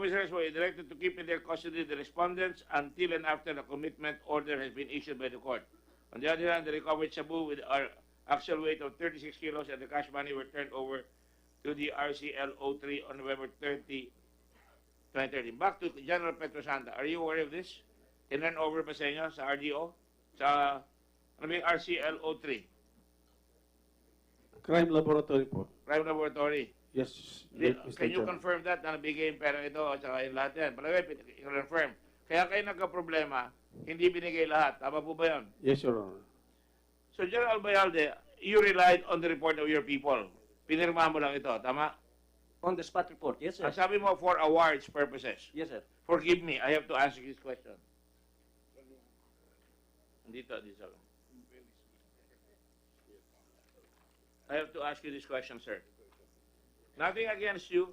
officers were directed to keep in their custody the respondents until and after the commitment order has been issued by the court. On the other hand, the recovered shabu with our actual weight of 36 kilos and the cash money were turned over to the RCL03 on November 30, 2013. Back to General Petrosanta. Are you aware of this? Tinurn over ba sa inyo sa RDO? Sa RCL03? Crime laboratory po. Crime Laboratory. Yes, Mr. Can you Chair. confirm that na nabigay yung pera ito at saka yung lahat yan? Palagay, confirm. Kaya kayo nagka-problema, hindi binigay lahat. Tama po ba yun? Yes, Your Honor. So, General Albayalde, you relied on the report of your people. Pinirma mo lang ito, tama? On the spot report, yes, sir. Ang sabi mo for awards purposes. Yes, sir. Forgive me, I have to ask you this question. Dito. I have to ask you this question, sir. Nothing against you.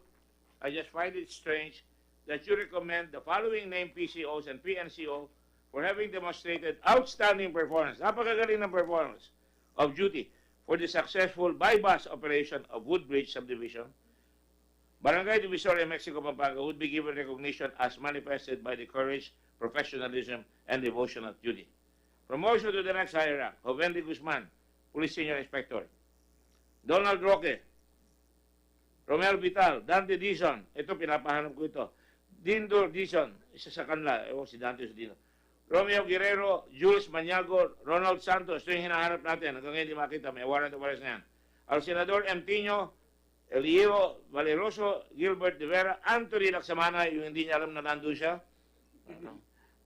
I just find it strange that you recommend the following named PCOs and PNCO for having demonstrated outstanding performance, napakagaling ng performance of duty for the successful bypass operation of Woodbridge Subdivision. Barangay Divisoria, Mexico, Pampanga would be given recognition as manifested by the courage, professionalism, and devotion of duty. Promotion to the next higher rank, Jovendi Guzman, Police Senior Inspector. Donald Roque, Romel Vital, Dante Dizon, ito pinapahanap ko ito. Dindor Dizon, isa sa kanila, si Dante sa Dino. Romeo Guerrero, Jules Maniago, Ronald Santos, ito yung hinahanap natin. Hanggang ngayon di makita, may warrant of arrest na yan. Al Senador Emtino, Eliero Valeroso, Gilbert De Vera, Anthony Laksamana, yung hindi niya alam na nandun siya.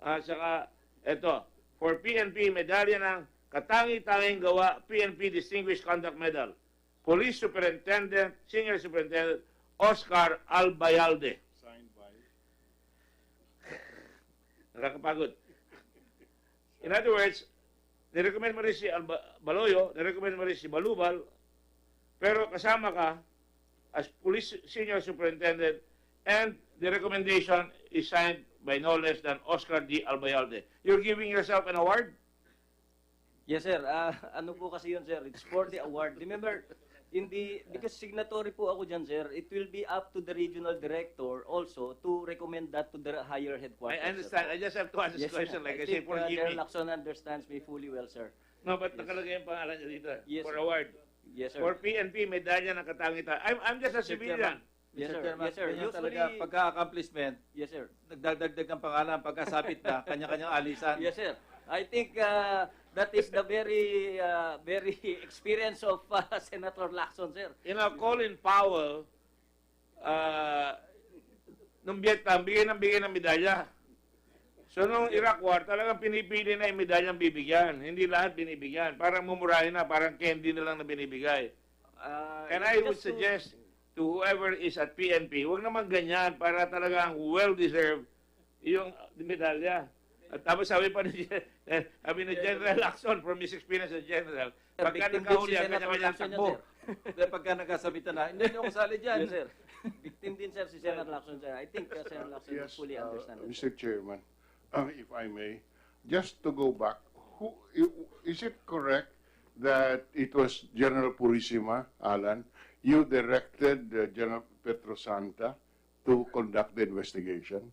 At saka, ito, for PNP, medalya ng katangi-tanging gawa, PNP Distinguished Conduct Medal. Police Superintendent, Senior Superintendent, Oscar Albayalde. Signed by? Nakakapagod. In other words, nirecommend mo rin si Baloyo, nirecommend mo rin si Balubal, pero kasama ka as Police Senior Superintendent and the recommendation is signed by no less than Oscar D. Albayalde. You're giving yourself an award? Yes, sir. Ano po kasi yun, sir? It's for the award. Remember, because signatory po ako dyan, sir, it will be up to the regional director also to recommend that to the higher headquarters. I understand. I just have to ask this question. Like I say, forgive me. Lacson understands me fully well, sir. No, but nakalagay yung pangalan niya dito. Yes, for sir. award. Yes, sir. For PNP, medalya ng katangitan. I'm just a civilian. Yes, sir. Chairman, Yes, sir. ganyan Usually, talaga, pagka-accomplishment, yes, sir. nagdagdag ang pangalan, pagkasapit na, kanya-kanyang alisan. Yes, sir. I think that is the very experience of Senator Lacson, sir. You know, Colin Powell, nung Vietnam, bigay ng medalya. So, nung Iraq War, talagang pinipili na yung medalyang bibigyan. Hindi lahat binibigyan. Parang mumurahin na, parang candy na lang na binibigay. And I would suggest to whoever is at PNP, huwag naman ganyan para talagang well-deserved yung medalya. At tapos sabi ni General Lacson, from his experience as General, pagka nagkahuli, kanya-kanyang takbo. Dahil pagka nagkasabitan na, hindi ako sali dyan. Yes, sir. Victim din, sir, si Senator Lacson, sir. I think Senator Lacson Yes, fully understands. Mr. Chairman, if I may, just to go back, is it correct that it was General Purisima, Alan, you directed General Petrosanta to conduct the investigation?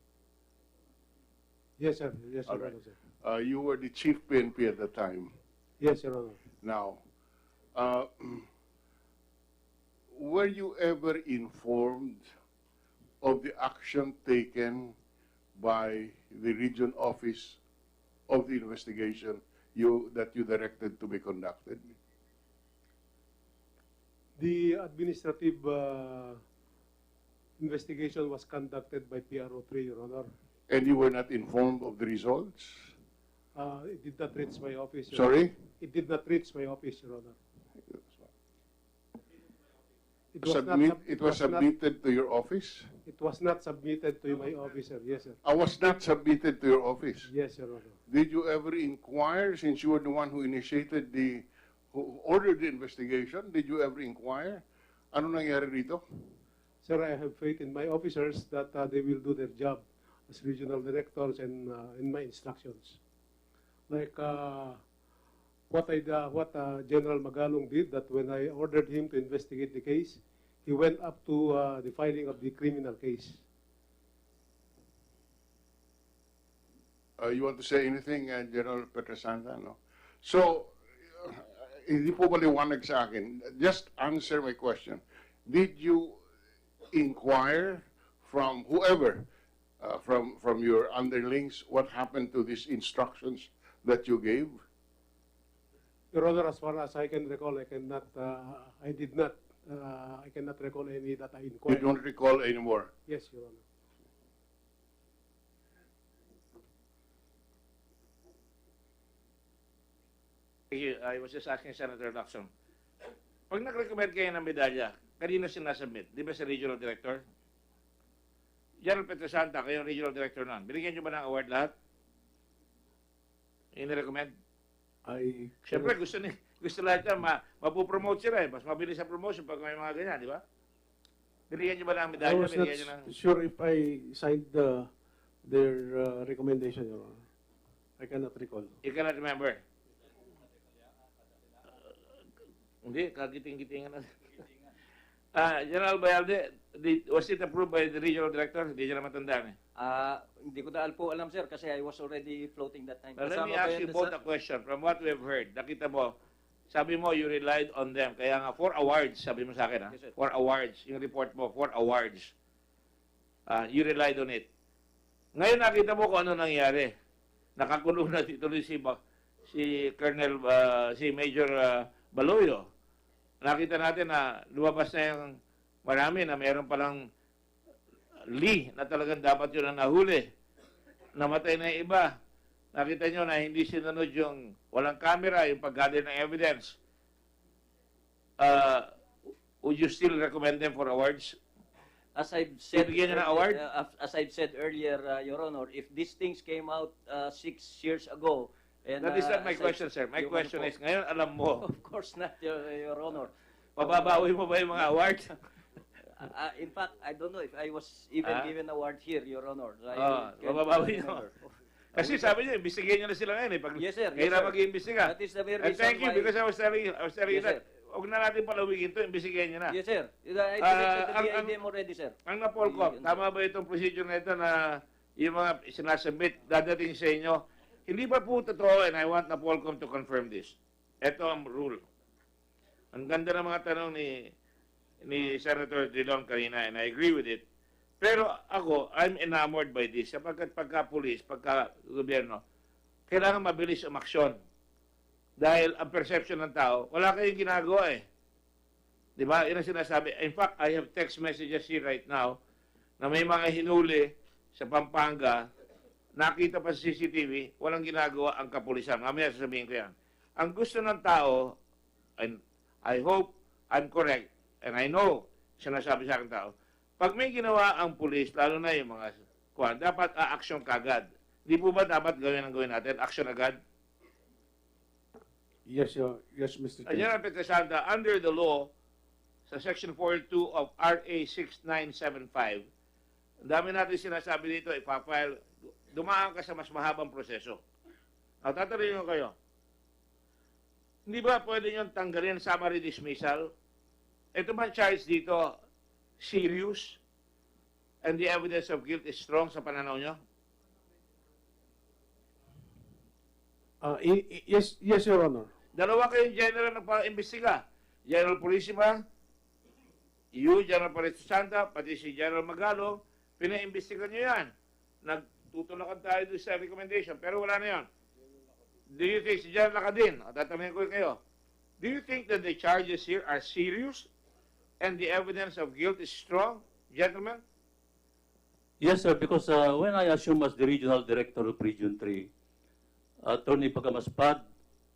Yes, sir. Yes, All Your right. Honor, sir. You were the chief PNP at the time. Yes, Your Honor. Now, were you ever informed of the action taken by the region office of the investigation that you directed to be conducted? The administrative investigation was conducted by PRO3, Your Honor. And you were not informed of the results? It did not reach my office. Your Sorry? Honor. It did not reach my office, Your Honor. It was submitted to your office? It was not submitted to my office, sir. Yes, sir. I was not submitted to your office. Yes, Your Honor. Did you ever inquire, since you were the one who initiated who ordered the investigation, did you ever inquire? Ano nangyari rito? Sir, I have faith in my officers that they will do their job as regional directors and in my instructions. Like what General Magalong did, that when I ordered him to investigate the case, he went up to the filing of the criminal case. You want to say anything, General Petrasanta? No? So, hindi po maliwanag sa akin. Just answer my question. Did you inquire from whoever, from your underlings, what happened to these instructions that you gave? Your Honor, as far as I can recall, I cannot, I did not, I cannot recall any that I You inquired. don't recall anymore. Yes, Your Honor. Thank you. I was just asking Senator Lacson. Pag nag-recommend kayo ng medalya, kanino sinasubmit? Di ba sa regional director? General Petrosanta, kayo ang regional director nun. Binigyan nyo ba ng award lahat? Yung recommend? Siyempre, gusto lahat yan, mapupromote sila eh. Mas mabilis sa promotion pag may mga ganyan, di ba? Binigyan nyo ba ng I medalya? was not Binigyan nyo ng... sure if I signed their recommendation, Your Honor. I cannot recall. You cannot remember? Hindi, kagiting-gitingan na. General Bayalde, was it approved by the regional director? Hindi niya naman tandaan eh. Hindi ko dahil po alam, sir, kasi I was already floating that time. But let me Kasama ba ask yan, you sir? both a question. From what we've heard, nakita mo, sabi mo you relied on them. Kaya nga, 4 awards, sabi mo sa akin, ha? Yes, sir. 4 awards. Yung report mo, 4 awards. You relied on it. Ngayon nakita mo kung ano nangyari. Nakakulong na tuloy si Colonel, si Major Baloyo. Nakita natin na lumabas na yung marami na mayroon palang Lee na talagang dapat yun ang nahuli. Namatay na yung iba. Nakita nyo na hindi sinunod yung walang camera, yung pag-gather ng evidence. Would you still recommend them for awards? As I've said, Bibigyan niya ng award? as I've said earlier, Your Honor, if these things came out 6 years ago, and That is not my as question, sir. My Your question Honor is, ngayon alam mo, Of course not, Your Honor. pababawi mo ba yung mga awards? In fact, I don't know if I was even given award here, Your Honor. Mababawi mo. Kasi sabi niyo, imbestigahan niyo na sila ngayon eh. Pag Yes, sir. kayo Yes, na sir. mag-iimbestiga. That is the very And reason thank you why... because I was telling you Yes, that huwag na natin palawigin ito, imbestigahan niyo na. Yes, sir. I directed the DIDM already, sir. Ang napolcom, tama ba itong procedure na ito na yung mga sinasubmit dadating sa inyo? Hindi ba po totoo, and I want Napolcom to confirm this. Ito ang rule. Ang ganda ng mga tanong ni Senator Drilon kanina, and I agree with it. Pero ako, I'm enamored by this. Sapagkat pagka-pulis, pagka-gobyerno, kailangan mabilis umaksyon. Dahil ang perception ng tao, wala kayong ginagawa eh. Di ba? Yun ang sinasabi. In fact, I have text messages here right now na may mga hinuli sa Pampanga, nakita pa sa CCTV, walang ginagawa ang kapulisan. Mamaya sasabihin ko yan. Ang gusto ng tao, and I hope I'm correct, and I know, sinasabi sa akin tao, pag may ginawa ang pulis, lalo na yung mga kuwan, dapat a-action kagad. Di po ba dapat gawin ang gawin natin? Action agad? Yes, yes, Mr. Chair. General Petrosanta, under the law, sa Section 42 of RA 6975, ang dami natin sinasabi dito, ipafile, dumaan ka sa mas mahabang proseso. Now, tatanungin ko kayo, hindi ba pwede nyo tanggalin summary dismissal? Ito ba charge dito serious and the evidence of guilt is strong sa pananaw nyo? Yes, Your Honor. Dalawa kayong general na pa-imbestiga. General Purisima, you, General Petrosanta, pati si General Magalong, pinaimbestigan nyo yan. Nagtutulakan tayo doon sa recommendation, pero wala na yan. Do you think, si General Lacadin, tatanungin ko kayo, do you think that the charges here are serious and the evidence of guilt is strong, gentlemen? Yes, sir, because when I assumed as the regional director of Region 3, Attorney Pagamaspad,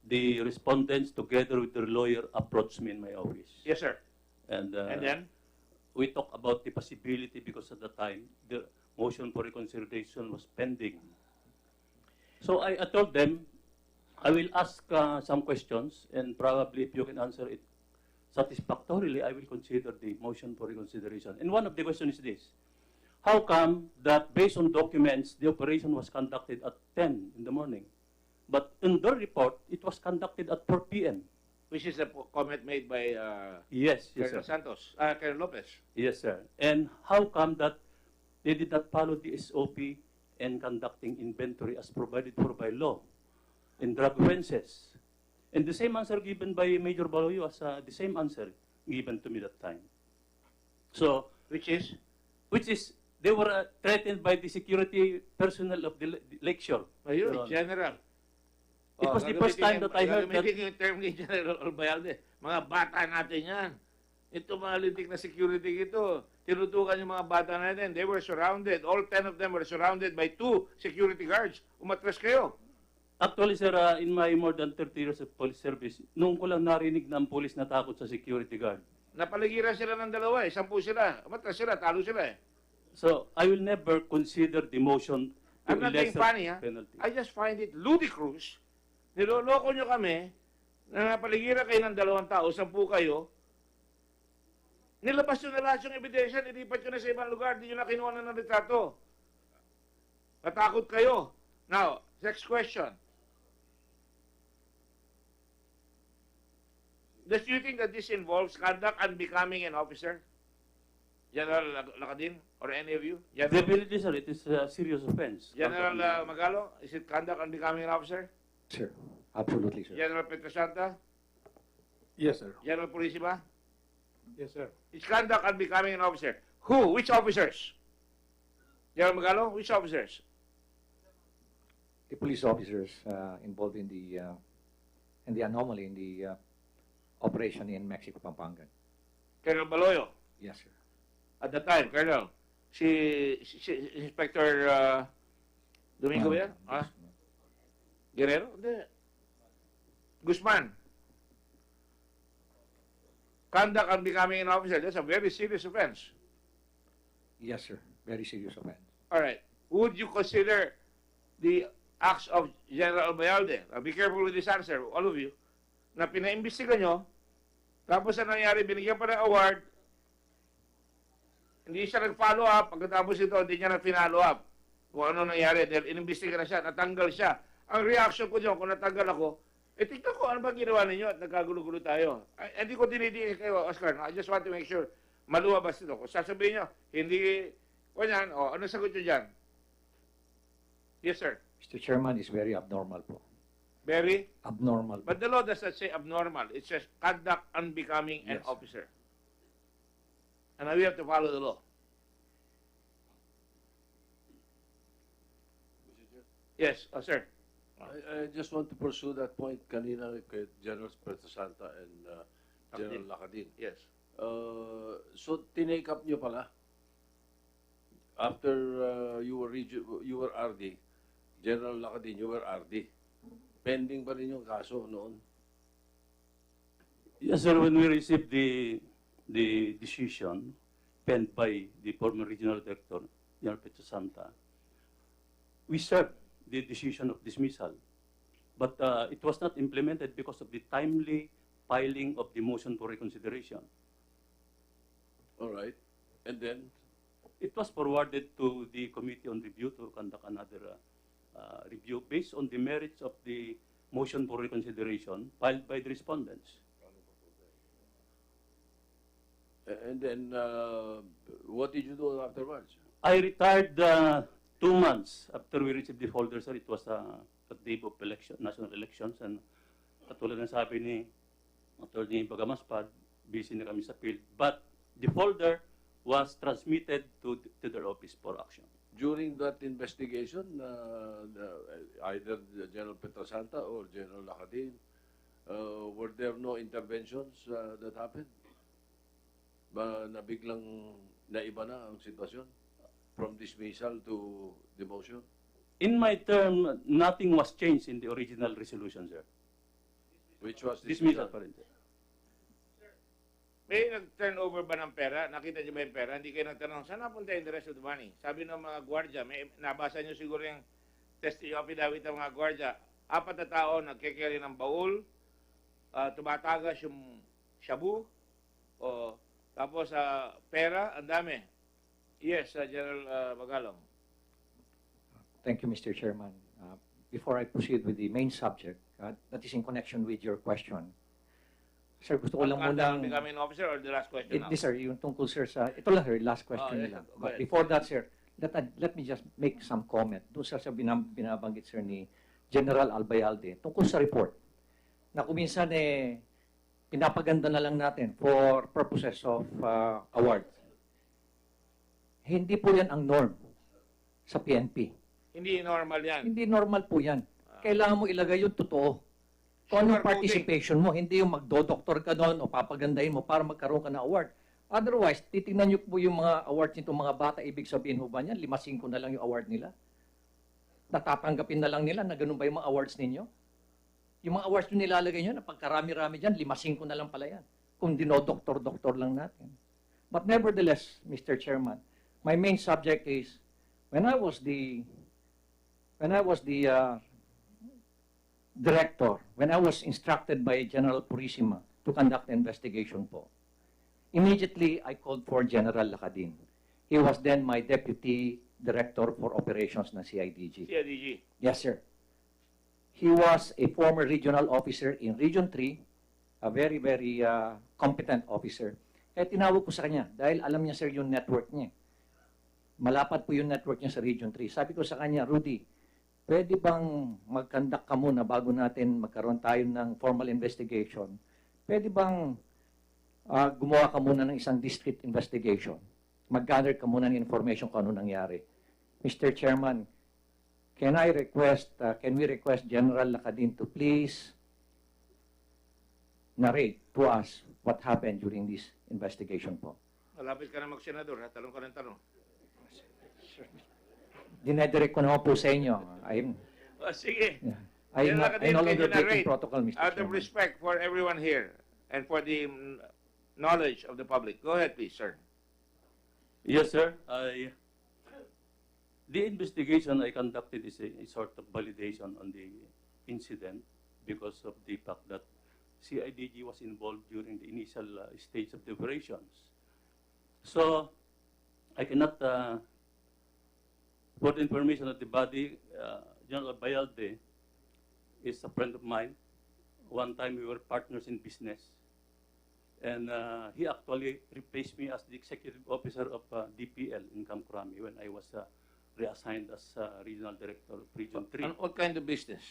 the respondents together with their lawyer approached me in my office. Yes, sir. And then? we talked about the possibility because at the time, the motion for reconsideration was pending. So I told them, I will ask some questions, and probably if you can answer it satisfactorily, I will consider the motion for reconsideration. And one of the questions is this: how come that based on documents, the operation was conducted at 10 in the morning, but in their report, it was conducted at 4 p.m.? Which is a comment made by Yes, Colonel sir. Santos, Colonel Lopez. Yes, sir. And how come that they did not follow the SOP and conducting inventory as provided for by law in drug offenses. And the same answer given by Major Baloyo as the same answer given to me that time. So, Which is? they were threatened by the security personnel of the Lakeshore. Ayun, Your Honor. General. It was the first time that I heard that. Gagamitin yung term ni General Albayalde. Mga bata natin yan. Ito mga lintik na security ito. Tinutukan yung mga bata natin. They were surrounded. All 10 of them were surrounded by 2 security guards. Umatras kayo. Actually, sir, in my more than 30 years of police service, noong ko lang narinig na ang police natakot sa security guard. Napaligiran sila ng dalawa eh. 10 sila. Umatras sila. Talo sila eh. So, I will never consider demotion to I'm not being lesser funny, ha? penalty. I just find it ludicrous. Niloloko nyo kami na napaligiran kayo ng 2 tao, 10 kayo. Nilabas nyo na lahat yung ebidensya, nilipat nyo na sa ibang lugar, di nyo na kinuha na ng retrato. Natakot kayo. Now, next question. Does you think that this involves conduct unbecoming an officer? General Lacadin or any of you? General, Definitely, sir, it is a serious offense. General Magalo, is it conduct unbecoming an officer? Sir, absolutely, sir. General Petrosanta? Yes, sir. General Purisima? Yes, sir. It's conduct unbecoming an officer. Who? Which officers? General Magalo, which officers? The police officers involved in the anomaly in the operation in Mexico, Pampanga. Colonel Baloyo? Yes, sir. At the time, Colonel, si Inspector Domingo ba yan? Ah? Guerrero? Hindi. Guzman. Conduct unbecoming an officer, that's a very serious offense. Yes, sir. Very serious offense. All right. Would you consider the acts of General Albayalde? Now, be careful with this answer, all of you, na pinaimbestiga nyo, tapos ang nangyari, binigyan pa ng award, hindi siya nag-follow up, pagkatapos ito, hindi niya na-follow up kung ano nangyari, dahil inimbestiga na siya, natanggal siya. Ang reaction ko dyan, kung natanggal ako, tignan ko, ano ba ginawa ninyo at nagkagulo-gulo tayo? Hindi ko dinidiin kayo, Oscar. I just want to make sure, maluwabas ito. Kung sasabihin nyo, hindi, kunyan, ano sagot nyo dyan? Yes, sir. Mr. Chairman, is very abnormal po. Very? Abnormal po. But the law does not say abnormal. It says conduct unbecoming an Yes. officer. And we have to follow the law. Yes, sir. I just want to pursue that point kanina kay General Petrosanta and General Lacadin. Yes. So tinake up nyo pala after you were RD, General Lacadin, you were RD. Pending pa rin yung kaso noon. Yes, sir, when we received the decision penned by the former regional director, General Petrosanta, we served the decision of dismissal. But it was not implemented because of the timely filing of the motion for reconsideration. All right. And then, It was forwarded to the Committee on Review to conduct another review based on the merits of the motion for reconsideration filed by the respondents. and then what did you do afterwards? I retired 2 months after we received the folder, sir. It was a day of election, national elections, and katulad ng sabi ni Attorney Bagamaspad, busy na kami sa field. But the folder was transmitted to their office for action. During that investigation, either General Petrosanta or General Lacadin, were there no interventions that happened? Ba na biglang naiba na ang sitwasyon from dismissal to demotion? In my term, nothing was changed in the original resolution, sir. Which was Dismissal pa rin, sir. May nag-turnover ba ng pera? Nakita niyo ba yung pera? Hindi kayo nagtanong, saan napunta yung the rest of the money? Sabi ng mga gwardiya, may nabasa niyo siguro yung testing affidavit ng mga gwardiya. 4 na tao nagkikiri ng baul, tumatagas yung shabu, tapos pera, ang dami. Yes, General Magalong. Thank you, Mr. Chairman. Before I proceed with the main subject, that is in connection with your question, sir, gusto ko lang munang... Becoming an officer or the last question now? Sir, yung tungkol, sir, sa... Ito lang, sir, last question yes, lang. go But ahead. before that, sir, let me just make some comment doon sa binabanggit, sir, ni General Albayalde tungkol sa report na kung minsan pinapaganda na lang natin for purposes of awards. Hindi po yan ang norm sa PNP. Hindi normal yan. Hindi normal po yan. Kailangan mo ilagay yung totoo. Kung anong participation mo, hindi yung magdodoktor ka doon o papagandahin mo para magkaroon ka ng award. Otherwise, titingnan nyo po yung mga awards nitong mga bata, ibig sabihin ho ba niyan, 5-5 na lang yung award nila? Natatanggapin na lang nila na ganun ba yung mga awards ninyo? Yung mga awards nyo nilalagay nyo, na pagkarami-rami dyan, 5-5 na lang pala yan. Kung dinodoktor-doktor lang natin. But nevertheless, Mr. Chairman, my main subject is, when I was the director, when I was instructed by General Purisima to conduct the investigation po, immediately I called for General Lacadin. He was then my deputy director for operations ng CIDG. CIDG. Yes, sir. He was a former regional officer in Region 3, a very, very competent officer. Kaya tinawag ko sa kanya, dahil alam niya, sir, yung network niya. Malapad po yung network niya sa Region 3. Sabi ko sa kanya, Rudy, pwede bang mag-conduct ka muna bago natin magkaroon tayo ng formal investigation? Pwede bang gumawa ka muna ng isang district investigation? Mag-gather ka muna ng information kung ano nangyari. Mr. Chairman, can we request General Lacadin to please narrate to us what happened during this investigation po? Malapit ka na mag-senador, ha? Talong ka ng talong. Dinedirect ko naman po sa inyo. Sige. I General Lacadin, no can longer you breaking narrate, protocol, Mr. out of Chairman. respect for everyone here and for the knowledge of the public. Go ahead, please, sir. Yes, sir. The investigation I conducted is a sort of validation on the incident because of the fact that CIDG was involved during the initial stage of the operations. So, I cannot, for the information of the body, General Bayalde is a friend of mine. One time we were partners in business. And he actually replaced me as the executive officer of DPL in Kamkrami when I was reassigned as regional director of Region 3. And what kind of business?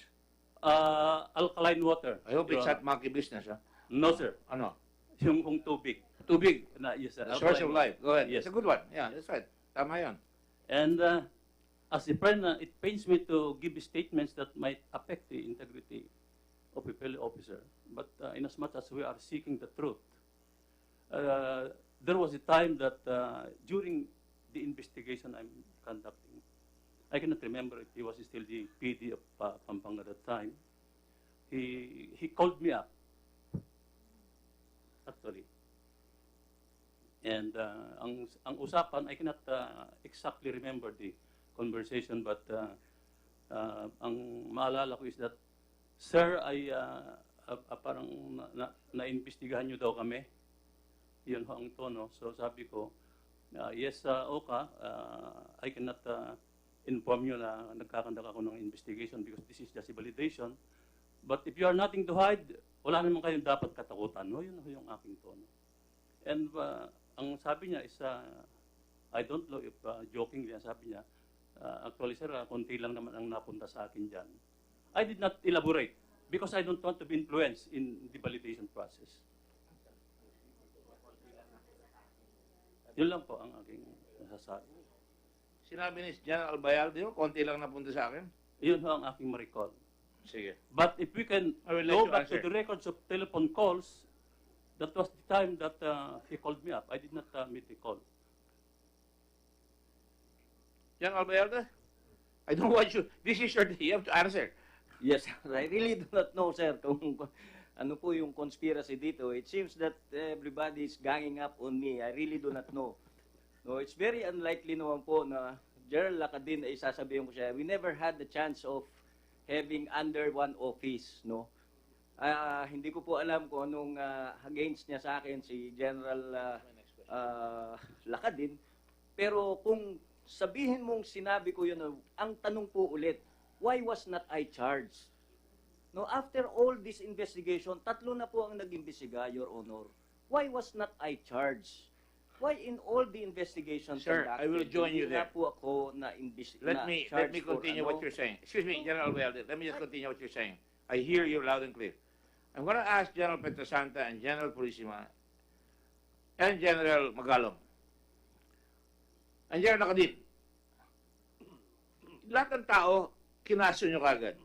Alkaline water. I hope it's not monkey business, ha? No, sir. Ano? Yung tubig. Tubig. Yes, sir. The source of life. Go ahead. Yes. It's a good one. Yeah, that's right. Tama yan. And as a friend, it pains me to give statements that might affect the integrity of a fellow officer. But in as much as we are seeking the truth, there was a time that during the investigation I'm conducting, I cannot remember if he was still the PD of Pampanga at that time. He called me up, actually. And ang usapan, I cannot exactly remember the conversation, but ang maalala ko is that, sir, parang na-investigahan nyo daw kami. Yun ho ang tono. So sabi ko, yes, Oka, I cannot inform you na nagkakandak ako ng investigation because this is just a validation. But if you are nothing to hide, wala naman kayong dapat katakutan. No? Yun ho yung aking tono. And ang sabi niya is, I don't know if jokingly, sabi niya, actually sir, konti lang naman ang napunta sa akin dyan. I did not elaborate because I don't want to be influenced in the validation process. Yun lang po ang aking nasasabi. Sinabi ni General Albayalde, konti lang napunta sa akin. Yun ho ang aking ma-recall. Sige. But if we can I will let go you back to answer. the records of telephone calls, that was the time that he called me up. I did not meet the call. General Albayalde, I don't want you, this is your day, you have to answer. Yes, I really do not know, sir, kung ano po yung conspiracy dito. It seems that everybody is ganging up on me. I really do not know. No, it's very unlikely naman po na General Lacadin ay sasabihin ko siya. We never had the chance of having under one office, no. Hindi ko po alam kung anong against niya sa akin si General Lacadin. Pero kung sabihin mong sinabi ko yun, ang tanong po ulit, why was not I charged? No, after all this investigation, 3 na po ang nag-imbestiga, Your Honor. Why was not I charged? Why in all the investigations Sir, I will join you hindi nga there. po ako na Let me continue what you're saying. Excuse me, General Albayalde. Let me just continue what you're saying. I hear you loud and clear. I'm going to ask General Petrosanta and General Purisima and General Magalong and General Nakadin. Lahat ng tao, kinaso nyo kagad.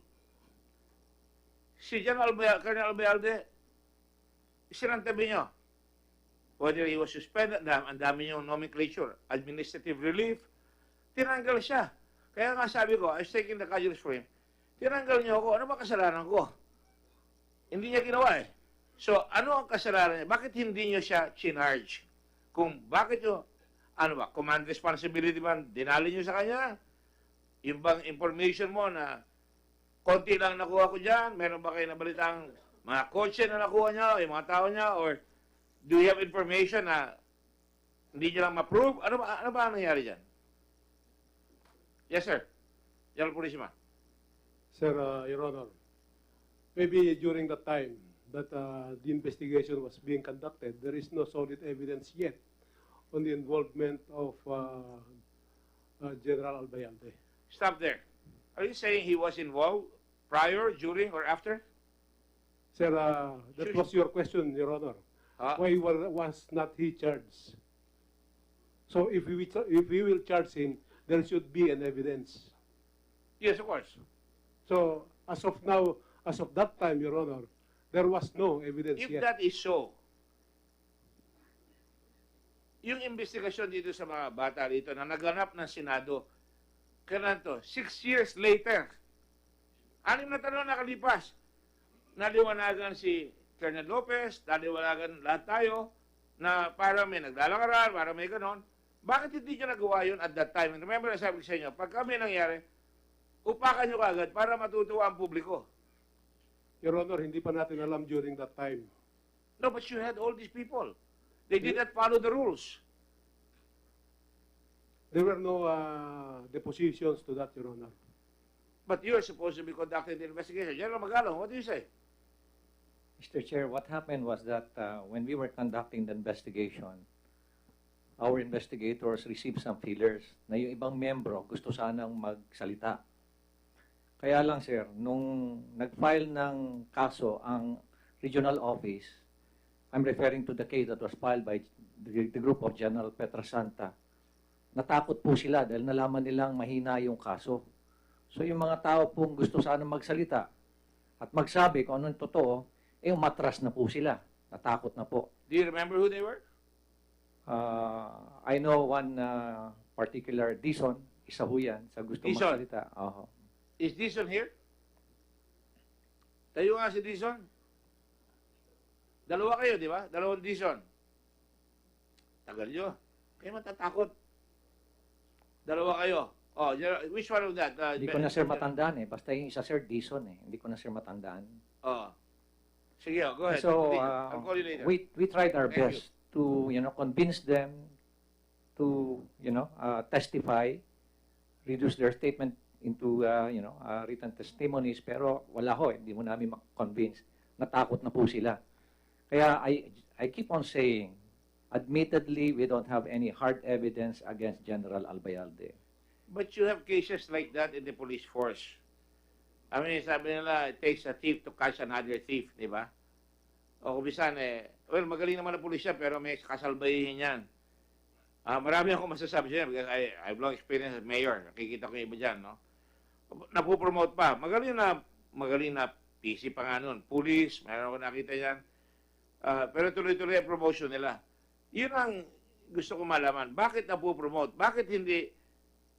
Si General Colonel Albayalde, sinantabi nyo. Whether he was suspended, ang dami yung nomenclature, administrative relief, tinanggal siya. Kaya nga sabi ko, I was taking the casualties for him, tinanggal niyo ako, ano ba kasalanan ko? Hindi niya ginawa eh. So, ano ang kasalanan niya? Bakit hindi niyo siya chinarge? Kung bakit niyo, ano ba, command responsibility ba, dinali niyo sa kanya? Yung bang information mo na konti lang nakuha ko dyan, meron ba kayo nabalitang mga kotse na nakuha niya, o yung mga tao niya, or do you have information na hindi niyo lang ma-prove? Ano ba ang nangyari dyan? Yes, sir. General Purisima. Sir, Your Honor, maybe during the time that the investigation was being conducted, there is no solid evidence yet on the involvement of General Albayalde. Stop there. Are you saying he was involved prior, during, or after? Sir, that was your question, Your Honor. Why was not he charged? So if we will charge him, there should be an evidence. Yes, of course. So as of now, as of that time, Your Honor, there was no evidence If yet. that is so, yung investigasyon dito sa mga bata rito na naganap ng Senado, kailan to? 6 years later, 6 na taon nakalipas, naliwanagan si Colonel Lopez, naliwanagan lahat tayo, na para may naglalakaran, para may ganon. Bakit hindi nyo nagawa yun at that time? And remember, sabi ko sa inyo, pag kami nangyari, upakan nyo kagad para matutuwa ang publiko. Your Honor, hindi pa natin alam during that time. No, but you had all these people. They did not follow the rules. There were no depositions to that, Your Honor. But you're supposed to be conducting the investigation. General Magalong, what do you say? Mr. Chair, what happened was that when we were conducting the investigation, our investigators received some feelers na yung ibang membro gusto sanang magsalita. Kaya lang, sir, nung nag-file ng kaso ang regional office, I'm referring to the case that was filed by the group of General Petrosanta, natakot po sila dahil nalaman nilang mahina yung kaso. So yung mga tao pong gusto sana magsalita at magsabi kung anong totoo, umatras na po sila. Natakot na po. Do you remember who they were? I know one particular, Dison, isa ho yan, sa gusto Dison? magsalita. Is Dison here? Tayo nga si Dison. Dalawa kayo, di ba? Dalawang Dison. Tagal nyo. Kayo matatakot. Dalawa kayo. Oh, which one of that? Hindi ko na sir matandaan eh. Basta yung isa sir, Dison eh. Hindi ko na sir matandaan. Oh. Sige, go ahead. So, I'll call you later. we tried our Thank best to, convince them to, testify, reduce their statement into, written testimonies. Pero wala ho, hindi mo namin ma-convince. Natakot na po sila. Kaya I keep on saying, admittedly, we don't have any hard evidence against General Albayalde. But you have cases like that in the police force. I mean, sabi nila, it takes a thief to catch another thief, di ba? O kumisan well, magaling naman ang pulisya, pero may kasalbayihin yan. Marami akong masasabi siya because I've long experience as mayor. Nakikita ko yung iba dyan, no? Napupromote pa. Magaling na PC pa nga nun. Police, mayroon ako nakita yan. Pero tuloy-tuloy ang promotion nila. Yun ang gusto ko malaman. Bakit napupromote? Bakit hindi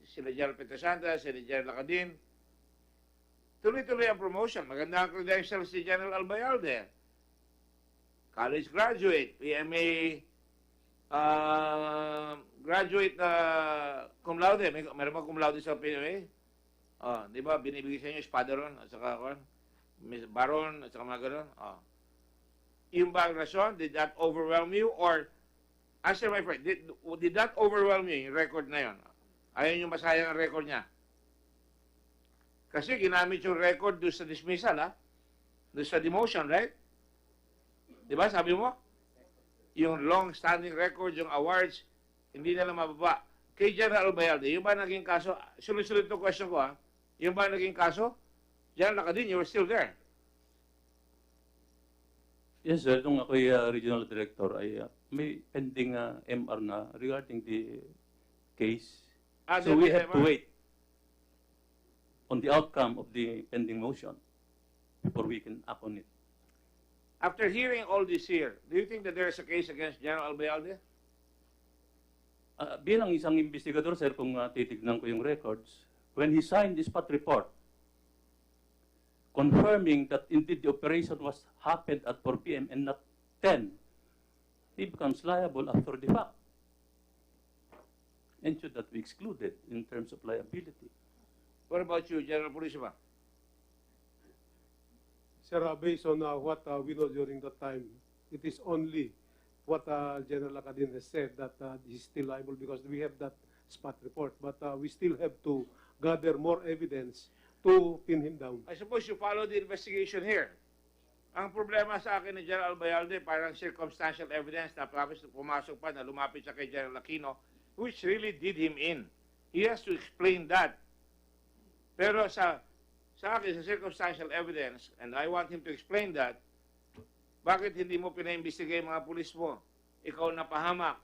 sila General Petrosanta, sila General Lacadin? Tuloy-tuloy ang promotion. Maganda ang credentials si General Albayalde. College graduate, PMA graduate na cum laude. Meron ba cum laude sa PMA? Di ba, binibigay sa inyo Spadaron at saka Baron at saka mga ganun. Yung ba ang rason? Did that overwhelm you? Or, answer my friend, did that overwhelm you, yung record na yun? Ayaw nyo masayang ang record niya. Kasi ginamit yung record doon sa dismissal, doon sa demotion, right? Di ba, sabi mo? Yung long-standing record, yung awards, hindi nila mababa. Kay General Albayalde, yung ba naging kaso, sunod-sunod itong question ko ha, yung ba naging kaso? General Lacadin, you were still there. Yes, sir. Nung ako'y regional director, ay may pending MR na regarding the case. So we have to wait on the outcome of the pending motion before we can act on it. After hearing all this here, do you think that there is a case against General Albayalde? Bilang isang investigador, sir, kung titignan ko yung records, when he signed the spot report, confirming that indeed the operation was happened at 4 p.m. and not 10, he becomes liable after the fact. And should that be excluded in terms of liability? What about you, General Purisima? Sir, based on what we know during that time, it is only what General Lacadin has said that he's still liable because we have that spot report. But we still have to gather more evidence to pin him down. I suppose you follow the investigation here. Ang problema sa akin ni General Albayalde, parang circumstantial evidence na pumasok pa na lumapit siya kay General Aquino, which really did him in. He has to explain that. Pero sa akin, sa circumstantial evidence, and I want him to explain that, bakit hindi mo pinaimbestigay mga pulis mo? Ikaw napahamak.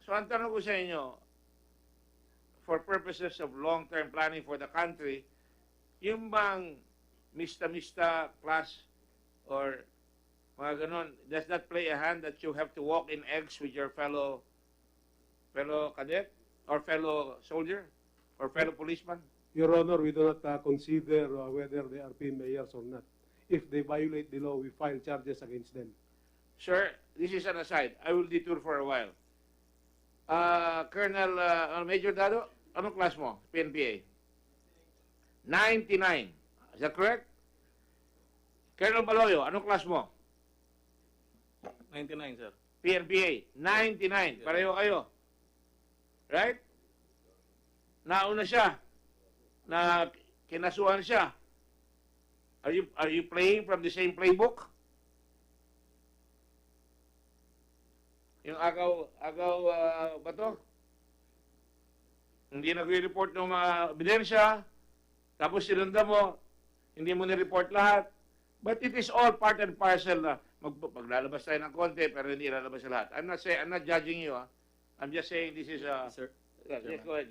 So ang tanong ko sa inyo, for purposes of long-term planning for the country, yung bang mista-mista class or mga ganon, does that play a hand that you have to walk in eggs with your fellow cadet or fellow soldier or fellow policeman? Your Honor, we do not consider whether they are mayors or not. If they violate the law, we file charges against them. Sir, this is an aside. I will detour for a while. Colonel Major Dado, anong class mo? PNPA? 99. Is that correct? Colonel Baloyo, anong class mo? 99, sir. PNPA? 99. Pareho kayo. Right? Nauna siya. Na kinasuhan siya. Are you playing from the same playbook? Yung agaw ba to? Hindi nag-report ng mga ebidensya, tapos sinundan mo, hindi mo ni-report lahat. But it is all part and parcel na maglalabas tayo ng konti pero hindi lalabas sa lahat. I'm not judging you. I'm just saying this is Sir, yes, go ahead.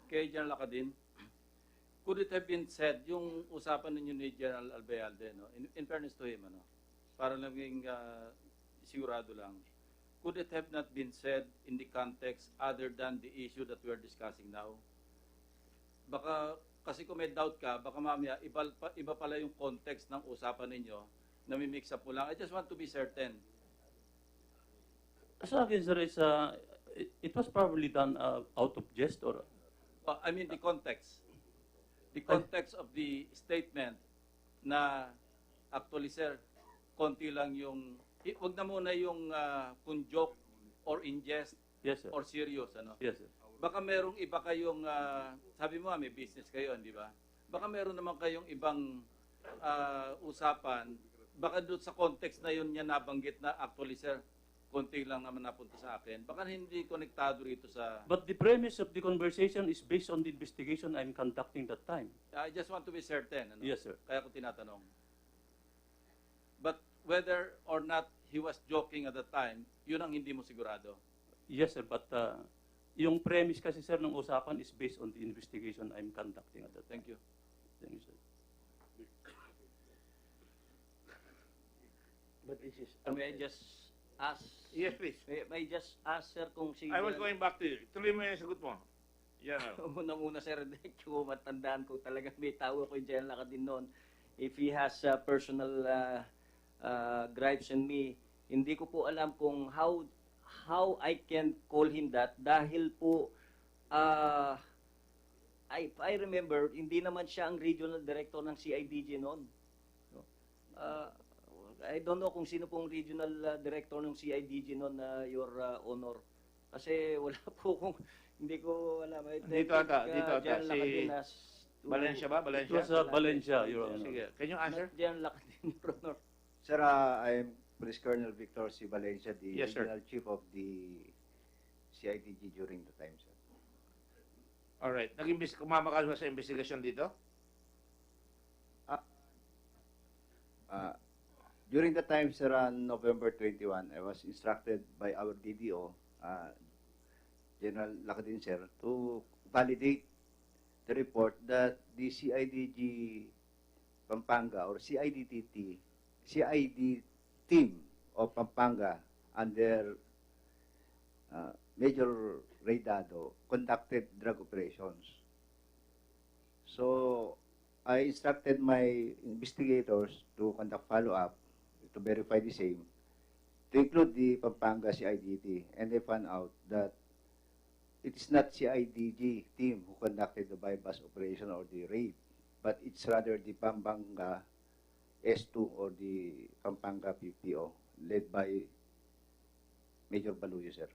kay General Lacadin, could it have been said, yung usapan ninyo ni General Albayalde, no? In fairness to him, para naging sigurado lang, could it have not been said in the context other than the issue that we are discussing now? Baka, kasi kung may doubt ka, baka mamaya, iba pala yung context ng usapan ninyo, nami-mix up mo lang. I just want to be certain. Sa akin, sir, it was probably done out of jest or... I mean the context. The context of the statement na actually, sir, konti lang yung... Wag na muna yung kung joke or in jest. Yes, sir. Or serious, Yes, sir. Baka merong iba kayong, sabi mo may business kayo, di ba? Baka meron naman kayong ibang usapan. Baka doon sa context na yun niya nabanggit na actually, sir, konti lang naman napunta sa akin. Baka hindi konektado rito sa... But the premise of the conversation is based on the investigation I'm conducting that time. I just want to be certain. Yes, sir. Kaya ko tinatanong. But whether or not he was joking at the time, yun ang hindi mo sigurado. Yes, sir. But yung premise kasi, sir, ng usapan is based on the investigation I'm conducting at that time. Thank you. Thank you, sir. But this is, may I just ask? Yes, please. May I just ask, sir, kung si... I was going back to you. Tuloy mo yung sagot mo. General. Unang-una, sir, kung matandaan ko talaga may tao ko yung General Lacadin noon. If he has personal gripes in me, hindi ko po alam kung how I can call him that dahil po I remember hindi naman siya ang regional director ng CIDG noon. I don't know kung sino pong regional director ng CIDG noon, Your Honor. Kasi wala po kung hindi ko alam. Dito ata, si Valencia ba? It was Valencia, Your Honor. Sige. Can you answer? General Lacadin, Your Honor. Sir, I'm Police Colonel Victor C. Valencia, the Yes, sir. Regional Chief of the CIDG during the time, sir. Alright. Kumama ka ba sa investigasyon dito? During the time, sir, on November 21, I was instructed by our DDO, General Lacadin, sir, to validate the report that the CIDG Pampanga or CID team of Pampanga under Major Raydado conducted drug operations. So I instructed my investigators to conduct follow-up to verify the same, to include the Pampanga CIDT, and they found out that it is not CIDG team who conducted the bypass operation or the raid, but it's rather the Pampanga S2 or the Pampanga PPO led by Major Baluyo, sir.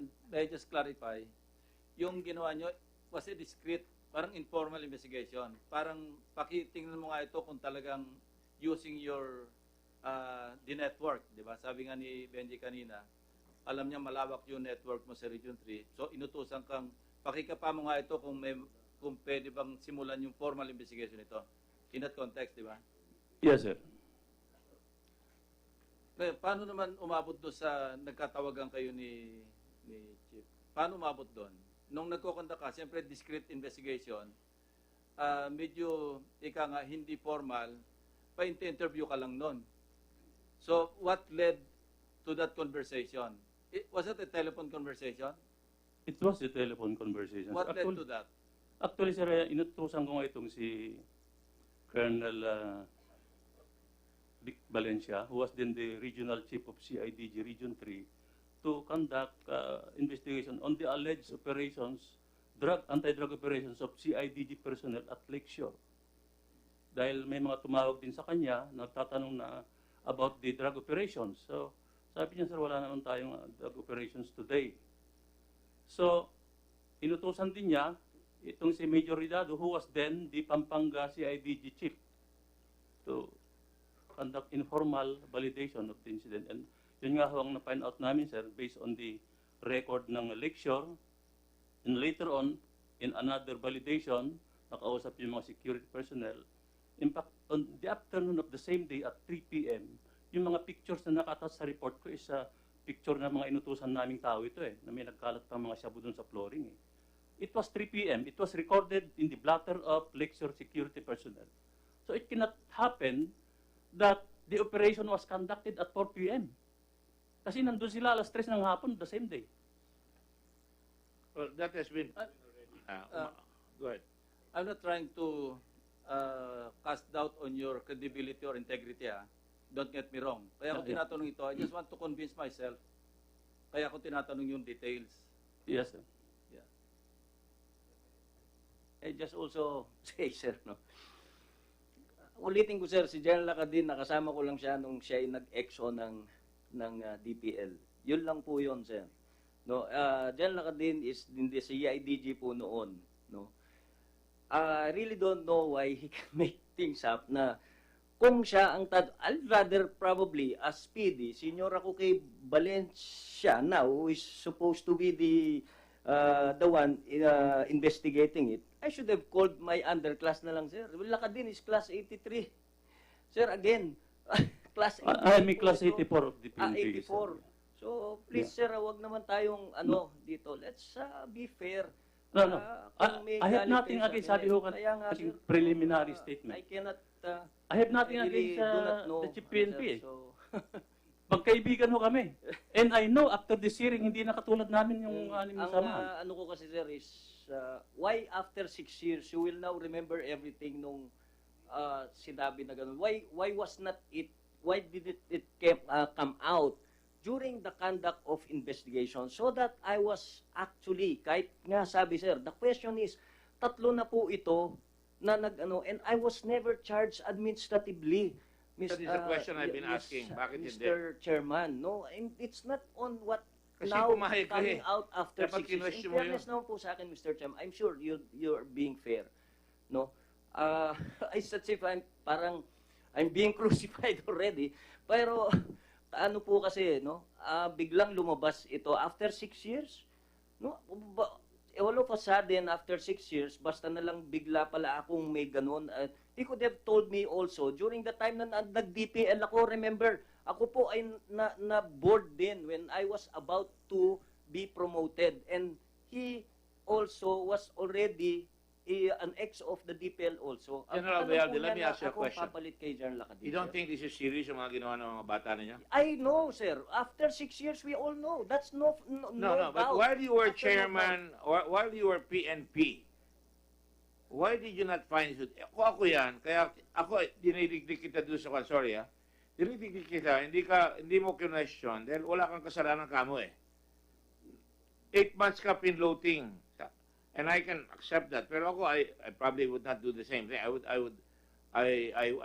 And may I just clarify, yung ginawa nyo, was a discrete, parang informal investigation. Parang pakitingnan mo nga ito kung talagang using your the network, di ba? Sabi nga ni Benji kanina, alam niya malawak yung network mo sa Region 3. So inutusan kang, pakikapa mo nga ito kung pwede bang simulan yung formal investigation ito. In that context, di ba? Yes, sir. Kaya paano naman umabot doon sa nagkatawagan kayo ni Chief? Paano umabot doon? Nung nagkukunda ka, siyempre discrete investigation, medyo ika nga hindi formal, pa-interview ka lang noon. So what led to that conversation? Was it a telephone conversation? It was a telephone conversation. What led to that? Actually, sir, inutusan ko nga itong si Colonel Vic Valencia, who was then the Regional Chief of CIDG Region 3, to conduct investigation on the alleged operations, anti-drug operations of CIDG personnel at Lakeshore. Dahil may mga tumawag din sa kanya, nagtatanong na about the drug operations. So, sabi niya, sir, wala naman tayong drug operations today. So, inutusan din niya itong si Major Ridado, who was then the Pampanga CIDG Chief, to conduct informal validation of the incident. And yun nga ang na-find out namin, sir, based on the record ng Lakeshore. And later on, in another validation, nakausap yung mga security personnel. In fact, on the afternoon of the same day at 3 p.m., yung mga pictures na nakatouch sa report ko is picture ng mga inutusan naming tao ito na may nagkalat pa mga shabu doon sa flooring It was 3 p.m. It was recorded in the blotter of Lakeshore security personnel. So it cannot happen that the operation was conducted at 4 p.m. Kasi nandun sila alas 3 ng hapon the same day. Well, that has been... go ahead. I'm not trying to cast doubt on your credibility or integrity. Don't get me wrong. Kaya ako tinatanong ito, I just want to convince myself. Kaya ako tinatanong yung details. Yes, sir. Yeah. I just also say, sir, no? Ulitin ko, sir, si General Lacadin, nakasama ko lang siya nung siya ay nag-exo ng DPL. Yun lang po yun, sir. No, General Lacadin is in the CIDG po noon, no? I really don't know why he can make things up na kung siya ang I'd rather probably as PD, senior ako kay Valencia now, who is supposed to be the one investigating it. I should have called my underclass na lang, sir. Lacadin is class 83. Sir, again, class 84. I'm class 84 of the PNP. 84. So, please, sir, wag naman tayong dito. Let's be fair. No. I have nothing against, sabi ho ka, preliminary statement. I cannot, I have nothing really against the Chief PNP. So, Magkaibigan ho kami. And I know after this hearing, hindi na katulad namin yung anim na samahan. ano ko kasi, sir, is why after 6 years, you will now remember everything nung sinabi na ganun. Why was not it, why did it come out during the conduct of investigation so that I was actually, kahit nga sabi, sir, the question is, 3 na po ito na and I was never charged administratively. That is the question I've been asking. Bakit hindi? Mr. Chairman, no, it's not on what Kasi now pumayag ka coming out after Dapat 6 years. kinwestiyon In mo fairness naman po sa akin, Mr. Chairman, I'm sure you're being fair. No? It's as if I'm parang I'm being crucified already. Pero ano po kasi, no? Biglang lumabas ito after 6 years. No? All of a sudden, after 6 years, basta na lang bigla pala akong may ganun. He could have told me also, during the time na nag-DPL ako, remember, ako po ay na-board din when I was about to be promoted. And he also was already an ex of the DPL also. General Tanong Albayalde, po let niya me na ask you a akong question. papalit kay General Lakadin, You don't sir. think this is serious yung mga ginawa ng mga bata ninyo? I know, sir. After 6 years, we all know. That's no No, but doubt. while you were After no doubt. chairman, or while you were PNP, why did you not find it? Ako yan, kaya ako, dinidigdig kita doon sa kwan, sorry dinidigdig kita, hindi mo question, dahil wala kang kasalanan kamo 8 months ka pinloating. And I can accept that. Pero ako, I probably would not do the same thing. I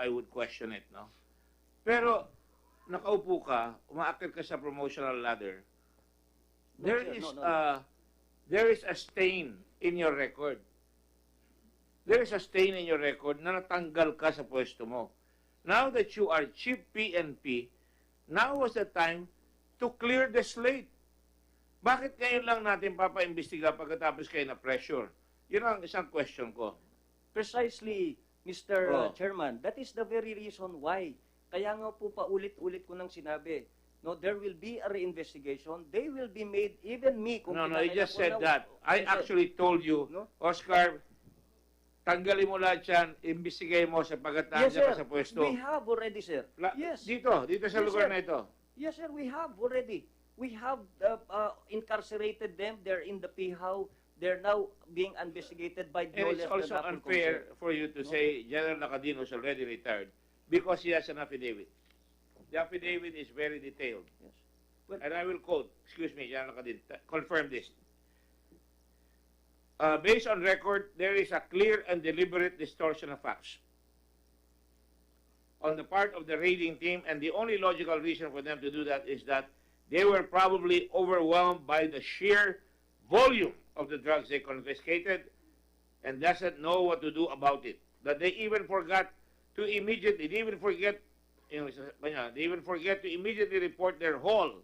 would question it, no? Pero, nakaupo ka, umaakit ka sa promotional ladder, there is a stain in your record. There is a stain in your record na natanggal ka sa pwesto mo. Now that you are chief PNP, now was the time to clear the slate. Bakit ngayon lang natin papaimbestiga pagkatapos kayo na pressure? Yun ang isang question ko. Precisely, Mr. Oh. Chairman. That is the very reason why. Kaya nga po paulit-ulit ko nang sinabi, no, there will be a reinvestigation. They will be made, even me. Kung No, you just said kinakailangan ko that. I Yes, sir. actually told you, No? Oscar, tanggalin mo lahat yan, imbestigay mo sapagkat Yes, nandiyan sir. ka sa pwesto. We have already, sir. Yes. Dito sa Yes, lugar sir. na ito. Yes, sir, we have already. We have incarcerated them. They're in the PHAW. They're now being investigated by no And it's less also than Apple unfair Concern. for you to say General Lacadino is already retired because he has an affidavit. The affidavit is very detailed. Yes. Well, And I will quote, excuse me, General Lacadino, confirm this. Based on record, there is a clear and deliberate distortion of facts on the part of the raiding team, and the only logical reason for them to do that is that they were probably overwhelmed by the sheer volume of the drugs they confiscated and doesn't know what to do about it. That they even forgot to immediately, they even forget to immediately report their haul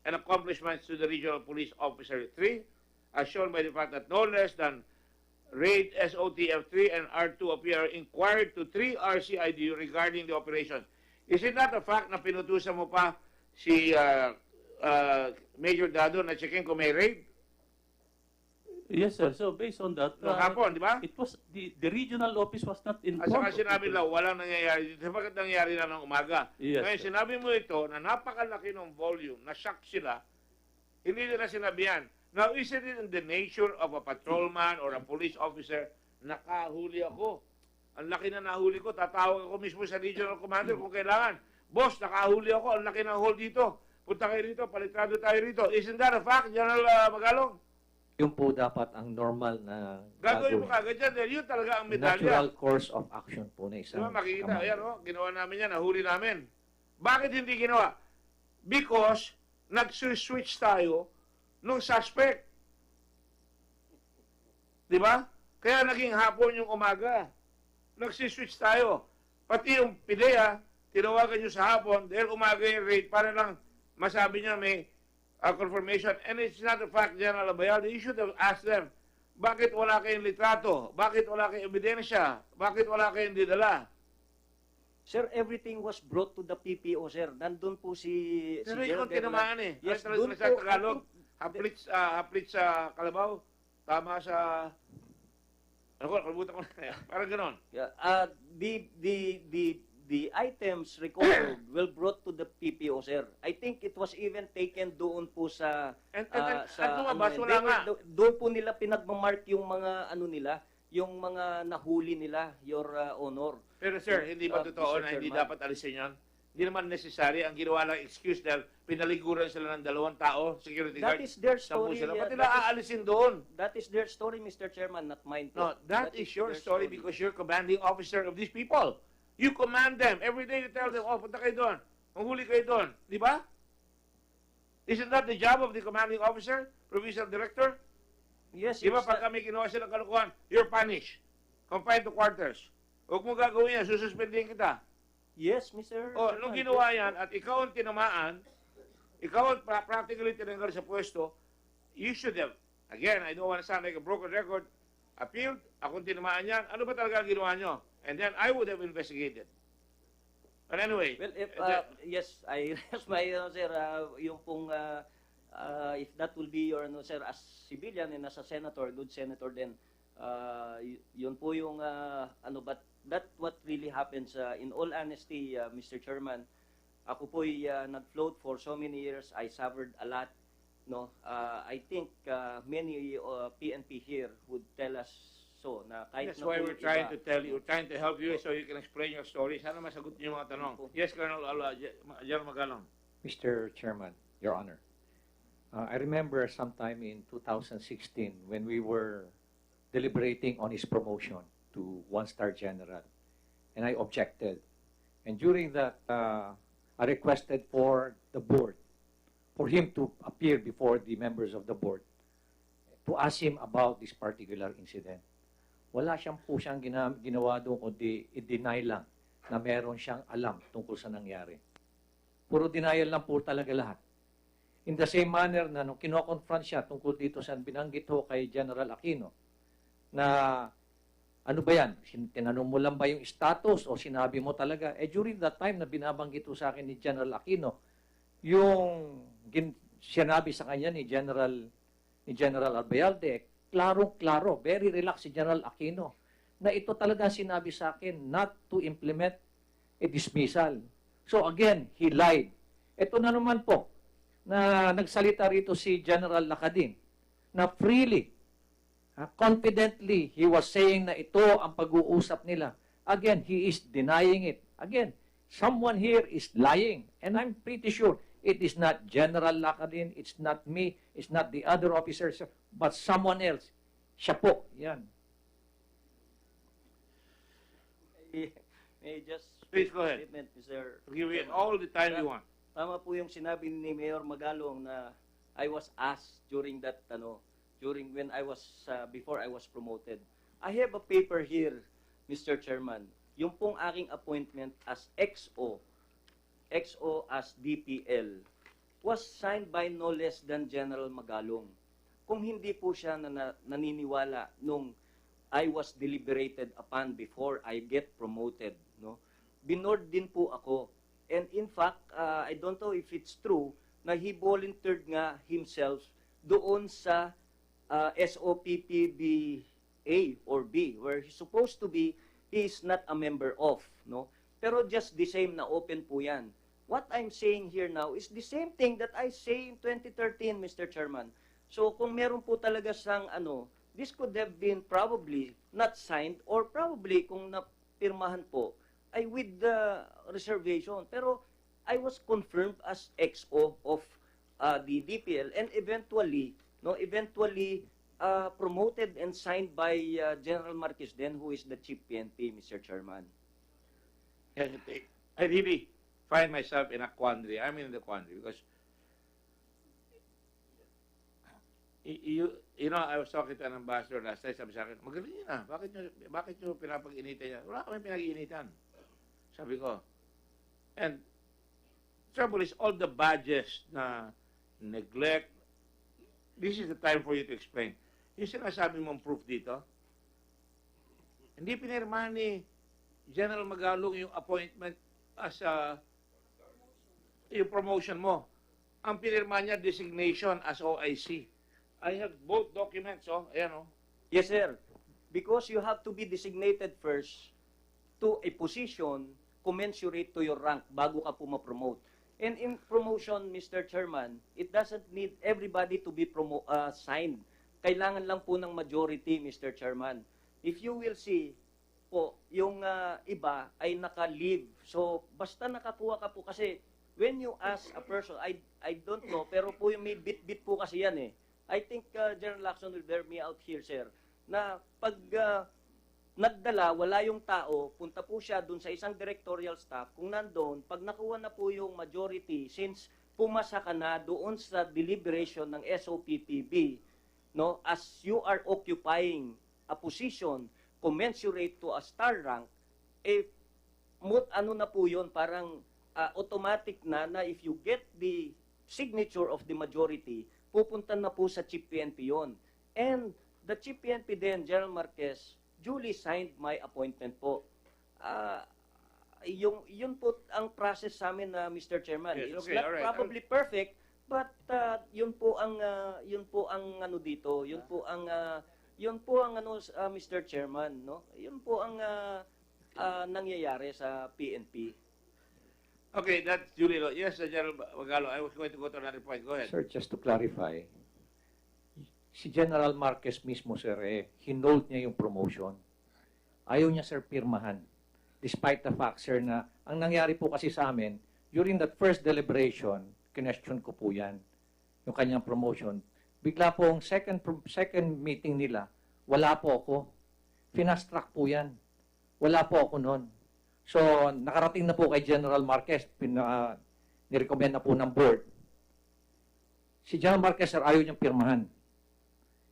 and accomplishments to the Regional Police Officer 3, as shown by the fact that no less than Raid SOTF3 and R2 appear inquired to 3 RCIDU regarding the operation. Is it not a fact na pinutusan mo pa si Major Dado na checking kung may raid? Yes, sir. So based on that, Noong hapon, di ba? it was the regional office was not At informed. saka of sinabi it. lang, walang nangyayari dito. Bakit nangyayari na ng umaga? Yes, Ngayon, sir. sinabi mo ito na napakalaki ng volume, na-shock sila, hindi nila sinabihan. Now, is it in the nature of a patrolman or a police officer, nakahuli ako? Ang laki na nahuli ko, tatawag ako mismo sa regional commander kung kailangan. Boss, nakahuli ako, ang laki ng hold dito. Punta kayo rito, palitrado tayo rito. Isn't that a fact, General Magalong? Yung po dapat ang normal na Gagawin mo kagad dyan, dahil yun talaga ang medalya. Natural course of action po na isang Diba, makikita, kamay. ayan ginawa namin yan, nahuli namin. Bakit hindi ginawa? Because nag-switch tayo nung suspect. Diba? Kaya naging hapon yung umaga. Nag-switch tayo. Pati yung PIDEA, tinawagan nyo sa hapon, dahil umaga yung raid, para lang masabi niya may confirmation. And it's not a fact, General Albayalde. You should have asked them, bakit wala kayong litrato? Bakit wala kayong ebidensya? Bakit wala kayong didala? Sir, everything was brought to the PPO, sir. Nandun po si Pero General ikaw tinamaan Yes, Ano dun sa po. Tagalog? Haplit sa Kalabaw? Tama sa... Ano ko, kalimutan ko na. Parang ganon. Yeah, the items recovered will brought to the PPO, sir. I think it was even taken doon po sa And lumabas, ano, wala nga. doon po nila pinagmamark yung mga ano nila, yung mga nahuli nila, your honor. Pero sir, hindi ba totoo Mr. na hindi Chairman. dapat alisin yan? Hindi naman necessary. Ang ginawa lang excuse dahil pinaliguran sila ng 2 tao, security That guard. is their Sampu story. sila. yeah, Ba't nila aalisin doon? that is their story, Mr. Chairman, not mine. po. No, that is your their story because you're commanding officer of these people. You command them. Every day you tell them, oh, punta kayo doon. Manghuli kayo doon. Di ba? Isn't that the job of the commanding officer, provincial director? Yes, Di ba it's pag kami ginawa silang kalukuhan, you're punished. Confined to quarters. Huwag mo gagawin yan, sususpendin kita. Yes, Mr. O, Chairman. nung ginawa yan, at ikaw ang tinamaan, ikaw ang practically tinanggal sa pwesto, you should have, again, I don't want to sound like a broken record, appealed, akong tinamaan yan, ano ba talaga ang ginawa nyo? And then I would have investigated. But anyway, Well, if, yes, I rest my, sir, yung pong, if that will be your, sir, as civilian and as a senator, good senator, then, yun po yung, but that what really happens, in all honesty, Mr. Chairman, ako po'y nag-float for so many years, I suffered a lot, no? I think many PNP here would tell us so, na kahit that's na why po we're yung trying iba, to tell you, we're trying to help you so you can explain your story. Sana masagot niyo yung mga tanong. Yes, Colonel General Magalong. Mr. Chairman, Your Honor, I remember sometime in 2016 when we were deliberating on his promotion to one-star general, and I objected. And during that, I requested for the board, for him to appear before the members of the board to ask him about this particular incident. Wala siyang ginawa doon, kundi i-deny lang na meron siyang alam tungkol sa nangyari. Puro denial lang po talaga lahat. In the same manner na nung kino-confront siya tungkol dito sa binanggit ho kay General Aquino, na ano ba yan? Tinanong mo lang ba yung status o sinabi mo talaga? During that time na binabanggit ho sa akin ni General Aquino, yung sinabi sa kanya ni General Albayalde, klarong-klaro, very relaxed si General Aquino, na ito talaga sinabi sa akin not to implement a dismissal. So again, he lied. Ito na naman po, na nagsalita rito si General Lacadin, na freely, confidently, he was saying na ito ang pag-uusap nila. Again, he is denying it. Again, someone here is lying. And I'm pretty sure it is not General Lacadin, it's not me, it's not the other officers, but someone else. Siya po, yan. May I just Please go ahead. statement, Mr. Give you all the time you want. Tama po yung sinabi ni Mayor Magalong na I was asked during that, during when I was, before I was promoted. I have a paper here, Mr. Chairman. Yung pong aking appointment as XO as DPL, was signed by no less than General Magalong. Kung hindi po siya naniniwala nung I was deliberated upon before I get promoted, no? Binoard din po ako. And in fact, I don't know if it's true na he volunteered nga himself doon sa SOPPB A or B, where he's supposed to be, he is not a member of, no? Pero just the same na open po yan. What I'm saying here now is the same thing that I say in 2013, Mr. Chairman. So kung meron po talaga sang this could have been probably not signed or probably kung napirmahan po ay with the reservation. Pero I was confirmed as XO of the DPL and eventually promoted and signed by General Marquez then, who is the chief PNP, Mr. Chairman. I really find myself in a quandary. I'm in the quandary because you know, I was talking to an ambassador last night, sabi sa akin, magaling yun ah, bakit nyo pinapag-initan yan? Wala kami pinag-iinitan. Sabi ko. And trouble is, all the badges na neglect, this is the time for you to explain. Yung sinasabi mong proof dito, hindi pinirmahan ni General Magalong yung appointment as yung promotion mo. Ang pinirma niya, designation as OIC. I have both documents, ayan Yes, sir. Because you have to be designated first to a position commensurate to your rank bago ka po ma-promote. And in promotion, Mr. Chairman, it doesn't need everybody to be signed. Kailangan lang po ng majority, Mr. Chairman. If you will see po, yung iba ay naka-leave. So, basta nakakuha ka po kasi when you ask a person, I don't know, pero po yung may bit-bit po kasi yan eh. I think General Lacson will bear me out here, sir, na pag nagdala, wala yung tao, punta po siya dun sa isang directorial staff, kung nandun, pag nakuha na po yung majority, since pumasa ka na doon sa deliberation ng SOPPB, no, as you are occupying a position commensurate to a star rank, ano na po yun, parang automatic na if you get the signature of the majority, pupunta na po sa Chief PNP yun. And the Chief PNP then, General Marquez, duly signed my appointment po. Yun po ang process sa amin, Mr. Chairman. Yes, It's okay, not all right. probably perfect, but yun po ang ano dito, yun po ang ano, Mr. Chairman, no? Yun po ang nangyayari sa PNP. Okay, that's duly. Yes, General Magalo, I was going to go to another point. Go ahead. Sir, just to clarify, si General Marquez mismo, sir, hinold niya yung promotion. Ayaw niya, sir, pirmahan. Despite the fact, sir, na ang nangyari po kasi sa amin, during that first deliberation, kinestyon ko po yan, yung kanyang promotion. Bigla pong second meeting nila, wala po ako. Fast track po yan. Wala po ako noon. So, nakarating na po kay General Marquez, nirecommend na po ng board. Si General Marquez, sir, ayaw niyang pirmahan.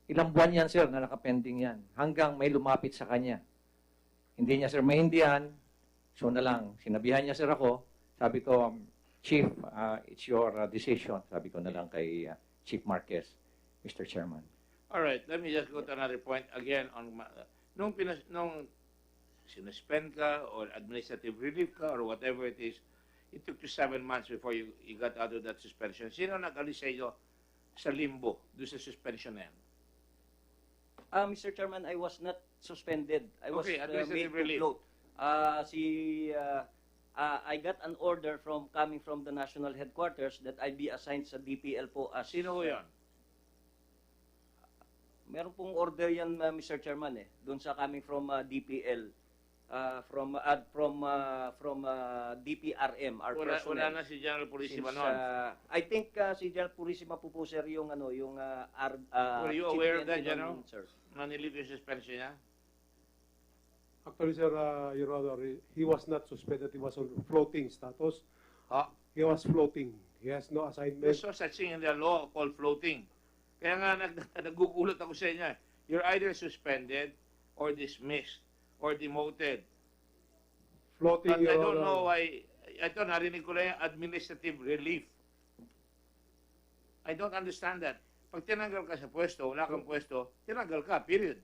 Ilang buwan yan, sir, na nakapending yan. Hanggang may lumapit sa kanya. Hindi niya, sir, maintindihan. So na lang, sinabihan niya, sir, ako. Sabi ko, Chief, it's your decision. Sabi ko na lang kay Chief Marquez, Mr. Chairman. All right, let me just go to another point again on nung sinuspend ka or administrative relief ka or whatever it is, it took you 7 months before you got out of that suspension. Sino nag-alis sa iyo sa limbo doon sa suspension na yan? Mr. Chairman, I was not suspended. I was Okay, made administrative to relief. float. I got an order coming from the national headquarters that I be assigned sa DPL po as... Sino ho yun? Meron pong order yan, Mr. Chairman, doon sa coming from DPL. From DPRM, our Wala personnel. na si General Purisima Since, noon. I think si General Purisima po sir yung Were you Chief aware of PNP that, General? noon, sir. Naniliv yung suspension niya? Actually, sir, Your Honor, he was not suspended. He was on floating status. He was floating. He has no assignment. There's no such thing in the law called floating. Kaya nga nagugulat ako sa inyo. You're either suspended or dismissed or demoted. Floating, But I Your don't Honor. know why. Ito, narinig ko lang yung administrative relief. I don't understand that. Pag tinanggal ka sa pwesto, wala kang pwesto, tinanggal ka, period.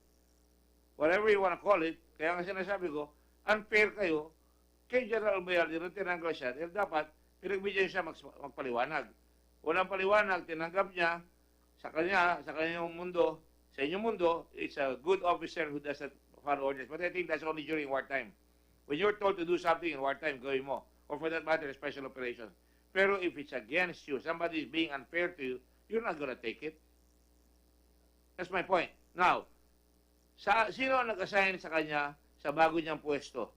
Whatever you want to call it, kaya nga sinasabi ko, unfair kayo, kay General Bayaldi na tinanggal siya, dahil dapat, pinagbigyan siya magpaliwanag. Walang paliwanag, tinanggap niya, sa kanyang mundo, sa inyong mundo, it's a good officer who doesn't follow orders. But I think that's only during wartime. When you're told to do something in wartime, gawin mo. Or for that matter, special operations. Pero if it's against you, somebody is being unfair to you, you're not gonna take it. That's my point. Now, sino ang nag-assign sa kanya sa bago niyang pwesto?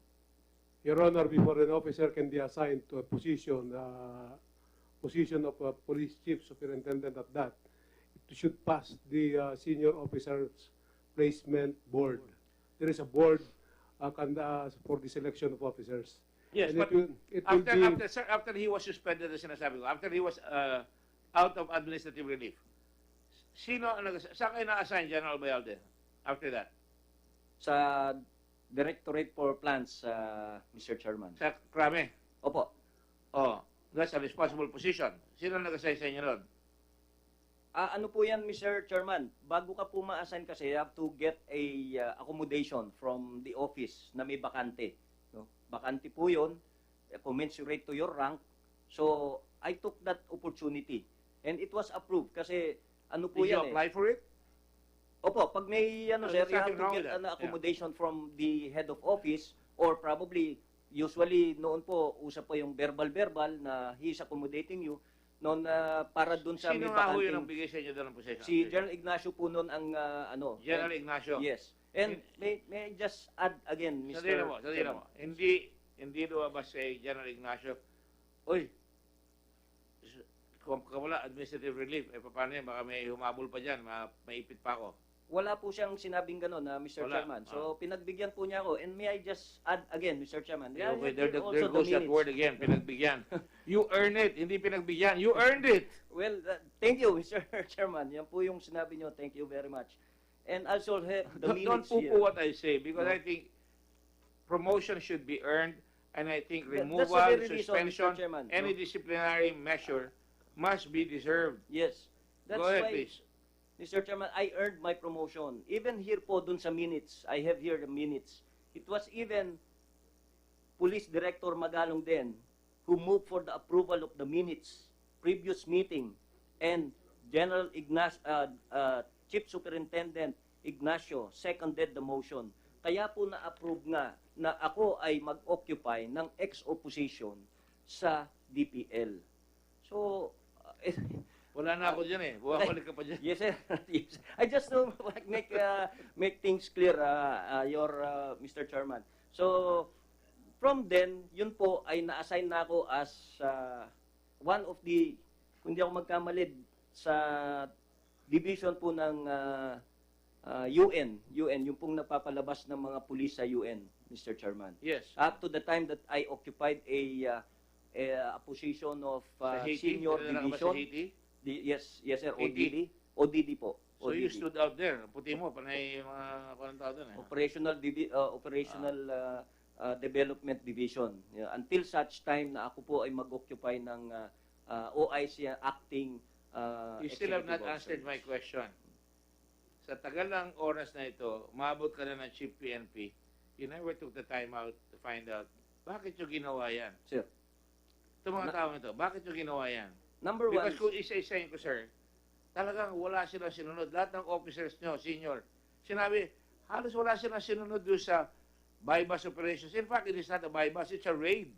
Your Honor, before an officer can be assigned to a position of a police chief superintendent at that, it should pass the senior officers placement board. There is a board for the selection of officers. Yes, And but it will be, after he was suspended, as sinasabi ko, after he was out of administrative relief, saan kayo na-assign, General Bayalde, after that? Sa Directorate for Plans, Mr. Chairman. Sa Krame? Opo. Oh, that's a responsible position. Sino nag-assign sa inyo nun? Ano po yan, Mr. Chairman? Bago ka po ma-assign kasi, you have to get a accommodation from the office na may bakante. No? Bakante po yun, commensurate to your rank. So, I took that opportunity. And it was approved kasi ano po Did you yan apply for it? Opo, pag may sir, there's you have nothing to wrong get with that. an accommodation from the head of office or probably, usually noon po, usap po yung verbal na he's accommodating you noon para dun sa Sino may nga ho yun ang bakanting. bigay sa inyo doon ng position? Si General Ignacio po noon ang General Ignacio. Yes. And may I just add again, Mr. Sandali mo. Hindi lumabas kay General Ignacio, uy, kung wala administrative relief, paano yan? Baka may humabol pa dyan, maipit pa ako. Wala po siyang sinabing gano'n, Mr. Wala. Chairman. So, pinagbigyan po niya ako. And may I just add again, Mr. Chairman. Okay, there also goes the that minutes. word again, pinagbigyan. You earn it, hindi pinagbigyan. You earned it. Well, thank you, Mr. Chairman. Yan po yung sinabi niyo. Thank you very much. And also, the Don't minutes poo-poo here. what I say because I think promotion should be earned. And I think That's the removal, very reason, suspension, Mr. Chairman, any no? disciplinary measure must be deserved. Yes. That's Go ahead, why, please. Mr. Chairman, I earned my promotion. Even here po dun sa minutes, I have here the minutes. It was even Police Director Magalong then who moved for the approval of the minutes, previous meeting, and Chief Superintendent Ignacio seconded the motion. Kaya po na-approve nga na ako ay mag-occupy ng ex-opposition sa DPL. So, Wala na ako dyan eh. Buwabalik ka pa dyan. yes, sir. Yes. I just to make things clear, Mr. Chairman. So, from then, yun po ay na-assign na ako as one of the, kung di ako magkamalid, sa division po ng UN, yung pong napapalabas ng mga pulis sa UN, Mr. Chairman. Yes. Up to the time that I occupied a position of Sa Haiti? senior Kailan ka ba division. Sa Haiti? Yes, sir, Haiti? ODD po. So you ODD. stood out there. Puti mo, panay mga kulang tao doon eh. Operational Development Division. Yeah, until such time na ako po ay mag-occupy ng OIC acting You still have not executive answered officer. my question. Sa tagal ng oras na ito, umabot ka na ng Chief PNP, you never took the time out to find out, bakit yung ginawa yan? Sir. Ito mga tao nito, bakit yung ginawa yan? Number one, Because kung isa-isayin ko, sir, talagang wala silang sinunod. Lahat ng officers nyo, senior, sinabi, halos wala silang sinunod doon sa bypass operations. In fact, it is not a bypass, it's a raid.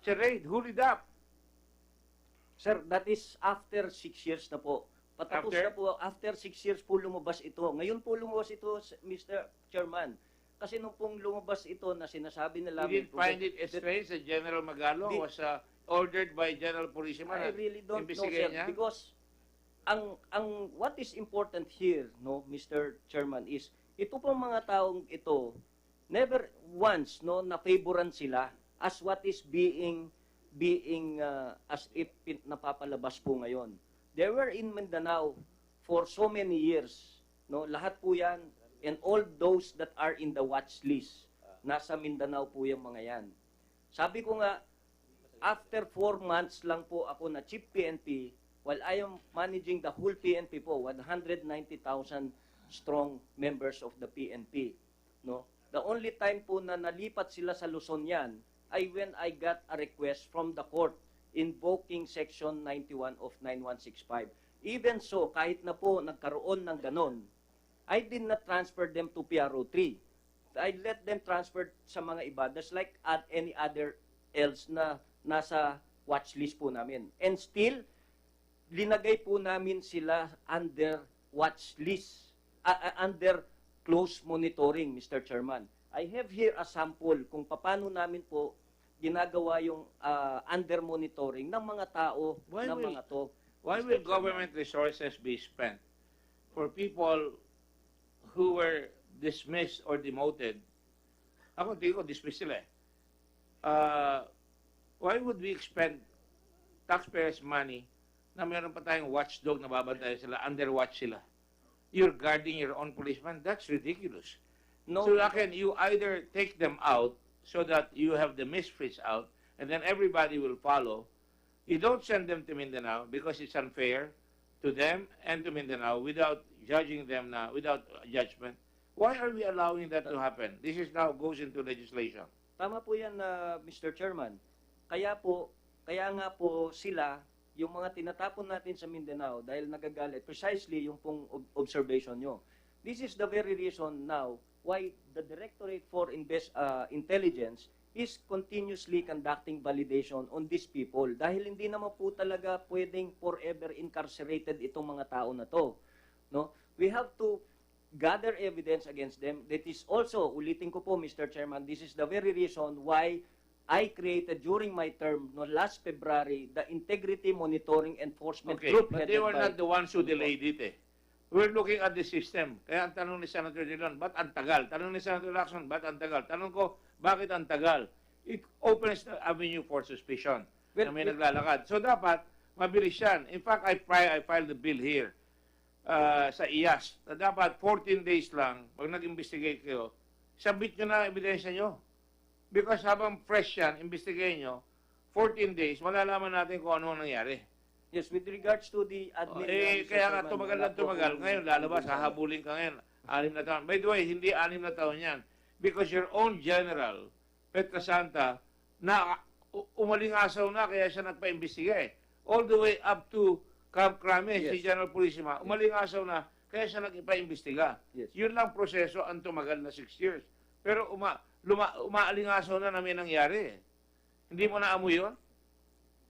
It's a raid. Who did up? sir, that is after 6 years na po. Patapos After? na po, after 6 years po lumabas ito. Ngayon po lumabas ito, Mr. Chairman. Kasi nung pong lumabas ito na sinasabi nila... You didn't find it strange that General Magalong was ordered by General Purisima I na really don't know, imbestigahan sir, niya? because what is important here, no, Mr. Chairman, is ito pong mga taong ito never once no na-favoran sila as what is being as if napapalabas po ngayon. They were in Mindanao for so many years, no, lahat po 'yan, and all those that are in the watch list nasa Mindanao po yung mga 'yan. Sabi ko nga, after 4 months lang po ako na Chief PNP, while I am managing the whole PNP po, 190,000 strong members of the PNP. No? The only time po na nalipat sila sa Luzon yan ay when I got a request from the court invoking Section 91 of 9165. Even so, kahit na po nagkaroon ng ganon, I did not transfer them to PRO 3. I let them transfer sa mga iba, just like any other else na nasa watch list po namin. And still, linagay po namin sila under watch list, under close monitoring, Mr. Chairman. I have here a sample kung paano namin po ginagawa yung under monitoring ng mga tao mga to. Why will government resources be spent for people who were dismissed or demoted? Ako, hindi ko dismiss sila eh. Why would we expend taxpayers' money na meron pa tayong watchdog na babantayan sila, underwatch sila? You're guarding your own policeman? That's ridiculous. No, So again, you either take them out so that you have the misfits out, and then everybody will follow. You don't send them to Mindanao because it's unfair to them and to Mindanao without judging them now, without judgment. Why are we allowing that to happen? This is now goes into legislation. Tama po yan, Mr. Chairman. Kaya nga po sila, yung mga tinatapon natin sa Mindanao dahil nagagalit, precisely yung pong observation nyo. This is the very reason now why the Directorate for Intelligence is continuously conducting validation on these people dahil hindi naman po talaga pwedeng forever incarcerated itong mga tao na to. No? We have to gather evidence against them. That is also, ulitin ko po, Mr. Chairman, this is the very reason why I created during my term no last February the Integrity Monitoring Enforcement Okay, Group. but they headed were by- not the ones who delayed it eh. We're looking at the system. Kaya ang tanong ni Senator Dillon, ba't ang tagal? Tanong ni Senator Lacson, ba't ang tagal? Tanong ko, bakit ang tagal? It opens the avenue for suspicion na may naglalakad. So dapat, mabilis yan. In fact, I filed the bill here sa IAS na dapat 14 days lang, pag nag-investigate kayo, submit nyo na ang ebidensya nyo. Because habang fresh yan, investigahin nyo, 14 days, malalaman natin kung ano ang nangyari. Yes, with regards to the admin... Mr. Kaya nga Chairman, tumagal wala na po tumagal. akong- Ngayon, lalabas, hahabulin ka ngayon. 6 na taon. By the way, hindi 6 na taon yan. Because your own general, Petra Santa, na umalingasaw na, kaya siya nagpa-imbestiga eh. All the way up to Camp Crame, Yes. si General Purisima, umalingasaw na, kaya siya nagpa-imbestiga. Yes. Yun lang proseso ang tumagal na 6 years. Pero umaalingasaw na may nangyari eh. Hindi mo naamoy yun?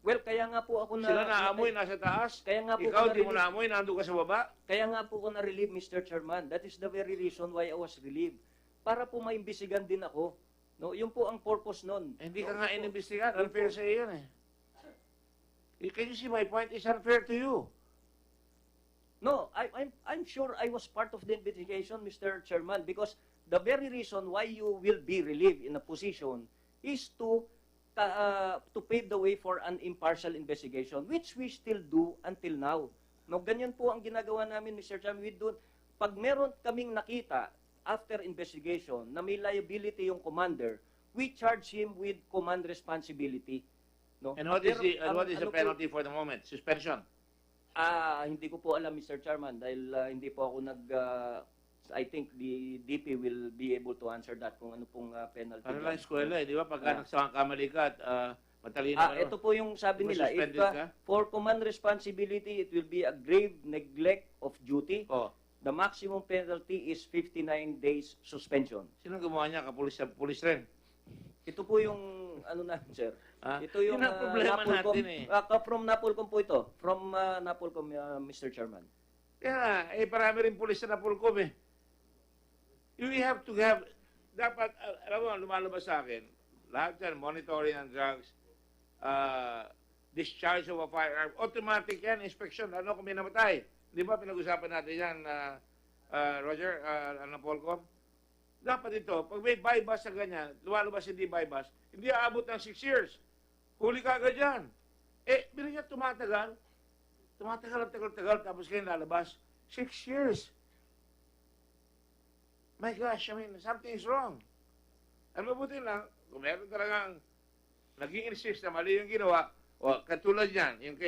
Well, kaya nga po ako na... Sila naamoy, nasa taas. Kaya nga po Ikaw, ko di mo na-relieve. naamoy, nandun ka sa baba. Kaya nga po ko na-relieve, Mr. Chairman. That is the very reason why I was relieved. Para po maimbisigan din ako. No, yun po ang purpose nun. Hindi ka nga inimbestigan. Unfair sa iyo yun eh. Can you see my point? It's unfair to you. No, I'm sure I was part of the investigation, Mr. Chairman, because the very reason why you will be relieved in a position is to pave the way for an impartial investigation, which we still do until now. No, ganyan po ang ginagawa namin, Mr. Chairman. Pag meron kaming nakita after investigation na may liability yung commander, we charge him with command responsibility. No? And what is the penalty for the moment? Suspension. Hindi ko po alam, Mr. Chairman, dahil hindi po ako I think the DP will be able to answer that kung ano pong penalty. Ano lang eskwela eh, di ba? Pagka nagsakamali ka at matalino ka. Ito po yung sabi nila, if Suspended ka? for command responsibility, it will be a grave neglect of duty. Oh. The maximum penalty is 59 days suspension. Sino gumawa niya? Pulis rin. Ito po yung ano na, sir. Ito yung Yun ang problema Napolcom. natin eh. From Napolcom po ito. From Napolcom, Mr. Chairman. Kaya parami rin pulis na Napolcom eh. You have to have, dapat, alam mo, lumalabas sa akin, lahat yan, monitoring ng drugs, discharge of a firearm, automatic yan, inspection, ano kung may namatay. Di ba, pinag-usapan natin yan, Roger, Napolcom? Dapat ito, pag may bypass sa ganyan, lumalabas hindi bypass, hindi aabot ng 6 years. Huli ka agad yan. Binigyan tumatagal, ang tagal-tagal, tapos kayo lalabas, 6 years. My gosh, I mean, something is wrong. Ang mabuti lang, kung meron talagang nag-i-insist na mali yung ginawa, o katulad yan, yung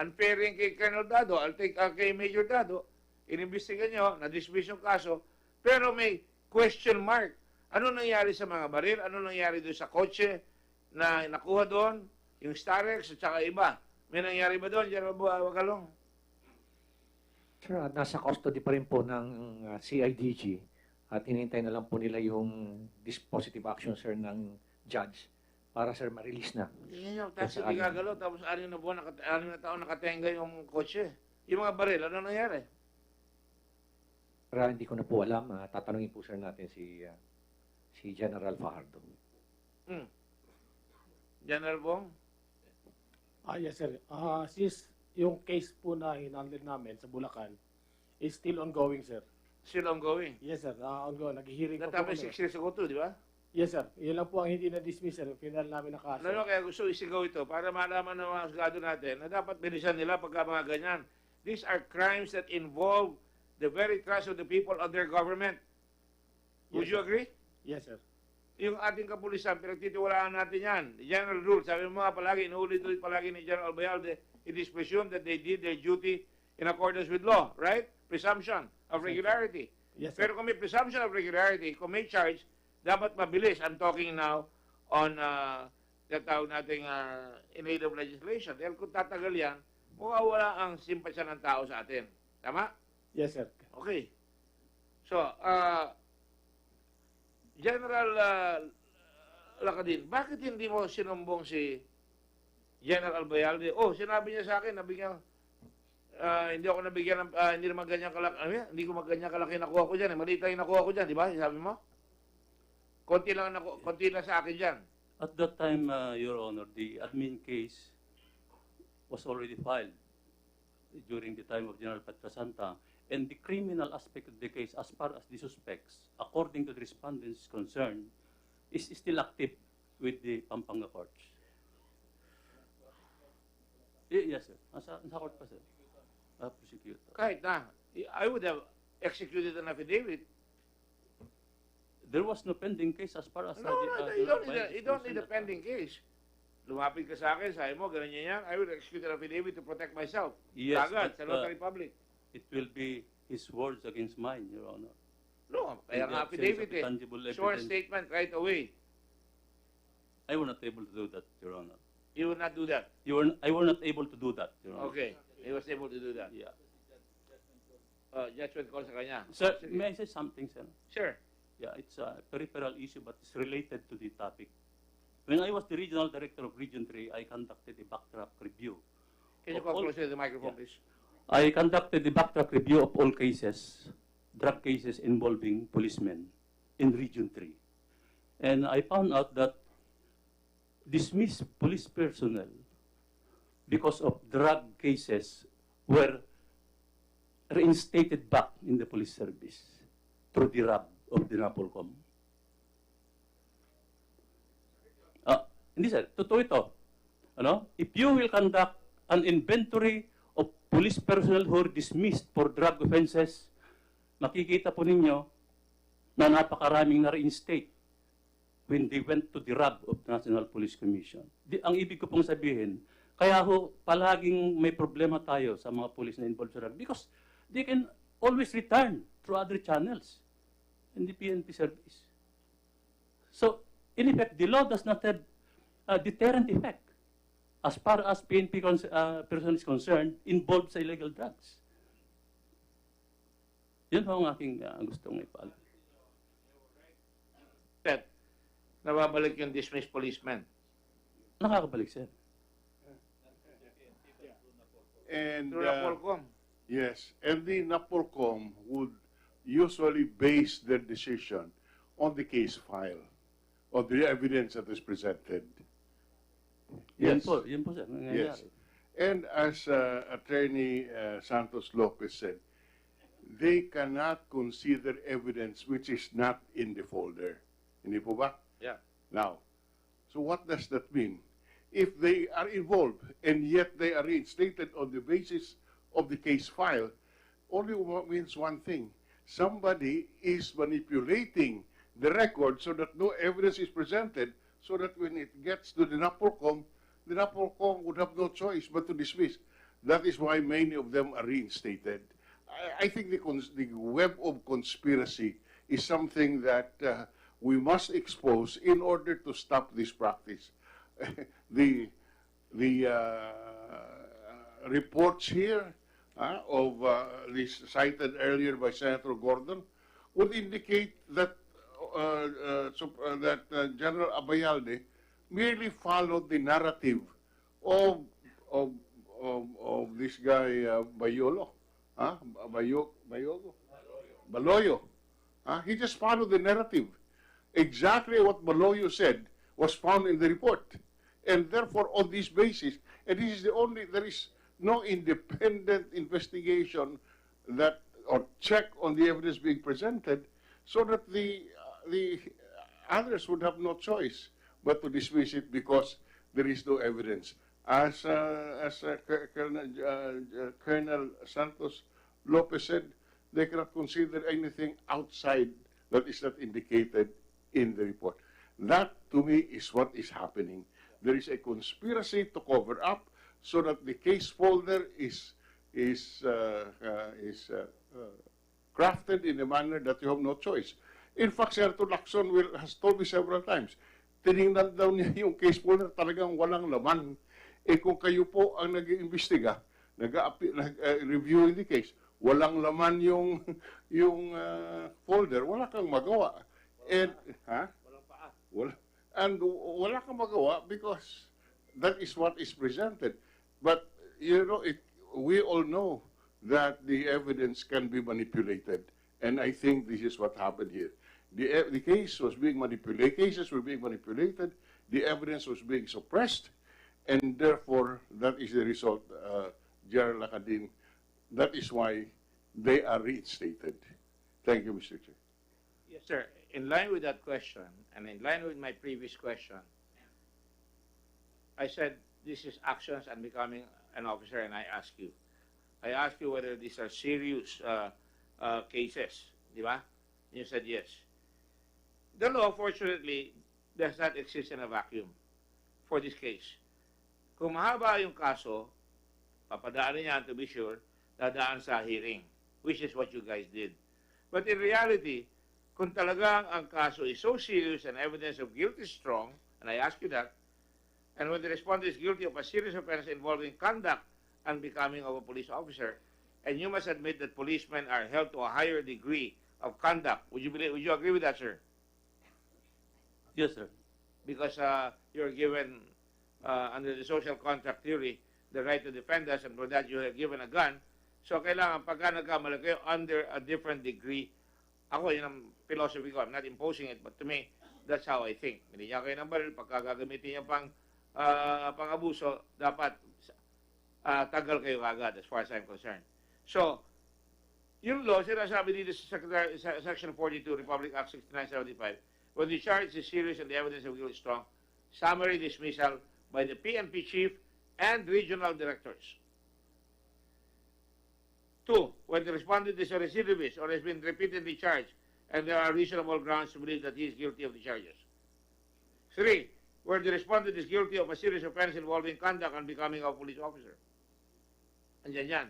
unfair yung kay Colonel Dado, I'll take kay Major Dado, inimbestigan nyo, na-dismiss yung kaso, pero may question mark. Ano nangyari sa mga baril? Ano nangyari doon sa kotse na nakuha doon? Yung Starex at saka iba. May nangyari ba doon, General Wagalong? Sir, nasa custody pa rin po ng CIDG at hinihintay na lang po nila yung dispositive action, sir, ng judge para, sir, ma-release na. Yan yung taxi di gagalaw, tapos 6 na buwan, 6 na taon nakatenga yung kotse. Yung mga baril, ano nangyari? Pero hindi ko na po alam. Tatanungin po, sir, natin si General Fajardo. General Bong? Yes, sir. Since yung case po na hinandle namin sa Bulacan is still ongoing, sir. Still ongoing. Yes, sir. Ongoing. Nag-hearing pa po Natapos kami. 6 years ago to, di ba? Yes, sir. Yun lang po ang hindi na-dismiss, sir. Final namin na kaso. Ano kaya gusto isigaw ito para malaman ng mga husgado natin na dapat bilisan nila pagka mga ganyan. These are crimes that involve the very trust of the people of their government. Would you agree? Yes, sir. Yung ating kapulisan, pinagtitiwalaan natin yan. The general rule, sabi mo nga palagi, inuulit-ulit palagi ni General Albayalde, it is presumed that they did their duty in accordance with law, right? Presumption of regularity. Yes, sir. Pero kung may presumption of regularity, kung may charge, dapat mabilis. I'm talking now on tawag nating in-aid of legislation. Dahil kung tatagal yan, mawawala ang simpatya ng tao sa atin. Tama? Yes, sir. Okay. So, General Lacadin, bakit hindi mo sinumbong si General Albayalde? Oh, sinabi niya sa akin, nabigyan, hindi ako nabigyan ng, hindi naman ganyan kalaki, hindi ko ganyan kalaki nakuha ko dyan. Maliit lang yung nakuha ko dyan, di ba? Sabi mo? Konti lang sa akin dyan. At that time, Your Honor, the admin case was already filed during the time of General Petrasanta. And the criminal aspect of the case, as far as the suspects, according to the respondents concerned, is still active with the Pampanga courts. Yes, sir. Nasa court pa, sir. Prosecutor. Kahit na, I would have executed an affidavit There was no pending case as far as No, you don't need a pending case. Lumapit ka sa akin, sabi mo, ganun yan, I will execute an affidavit to protect myself. Yes, Kagad, sa but, notary public. it will be his words against mine, Your Honor. No, kaya In the nga absence affidavit of tangible Sworn evidence. statement right away. I were not able to do that, Your Honor. You will not do that. I were not able to do that, Your Honor. Okay, he was able to do that. Yeah. Judgment call sa kanya. Sir, Sige. may I say something, sir? Sure. Yeah, it's a peripheral issue, but it's related to the topic. When I was the regional director of Region 3, I conducted a backtrack review. Can you of come all- closer to the microphone, Yeah. please? I conducted the backtrack review of all cases, drug cases involving policemen in Region 3. And I found out that dismissed police personnel because of drug cases were reinstated back in the police service through the RAB of the NAPOLCOM. Hindi sir, totoo ito. Ano? If you will conduct an inventory of police personnel who are dismissed for drug offenses, makikita po ninyo na napakaraming na-reinstate when they went to the RAB of the National Police Commission. Ang ibig ko pong sabihin, kaya ho palaging may problema tayo sa mga police na involved sa drug because they can always return through other channels in the PNP service. So, in effect, the law does not have a deterrent effect as far as PNP person is concerned involved sa illegal drugs. Yun ho ang aking gustong ipaalam. That, nababalik yung dismissed policeman. Nakakabalik, sir. And Through Napolcom. yes, and the NAPOLCOM would usually base their decision on the case file, on the evidence that is presented. Yan Yes. po, sir. Yes. Nangyayari. And as Attorney Santos Lopez said, they cannot consider evidence which is not in the folder. Hindi po ba? Yeah. Now, so what does that mean? If they are involved and yet they are reinstated on the basis of the case file, only means one thing. Somebody is manipulating the record so that no evidence is presented, so that when it gets to the NAPOLCOM would have no choice but to dismiss. That is why many of them are reinstated. I think the web of conspiracy is something that we must expose in order to stop this practice. The reports here of this cited earlier by Senator Gordon would indicate that General Abayalde merely followed the narrative of this guy Bayolo, Baloyo. He just followed the narrative. Exactly what Baloyo said was found in the report, and therefore on this basis, and this is the only, there is no independent investigation that or check on the evidence being presented, so that the others would have no choice but to dismiss it because there is no evidence. As Colonel Santos Lopez said, they cannot consider anything outside that is not indicated in the report. That, to me, is what is happening. There is a conspiracy to cover up so that the case folder is crafted in a manner that you have no choice. In fact, Senator Lacson has told me several times, tinignan daw niya yung case folder, talagang walang laman. Kung kayo po ang nag-iimbestiga, nag-reviewing the case, walang laman yung folder, wala kang magawa. And, wala kang magawa because that is what is presented. But, you know, we all know that the evidence can be manipulated. And I think this is what happened here. The case was being manipulated, cases were being manipulated, the evidence was being suppressed, and therefore, that is the result, General Lacadin. That is why they are reinstated. Thank you, Mr. Chair. Yes, sir. In line with that question, and in line with my previous question, I said this is actions and becoming an officer, and I ask you whether these are serious cases, di ba? You said yes. the law, fortunately, does not exist in a vacuum for this case. Kung mahaba yung kaso, papadaanin niya, to be sure, dadaan sa hearing, which is what you guys did. But in reality, kung talagang ang kaso is so serious and evidence of guilt is strong, and I ask you that, and when the respondent is guilty of a serious offense involving conduct unbecoming of a police officer, and you must admit that policemen are held to a higher degree of conduct. Would you agree with that, sir? Yes, sir. Because you're given, under the social contract theory, the right to defend us, and for that you are given a gun. So kailangan pagka nagkamali kayo under a different degree. Ako, yun ang philosophy ko. I'm not imposing it, but to me, that's how I think. Hindi niya kayo ng baril, pagka gagamitin niya pang-abuso, dapat tagal kayo agad as far as I'm concerned. So, yung law, sinasabi dito sa Section 42, Republic Act 6975, when the charge is serious and the evidence of guilt is strong, summary dismissal by the PNP chief and regional directors. 2, when the respondent is a recidivist or has been repeatedly charged and there are reasonable grounds to believe that he is guilty of the charges. 3, where the respondent is guilty of a serious offense involving conduct unbecoming of a police officer. Andyan yan.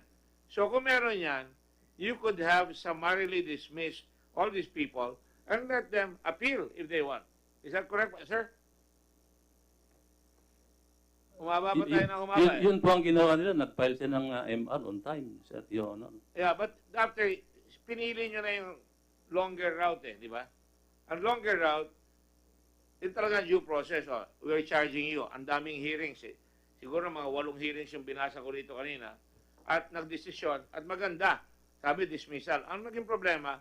So kung meron yan, you could have summarily dismissed all these people and let them appeal if they want. Is that correct, sir? Umaba pa tayo ng umaba. Yun po ang ginawa nila. Nag-file sila ng MR on time, sir. Yun. Yeah, but after, pinili nyo na yung longer route di ba? Ang longer route, ito talaga due process. We're charging you. Ang daming hearings Siguro mga 8 hearings yung binasa ko dito kanina. At nagdesisyon. At maganda. Sabi, dismissal. Ang naging problema,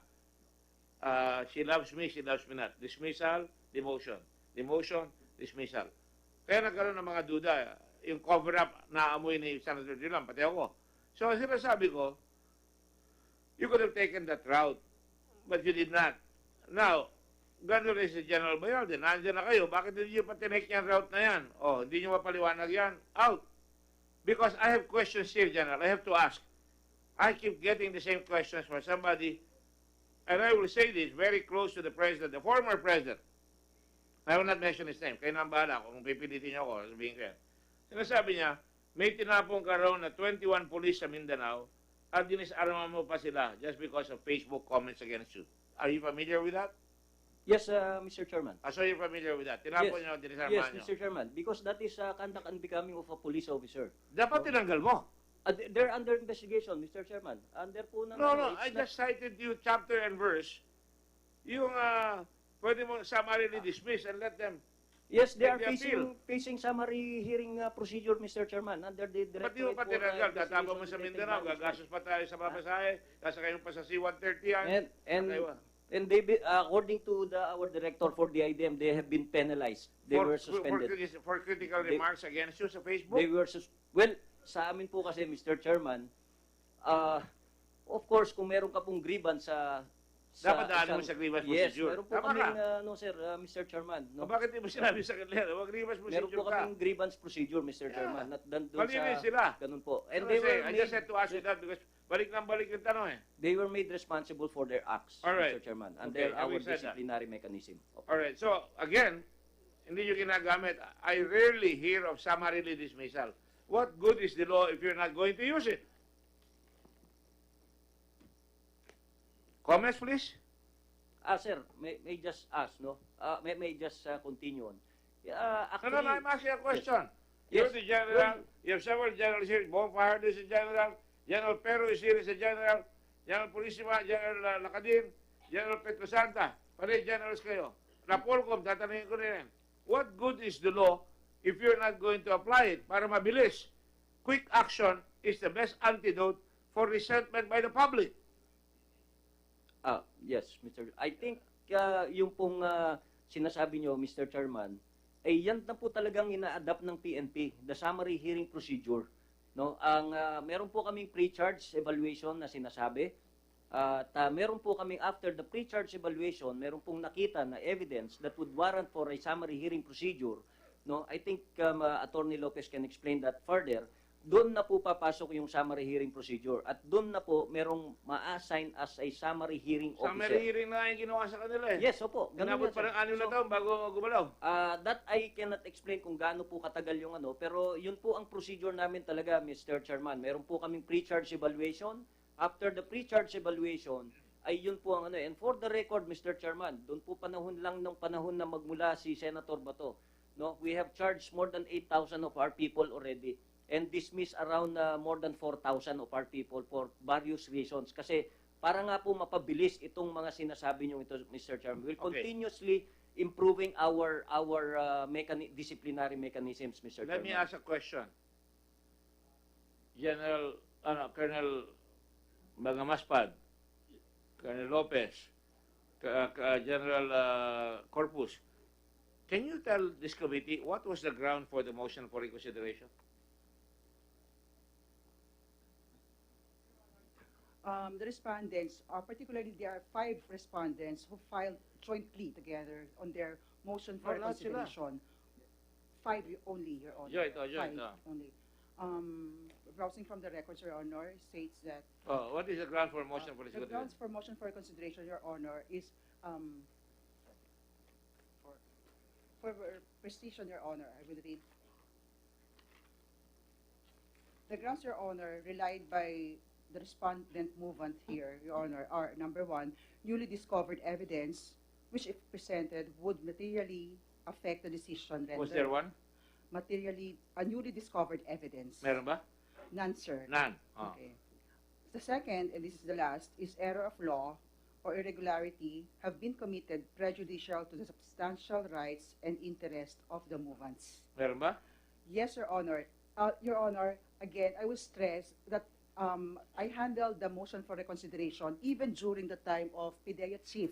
she loves me not. Dismissal, demotion. Demotion, dismissal. Kaya nagkaroon ng mga duda. Yung cover-up na amoy ni Senator Dillon, pati ako. So, sinasabi ko, you could have taken that route, but you did not. Now, ganun rin si General Bayalde, nandiyan na kayo, bakit hindi nyo pa tinake yung route na yan? Hindi nyo mapaliwanag yan? Out. Because I have questions here, General. I have to ask. I keep getting the same questions from somebody, and I will say this, very close to the president, the former president. I will not mention his name. Kayo na ang bahala kung pipilitin niyo ako, sabihin ko yan. Sinasabi niya, may tinapong ka raw na 21 police sa Mindanao at dinisarma mo pa sila just because of Facebook comments against you. Are you familiar with that? Yes, Mr. Chairman. So you're familiar with that? Tinapon niyo, dinisarma Yes, niyo? Mr. Chairman. Because that is conduct unbecoming of a police officer. Dapat tinanggal mo. They're under investigation, Mr. Chairman. Under po ng... No, I just cited you chapter and verse. Yung pwede mo summarily dismiss and let them... Yes, they are appeal. facing summary hearing procedure, Mr. Chairman, under the Ba't di mo pa tinanggal? Tatapon mo sa Mindanao, gagastos pa tayo sa papasahe, sasakay mo pa sa C-130 yan. And they according to our director for the IDM, they have been penalized. They were suspended. For critical remarks against you sa Facebook? They were well, sa amin po kasi, Mr. Chairman, of course, kung meron ka pong grievance dapat daanin mo sa grievance procedure. Yes, meron po kaming, Mr. Chairman. No? Bakit di mo sinabi sa kanila? Grievance procedure meron po kaming grievance procedure, Mr. Chairman. Malinis sila. Ganun po. And I just had to ask you that because balik yung tanong They were made responsible for their acts, right. Mr. Chairman, under our disciplinary mechanism. Alright, so again, hindi nyo ginagamit. I rarely hear of summarily dismissal. What good is the law if you're not going to use it? Comments, please? Sir, may just ask, no? May just continue on. No, I'm asking a question. Yes. You're the general. You have several generals here. Bonfire is a general. General Pero is here is a general. General Purisima, General Lacadin, General Petrosanta. Pare generals kayo. Rapolcom, tatanungin ko rin. What good is the law if you're not going to apply it para mabilis? Quick action is the best antidote for resentment by the public. Yes, Mr. I think yung pong sinasabi nyo, Mr. Chairman, ay yan na po talagang ina-adapt ng PNP, the summary hearing procedure. No? Meron po kaming pre-charge evaluation na sinasabi. Meron po kaming after the pre-charge evaluation, meron pong nakita na evidence that would warrant for a summary hearing procedure. No? I think Attorney Lopez can explain that further. doon na po papasok yung summary hearing procedure. At doon na po merong ma-assign as a summary hearing officer. Summary hearing na yung ginawa sa kanila eh. Yes, opo. Ganun Inabot yan, pa sir. ng 6 na So, taon bago gumalaw. That I cannot explain kung gaano po katagal yung ano, pero yun po ang procedure namin talaga, Mr. Chairman. Meron po kaming pre-charge evaluation. After the pre-charge evaluation, ay yun po ang ano. And for the record, Mr. Chairman, doon po panahon lang ng panahon na magmula si Senator Bato. No, we have charged more than 8,000 of our people already and dismissed around more than 4,000 of our people for various reasons. Kasi para nga po mapabilis itong mga sinasabi niyo ito, Mr. Chairman. We'll Okay. continuously improving our disciplinary mechanisms, Mr. Let Chairman. me ask a question. Colonel Magamaspad, Colonel Lopez, General Corpus, can you tell this committee what was the ground for the motion for reconsideration? The respondents, particularly there are 5 respondents who filed jointly together on their motion for Lahat sila. reconsideration. 5 only, Your Honor. Joint, 5 joint. only. Browsing from the records, Your Honor, states that Oh, what is the ground for motion for the reconsideration? grounds for motion for reconsideration, Your Honor, is for precision, Your Honor, I will read. The grounds, Your Honor, relied by the respondent movement here, Your Honor, are number 1, newly discovered evidence which, if presented, would materially affect the decision rendered. Was there one? Materially, newly discovered evidence. Meron ba? None, sir. None. Oh. Okay. The second, and this is the last, is error of law or irregularity have been committed prejudicial to the substantial rights and interest of the movements. Meron ba? Yes, Your Honor. Your Honor, again, I will stress that I handled the motion for reconsideration even during the time of PIDEA chief,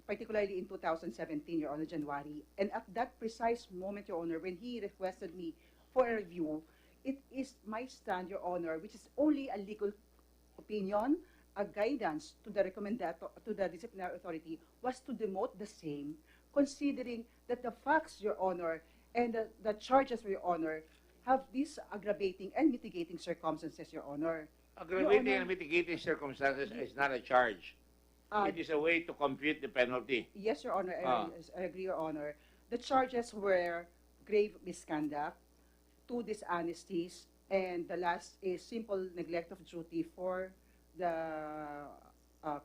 particularly in 2017, Your Honor, January. And at that precise moment, Your Honor, when he requested me for a review, it is my stand, Your Honor, which is only a legal opinion, a guidance to the disciplinary authority, was to demote the same, considering that the facts, Your Honor, and the charges, Your Honor, have these aggravating and mitigating circumstances, Your Honor. Aggravating Your Honor, and mitigating circumstances is not a charge. It is a way to compute the penalty. Yes, Your Honor, Ah. I agree, Your honor. The charges were grave misconduct, 2 dishonesties, and the last is simple neglect of duty for the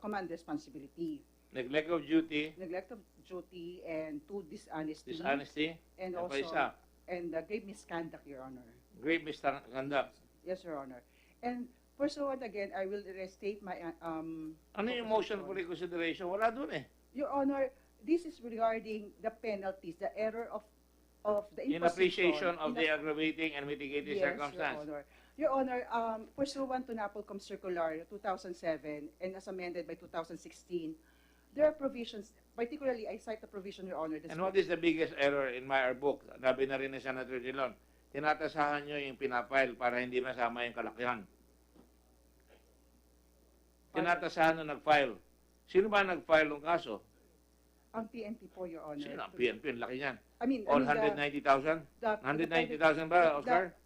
command responsibility. Neglect of duty, Neglect of duty and 2 dishonesty. dishonesty, And ano pa also, isa? and grave misconduct, Your Honor. Grave misconduct. Yes, Your Honor. And pursuant again, I will restate my Ano yung motion for reconsideration? Wala dun eh. Your Honor, this is regarding the penalties, the error of the In imposition. appreciation of in the aggravating and mitigating Yes, circumstance. Your Honor, pursuant to NAPOLCOM Circular 2007 and as amended by 2016, there are provisions, particularly I cite the provision, Your Honor. And what is the biggest error in my book? Sabi na rin ni Senator Dillon, tinatasahan nyo yung pinapile para hindi masama yung kalakihan. Tinatasahan nung nag-file. Sino ba nag-file ng kaso? Ang PNP po, Your Honor. Sino ang PNP? Ang laki niyan. I mean, All the- 190,000? the- 190,000 ba, Oscar?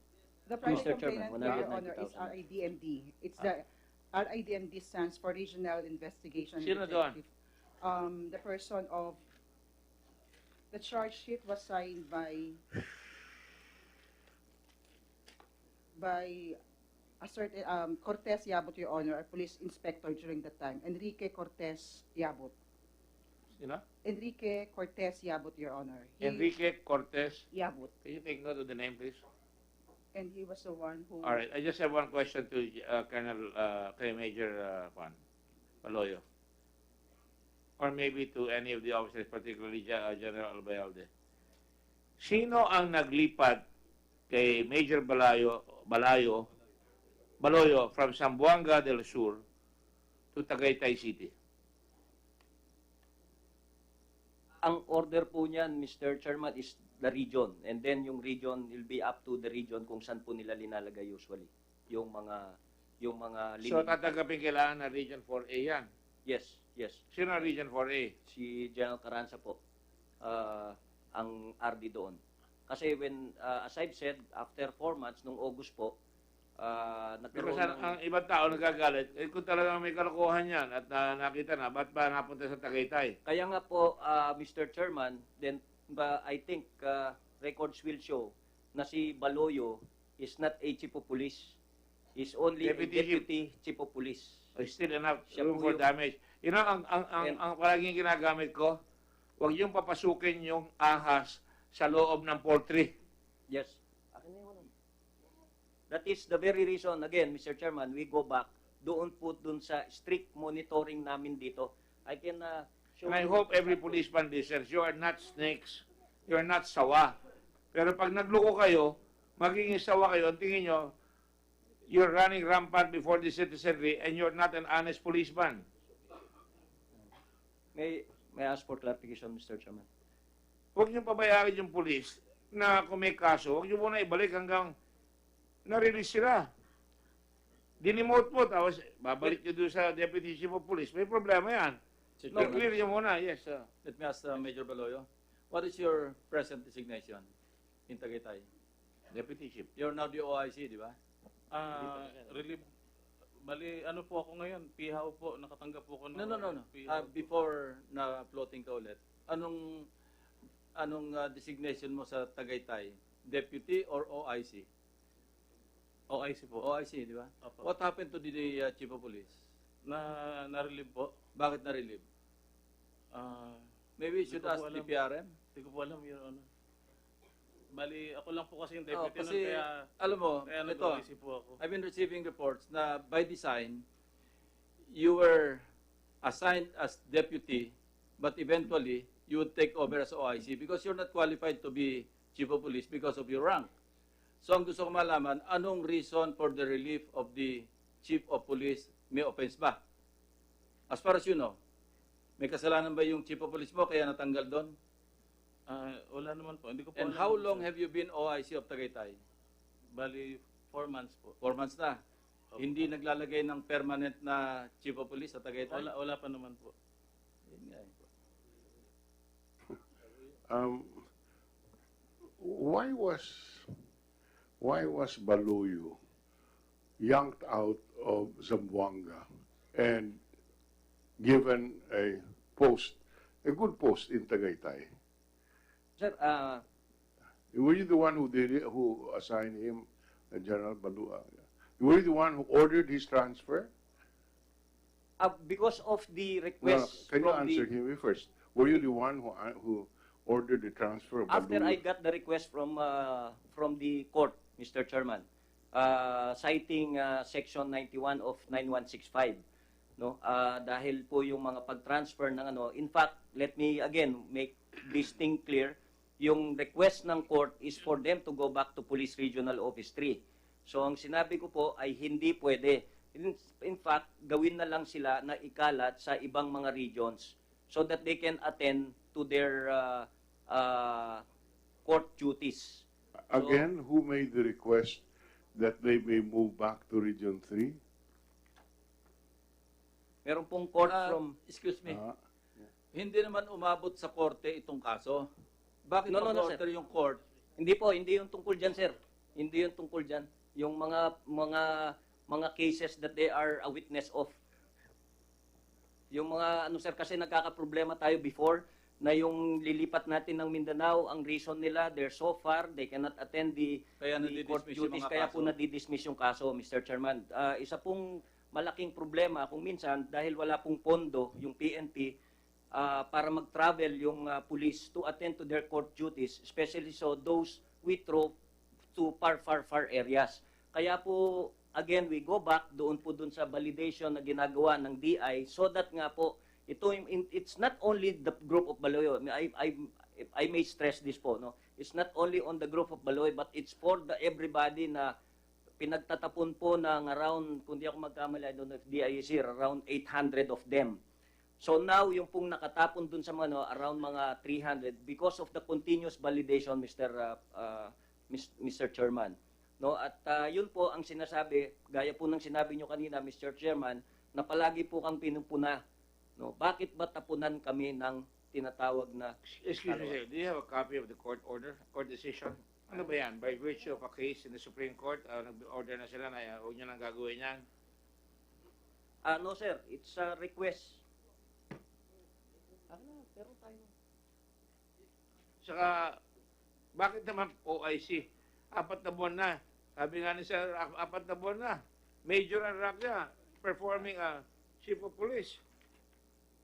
The private Mr. Chairman, complainant, Your Honor, is 190,000. RIDMD. It's the RIDMD stands for Regional Investigation Sino doon? Detective. The person of the charge sheet was signed by a certain Cortez Yabot, Your Honor, a police inspector during that time. Enrique Cortez Yabot. Sino? Enrique Cortez Yabot, Your Honor. Enrique Cortez. Yabot. Can you take note of the name, please? And he was the one who... All right. I just have one question to Major Paloyo. Or maybe to any of the officers, particularly General Albayalde. Sino ang naglipat kay Major Baloyo from Zamboanga del Sur to Tagaytay City? Ang order po niyan, Mr. Chairman, is the region. And then yung region will be up to the region kung saan po nila linalagay usually. Yung mga So tatanggapin kailangan na Region 4A yan. Yes, yes. Sino ang Region 4A? Si General Carranza po, ang RD doon. Kasi when, as I've said, after 4 months, nung August po, nagkaroon Because ang ibang tao nagagalit, kung talagang may kalokohan yan at nakita na, ba't ba napunta sa Tagaytay? Kaya nga po, Mr. Chairman, then I think records will show na si Baloyo is not a chief of police. Is only Deputy a deputy chief of police. Still enough Siya room po for yung- damage. You know, ang palaging ginagamit ko, huwag yung papasukin yung ahas sa loob ng poultry. Yes. That is the very reason, again, Mr. Chairman, we go back doon po dun sa strict monitoring namin dito. I can show And I you- hope every policeman listens. You are not snakes. You are not sawa. Pero pag nagluko kayo, magiging sawa kayo, ang tingin nyo, you're running rampant before the citizenry and you're not an honest policeman. May I ask for clarification, Mr. Chairman? Huwag nyo pabayaan yung police na kung may kaso, huwag nyo muna ibalik hanggang na-release sila. Dinimote mo, tapos babalik nyo doon sa Deputy Chief of Police. May problema yan. Mr. No, Chairman, clear nyo muna. Yes, let me ask Major Baloyo, what is your present designation in Tagaytay? Deputy Chief. You're now the OIC, di ba? Relief. Bali, ano po ako ngayon? Pihaw po. Nakatanggap po ako ng... No. Before na floating ka ulit, anong designation mo sa Tagaytay? Deputy or OIC? OIC po. OIC, di ba? Opo. What happened to the Chief of Police? Na-relieve po. Bakit na-relieve? Maybe you should Hindi ko ask po the alam. PRM. Hindi ko po alam, Your Honor. Bali, ako lang po kasi yung Oh, deputy kasi, nun, kaya... alam mo, Kaya ito, nag-OIC po ako. I've been receiving reports na by design, you were assigned as deputy, but eventually, you would take over as OIC because you're not qualified to be chief of police because of your rank. So, ang gusto ko malaman, anong reason for the relief of the chief of police? May offense ba? As far as you know, may kasalanan ba yung chief of police mo kaya natanggal doon? Wala naman po. Hindi ko po And alam, how sir. long have you been OIC of Tagaytay? Bali, 4 months po. 4 months na. Opo. Hindi naglalagay ng permanent na chief of police sa Tagaytay? Wala pa naman po. Yun nga eh. Why was Baloyo yanked out of Zamboanga and given a good post in Tagaytay? Sir, Were you the one who assigned him General Balua? Were you the one who ordered his transfer? because of the No, request can you from answer the... him first? Were you the one who ordered the transfer of After Balua? I got the request from the court, Mr. Chairman, citing section 91 of 9165, no? Dahil po yung mga pag-transfer ng ano, in fact, let me again make this thing clear. Yung request ng court is for them to go back to Police Regional Office 3. So ang sinabi ko po ay hindi pwede. In fact, gawin na lang sila na ikalat sa ibang mga regions so that they can attend to their court duties. Again, who made the request that they may move back to Region 3? Meron pong court from... Excuse me, Ah, hindi naman umabot sa korte itong kaso. Bakit No, order yung court? Hindi po, hindi yung tungkol dyan, sir. Hindi yung tungkol dyan. Yung mga cases that they are a witness of. Yung mga, ano sir, kasi nagkakaproblema tayo before na yung lilipat natin ng Mindanao, ang reason nila, they're so far, they cannot attend the Kaya court nadidismiss yung duties, mga kaya kaso. po nadidismiss yung kaso, Mr. Chairman. Isa pong malaking problema kung minsan, dahil wala pong pondo, yung PNP, para mag-travel yung police to attend to their court duties, especially so those withdraw to far areas. Kaya po, again, we go back doon sa validation na ginagawa ng DI so that nga po, it's not only the group of Baloy. I may stress this po, no? It's not only on the group of Baloy, but it's for everybody na pinagtatapon po ng around, kung di ako magkamali, I don't know if DI is here, around 800 of them. So now, yung pong nakatapon dun sa mga, no, around mga 300 because of the continuous validation, Mr. Chairman. No, at yun po ang sinasabi, gaya po ng sinabi nyo kanina, Mr. Chairman, na palagi po kang pinupuna. No, bakit ba tapunan kami ng tinatawag na Excuse me, sir. Do you have a copy of the court order or decision? Ano ba yan? By virtue of a case in the Supreme Court, nag-order na sila na huwag nyo nang gagawin yan? No sir, it's a request. Pero tayo. Saka, bakit naman OIC? 4 na buwan na. Sabi nga ni sir, 4 na buwan na. Major ang rank niya, performing chief of police.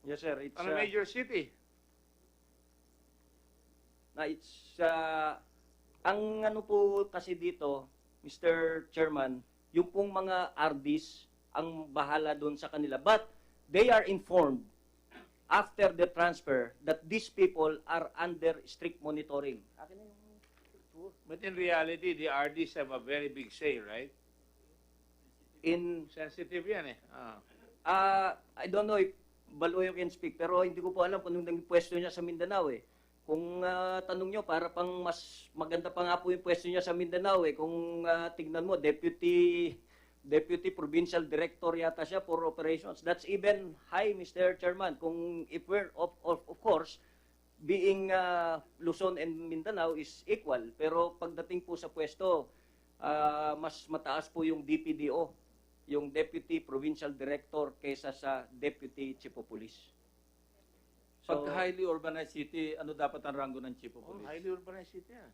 Yes sir, it's On a major city. Ang ano po kasi dito, Mr. Chairman, yung pong mga RDs ang bahala doon sa kanila. But they are informed after the transfer that these people are under strict monitoring. But in reality, the RDs have a very big say, right? Sensitive yan eh. I don't know if Baloyo can speak, pero hindi ko po alam kung anong naging pwesto niya sa Mindanao eh. Kung tanong nyo, para pang mas maganda pa nga po yung pwesto niya sa Mindanao eh. Kung tignan mo, Deputy Provincial Director yata siya for operations. That's even high, Mr. Chairman. Kung if we're, of course, being Luzon and Mindanao is equal. Pero pagdating po sa pwesto, mas mataas po yung DPDO, yung Deputy Provincial Director kaysa sa Deputy Chief of Police. Pag highly urbanized city, ano dapat ang rango ng chief of police? Highly urbanized city yan.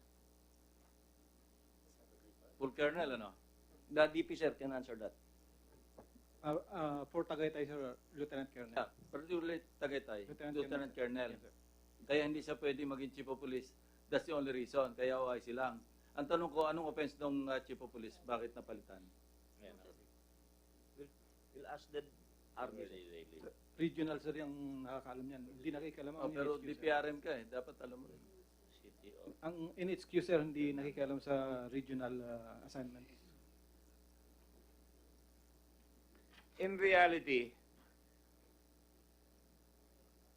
Full colonel, ano? The DP sir can answer that. For Tagaytay, sir, Lieutenant Colonel. Particularly Tagaytay, Lieutenant Colonel. Yes, sir. Kaya hindi siya pwede maging chief of police. That's the only reason. Kaya OIC lang. Ang tanong ko, anong offense ng chief of police? Bakit napalitan? We'll ask the RD. Regional, sir, yung nakakaalam yan. Hindi nakikialam ang Pero NHQ, sir. DPRM ka eh. Dapat alam mo rin. Ang NHQ, sir, hindi nakikialam sa regional assignment. In reality,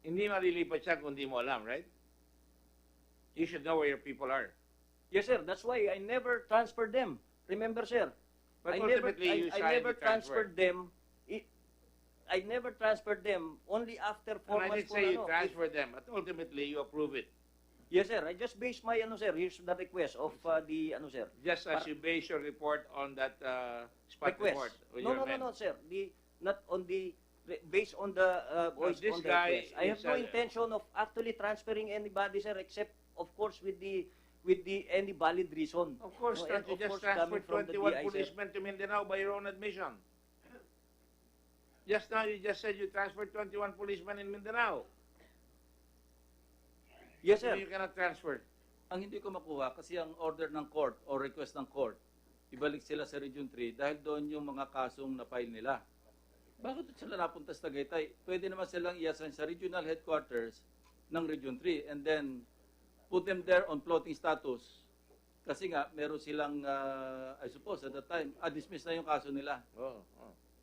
hindi malilipat siya kung di mo alam, right? You should know where your people are. Yes sir, that's why I never transferred them. Remember sir, But I never, ultimately, you I signed never the transfer. transferred them. I never transferred them only after 4 And I months didn't say you po, transfer them, but ultimately you approve it. Yes sir, I just based my sir, here's the request of the sir. Just as you base your report on that spot Request. report. with No, your no, no, men. no, sir. Not on the based on the voice this on the guy request. I have is, no intention of actually transferring anybody, sir, except of course with the any valid reason. Of course, No, not. and You of just course coming transferred from the 21 DI, sir. policemen to Mindanao by your own admission. Just now, you just said you transferred 21 policemen in Mindanao. Yes, So sir. you cannot transfer. Ang hindi ko makuha, kasi ang order ng court o request ng court, ibalik sila sa Region 3 dahil doon yung mga kasong na-file nila. Bakit sila napunta sa Tagaytay? Pwede naman silang i-assign sa regional headquarters ng Region 3 and then put them there on floating status. Kasi nga, meron silang, I suppose, at the time, dismiss na yung kaso nila.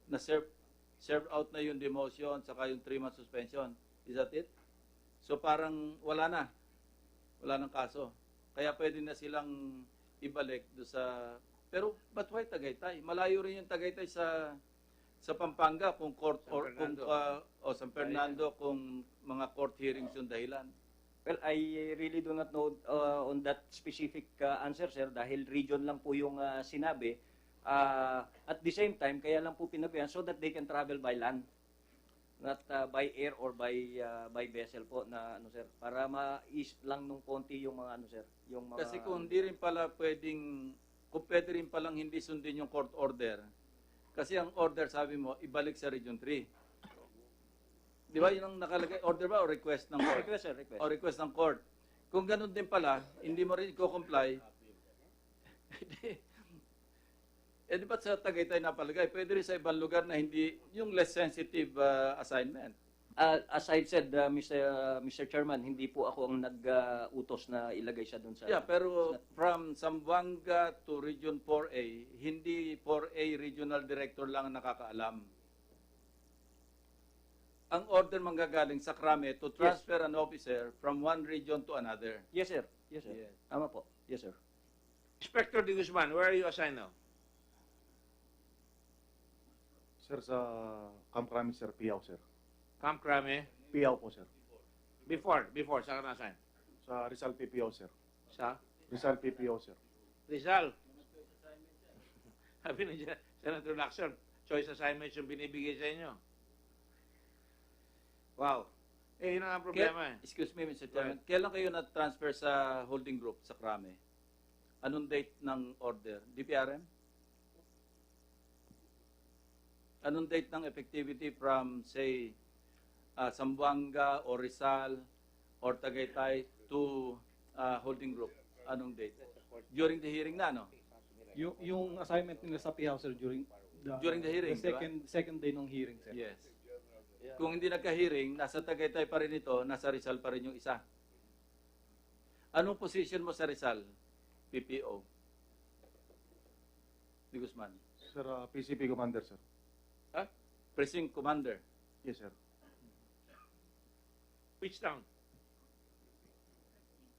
Na-serve out na yung demotion, saka yung 3-month suspension. Is that it? So parang wala na. Wala nang kaso. Kaya pwede na silang ibalik do sa... Pero ba't why Tagaytay? Malayo rin yung Tagaytay sa Pampanga kung court San or Fernando. kung San Fernando kung mga court hearings yung dahilan. Well, I really do not know on that specific answer, sir, dahil region lang po yung sinabi. At the same time, kaya lang po pinabayan so that they can travel by land, not by air or by vessel po na sir, para ma-ease lang nung konti yung mga sir, yung mga Kasi kung hindi rin pala pwedeng, kung pwede rin palang hindi sundin yung court order, kasi ang order, sabi mo, ibalik sa Region 3. Di ba yun ang nakalagay? Order ba o request ng court? Request, sir, request. O request ng court. Kung ganun din pala, hindi mo rin i-comply, di ba't sa Tagaytay napalagay? Pwede rin sa ibang lugar na hindi, yung less sensitive assignment. As I said, Mr. Chairman, hindi po ako ang nag-utos na ilagay siya doon sa... Yeah, pero from Zamboanga to Region 4A, hindi 4A regional director lang ang nakakaalam. Ang order manggagaling sa Krame to transfer an officer from one region to another. Yes, sir. Yes, sir. Yes. Tama po. Yes, sir. Inspector De Guzman, where are you assigned now? Sir, sa Camp Crame, sir, Piaw, sir. Camp Crame. Piaw po, sir. Before, saan ka na-assign? Sa Rizal PPO, sir. Sa Rizal PPO, sir. Rizal. Sabi ni Senator Lacson, choice assignments yung binibigay sa inyo. Wow. Eh, yun ang problema eh. Excuse me, Mr. Chairman. Kailan kayo na-transfer sa holding group sa Krame? Anong date ng order? DPRM? Anong date ng effectivity from, say, Zamboanga or Rizal or Tagaytay to holding group? Anong date? During the hearing na, no? Yung assignment nila sa PIHAW, sir, during the hearing, the second day ng hearing, sir. Yes. Kung hindi nagka-hearing, nasa Tagaytay pa rin ito, nasa Rizal pa rin yung isa. Anong position mo sa Rizal? PPO. Di Guzman. Sir, PCP commander, sir. Precinct Commander. Yes, sir. Which town?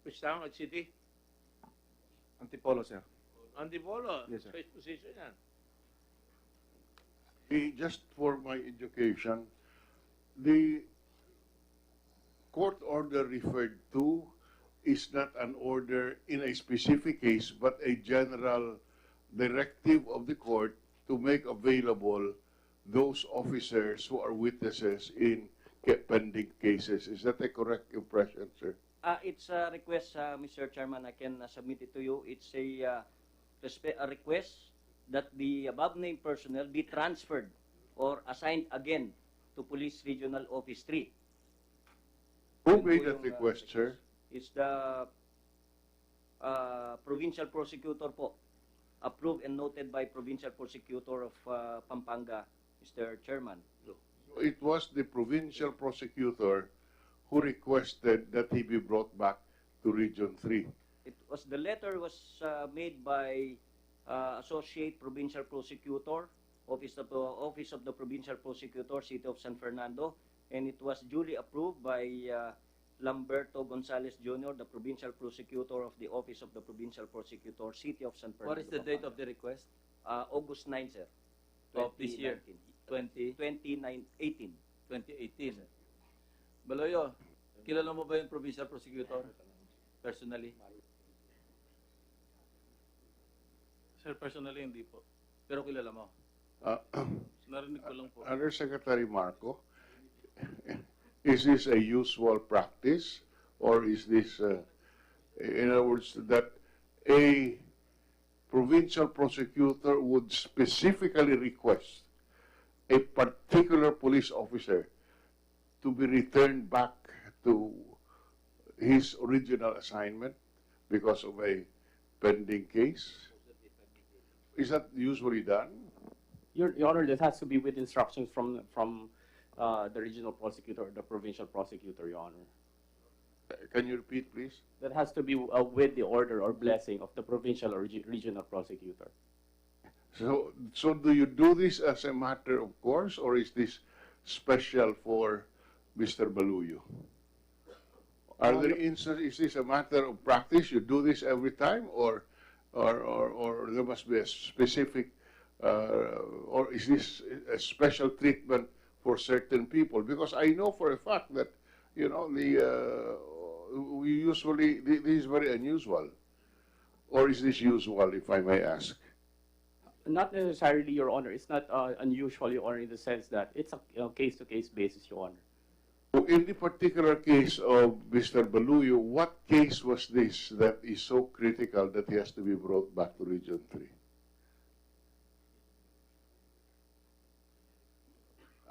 Which town at city? Antipolo, sir. Antipolo. Yes, sir. Choice position yan. Just for my education, the court order referred to is not an order in a specific case, but a general directive of the court to make available those officers who are witnesses in pending cases. Is that a correct impression, sir? It's a request, Mr. Chairman. I can submit it to you. It's a request that the above-named personnel be transferred or assigned again to Police Regional Office 3. Who made that request, sir? It's the provincial prosecutor po. Approved and noted by provincial prosecutor of Pampanga, Mr. Chairman. It was the provincial prosecutor who requested that he be brought back to Region 3. The letter was made by Associate Provincial Prosecutor, Office of the Provincial Prosecutor, City of San Fernando, and it was duly approved by Lamberto Gonzalez Jr., the Provincial Prosecutor of the Office of the Provincial Prosecutor, City of San Fernando. What is the date of the request? August 9, sir. Of this year? 2018. 2018. Baloyo, kilala mo ba yung Provincial Prosecutor? Personally? Sir, personally, hindi po. Pero kilala mo? Narinig ko lang po. Undersecretary Marco, is this a usual practice, or is this, in other words, that a provincial prosecutor would specifically request a particular police officer to be returned back to his original assignment because of a pending case? Is that usually done? Your Honor, that has to be with instructions from the regional prosecutor or the provincial prosecutor, Your Honor. Can you repeat, please? That has to be with the order or blessing of the provincial or regional prosecutor. So do you do this as a matter of course, or is this special for Mr. Baluyo? Are there instances, is this a matter of practice? You do this every time, or there must be a specific, or is this a special treatment for certain people? Because I know for a fact that, you know, we usually, this is very unusual. Or is this usual, if I may ask? Not necessarily, Your Honor. It's not unusual, Your Honor, in the sense that it's a case-to-case basis, Your Honor. So in the particular case of Mr. Baluyo, what case was this that is so critical that he has to be brought back to Region 3?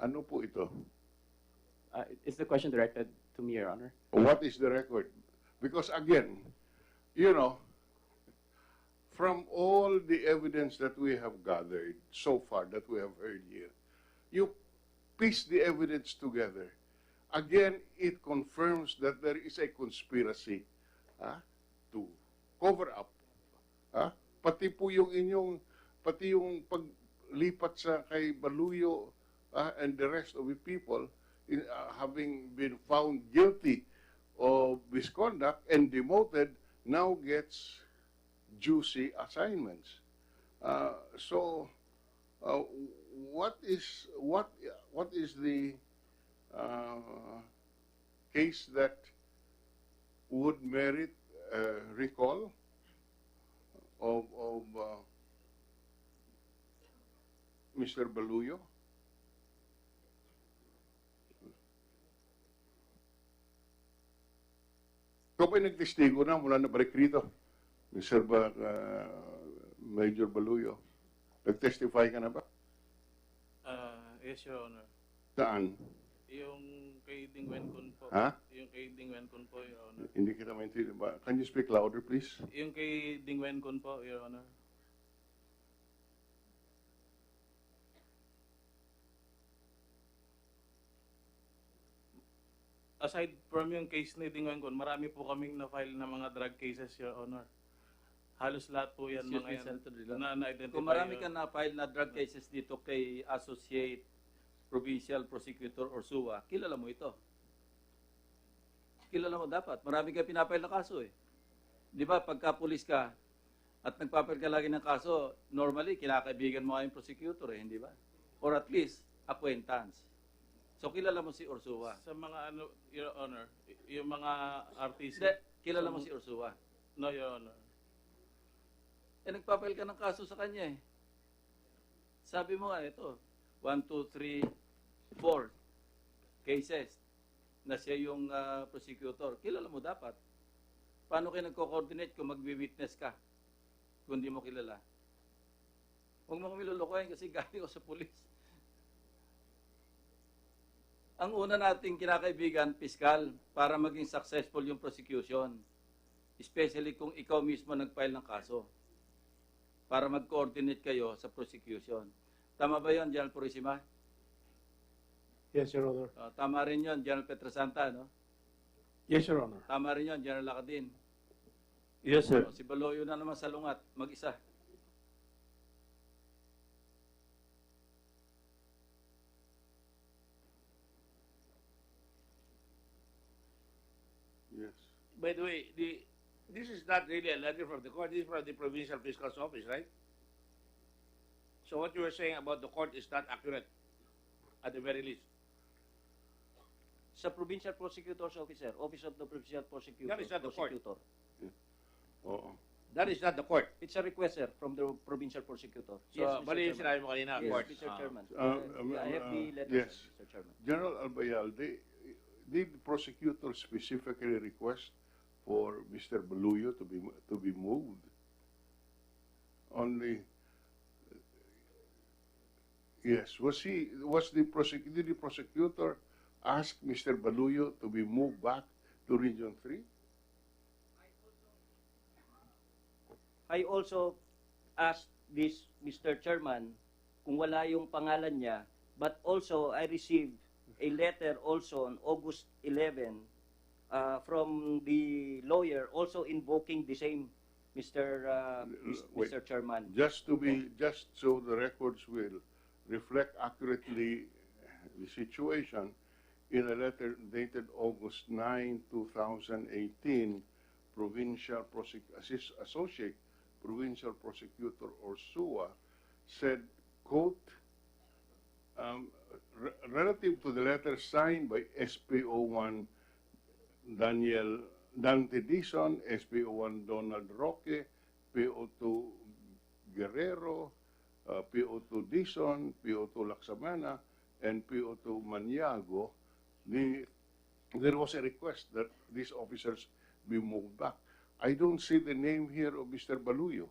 Ano po ito? Is the question directed to me, Your Honor? What is the record? Because again, you know, from all the evidence that we have gathered so far, that we have heard here, you piece the evidence together. Again, it confirms that there is a conspiracy to cover up. Pati po yung inyong, pati yung paglipat sa kay Baluyo and the rest of the people having been found guilty of misconduct and demoted now gets juicy assignments. What is the case that would merit recall of Mr. Baluyo? Ikaw ba'y nagtestigo na mula na balik rito? Mr. Major Baluyo. Nag-testify ka na ba? Yes, Your Honor. Saan? Yung kay Dingwen Kun po. Ha? Yung kay Dingwen Kun po, Your Honor. Hindi kita maintindihan ba? Can you speak louder, please? Yung kay Dingwen Kun po, Your Honor. Aside from yung case ni Dingwen Kun, marami po kaming na-file na mga drug cases, Your Honor. Halos lahat po yan, Excuse mga me, yan, Senator Dela. na-identify. Kung marami ka na-file na drug cases dito kay Associate Provincial Prosecutor or SUA, kilala mo ito. Kilala mo dapat. Marami ka pinapile na kaso eh. Di ba, pagka pulis ka at nagpapile ka lagi ng kaso, normally, kinakaibigan mo kayong prosecutor eh, hindi ba? Or at least, acquaintance. So, kilala mo si Ursua. Sa mga ano, Your Honor, yung mga RTC. Hindi, kilala mo si Ursua. No, Your Honor. Eh, nagpapile ka ng kaso sa kanya eh. Sabi mo nga, ito, 1, 2, 3, 4 cases na siya yung prosecutor. Kilala mo dapat. Paano kayo nagko-coordinate kung magwi-witness ka kung hindi mo kilala? Huwag mo kami lulukoyin kasi galing ko sa pulis. Ang una nating kinakaibigan, piskal, para maging successful yung prosecution. Especially kung ikaw mismo nag-file ng kaso. Para mag-coordinate kayo sa prosecution. Tama ba yun, General Purisima? Yes, Your Honor. Tama rin yun, General Petrasanta, no? Yes, Your Honor. Tama rin yun, General Lacadin. Yes, sir. Si Baloyo na naman sa lungat, mag-isa. Yes. By the way, this is not really a letter from the court. This is from the Provincial Fiscal's Office, right? So what you were saying about the court is not accurate, at the very least. Sa Provincial Prosecutor's Officer, Office of the Provincial Prosecutor. That is not the court. Prosecutor. Oo. That is not the court. It's a request, sir, from the Provincial Prosecutor. So, Mr. bali yung Chairman. sinabi mo kanina, Yes, court. Mr. Chairman. Uh, I have the letter, yes. Mr. Chairman. General Albayalde, did the prosecutor specifically request for Mr. Baluyo to be moved? Only, yes. Did the prosecutor ask Mr. Baluyo to be moved back to Region 3? I also asked this, Mr. Chairman, kung wala yung pangalan niya, but also I received a letter also on August 11 from the lawyer also invoking the same Mr. Wait. Mr. Chairman. Just so the records will reflect accurately the situation, in a letter dated August 9, 2018, Associate Provincial Prosecutor or SUA said, quote, relative to the letter signed by SPO1 Dante Dizon, SPO1 Donald Roque, PO2 Guerrero, PO2 Dizon, PO2 Laksamana, and PO2 Maniago, there was a request that these officers be moved back. I don't see the name here of Mr. Baluyo.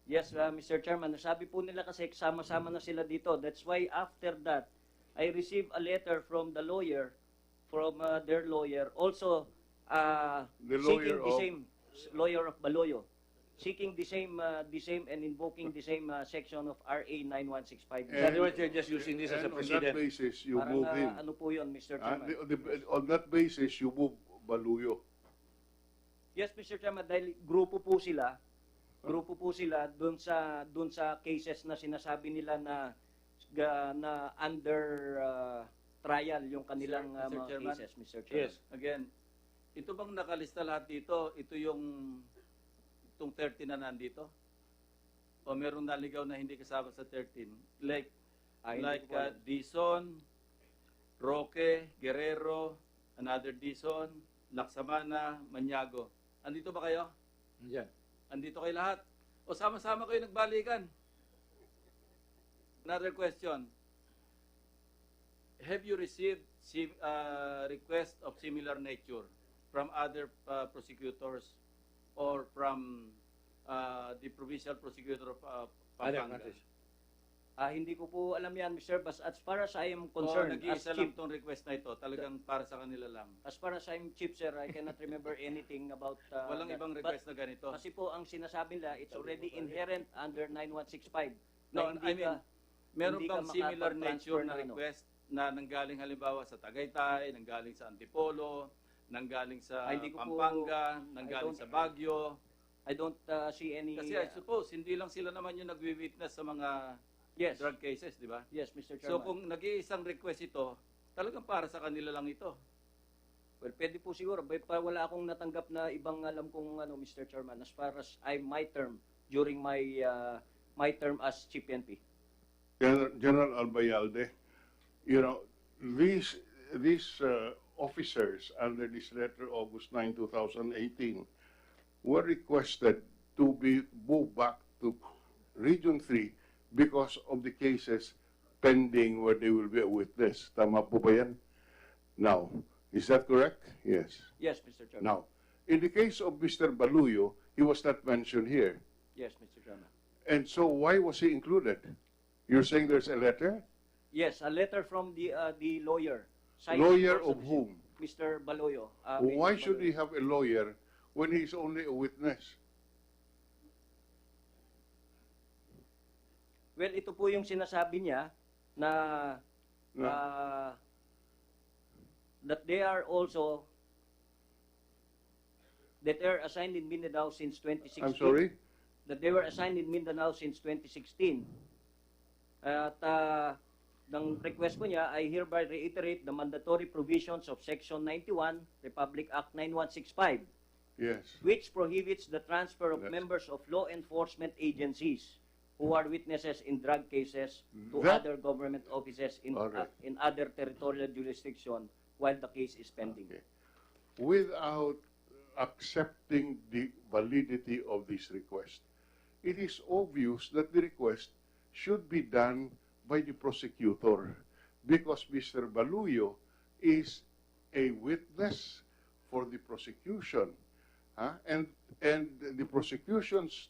Yes, Mr. Chairman, sabi po nila kasi sama-sama na sila dito. That's why after that, I received a letter from the lawyer, from their lawyer, also seeking the same lawyer of Baloyo, seeking the same and invoking the same section of RA 9165. In other words, you're just using this as a On precedent. that basis, you Parang move him. ano po yun, Mr. Chairman? On that basis, you move Baluyo. Yes, Mr. Chairman, dahil grupo po sila doon sa cases na sinasabi nila na under trial yung kanilang Sir, Mr. mga Chairman? cases, Mr. Chairman. Yes. Again, ito bang nakalista lahat dito? Ito itong 13 na nandito? O meron naligaw na hindi kasama sa 13? Like Dizon, Roque, Guerrero, another Dizon, Laksamana, Maniago. Andito ba kayo? Yan. Andito kayo lahat? O sama-sama kayo nagbalikan? Another question. Have you received request of similar nature from other prosecutors or from the provincial prosecutor of Pampanga? Hindi ko po alam yan, Mr. But as far as I am O concerned, as nag-iisa lang chief, tong request na ito, talagang para sa kanila lang. as far as I'm chief, sir, I cannot remember anything about Walang that. ibang But request na ganito. kasi po ang sinasabi nila, it's already inherent under 9165. No, na I mean, meron hindi bang ka similar makapag-transfer nature na ng ano? request na nanggaling halimbawa sa Tagaytay, nanggaling sa Antipolo, nanggaling sa Hindi ko po- Pampanga, nanggaling I sa don't- Baguio? I don't see any... Kasi I suppose, hindi lang sila naman yung nagwi-witness sa mga yes, drug cases, di ba? yes, Mr. Chairman. So kung nag-iisang request ito, talagang para sa kanila lang ito. Well, pwede po siguro. Wala akong natanggap na ibang alam kong Mr. Chairman, as far as my term, during my term as Chief PNP. General Albayalde, you know, these officers under this letter, August 9, 2018, were requested to be moved back to Region 3 because of the cases pending where they will be a witness. Tama po ba yan? Now, is that correct? Yes. Yes, Mr. Chairman. Now, in the case of Mr. Baluyo, he was not mentioned here. Yes, Mr. Chairman. And so why was he included? You're saying there's a letter? Yes, a letter from the lawyer. signed Lawyer also of whom? Mr. Baloyo. Why should he have a lawyer when he's only a witness? Well, ito po yung sinasabi niya na No. that they are assigned in Mindanao since 2016. I'm sorry? That they were assigned in Mindanao since 2016. At ng request po niya, I hereby reiterate the mandatory provisions of Section 91, Republic Act 9165, Yes. which prohibits the transfer of That's- members of law enforcement agencies who are witnesses in drug cases to That- other government offices in Alright. in other territorial jurisdiction while the case is pending. Okay. Without accepting the validity of this request, it is obvious that the request should be done by the prosecutor because Mr. Baluyo is a witness for the prosecution. And the prosecution's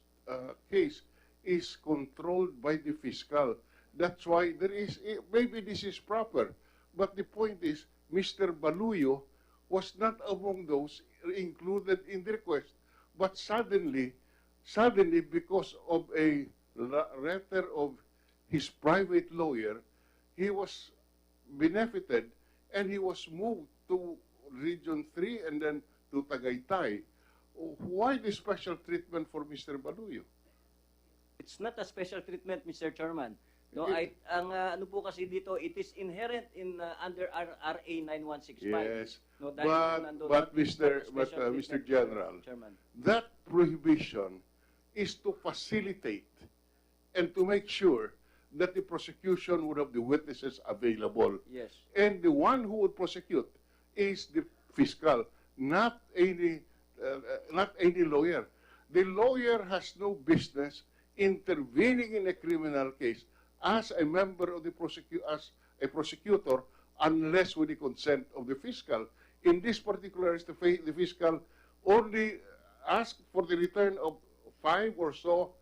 case is controlled by the fiscal. That's why there is, maybe this is proper, but the point is, Mr. Baluyo was not among those included in the request, but suddenly, because of a letter of his private lawyer, he was benefited and he was moved to Region 3 and then to Tagaytay. Why the special treatment for Mr. Baluyo? It's not a special treatment, Mr. Chairman. No, It- ang ano po kasi dito, it is inherent in under RA 9165. Yes, No, dahil po nandun but special Mr. treatment, General, Chairman. that prohibition is to facilitate and to make sure that the prosecution would have the witnesses available. Yes. And the one who would prosecute is the fiscal, not any lawyer. The lawyer has no business intervening in a criminal case as a member of the as a prosecutor unless with the consent of the fiscal. In this particular, the fiscal only asked for the return of 5 or so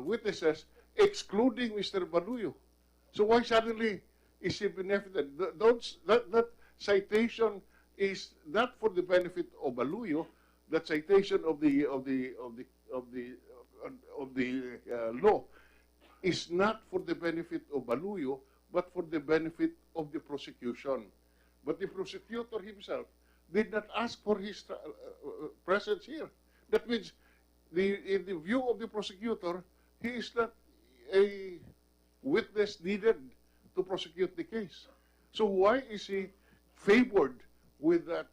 witnesses, excluding Mr. Baluyo. So why suddenly is he benefited? That citation is not for the benefit of Baluyo. That citation of the law is not for the benefit of Baluyo, but for the benefit of the prosecution. But the prosecutor himself did not ask for his presence here. That means, in the view of the prosecutor, he is not a witness needed to prosecute the case. So why is he favored with that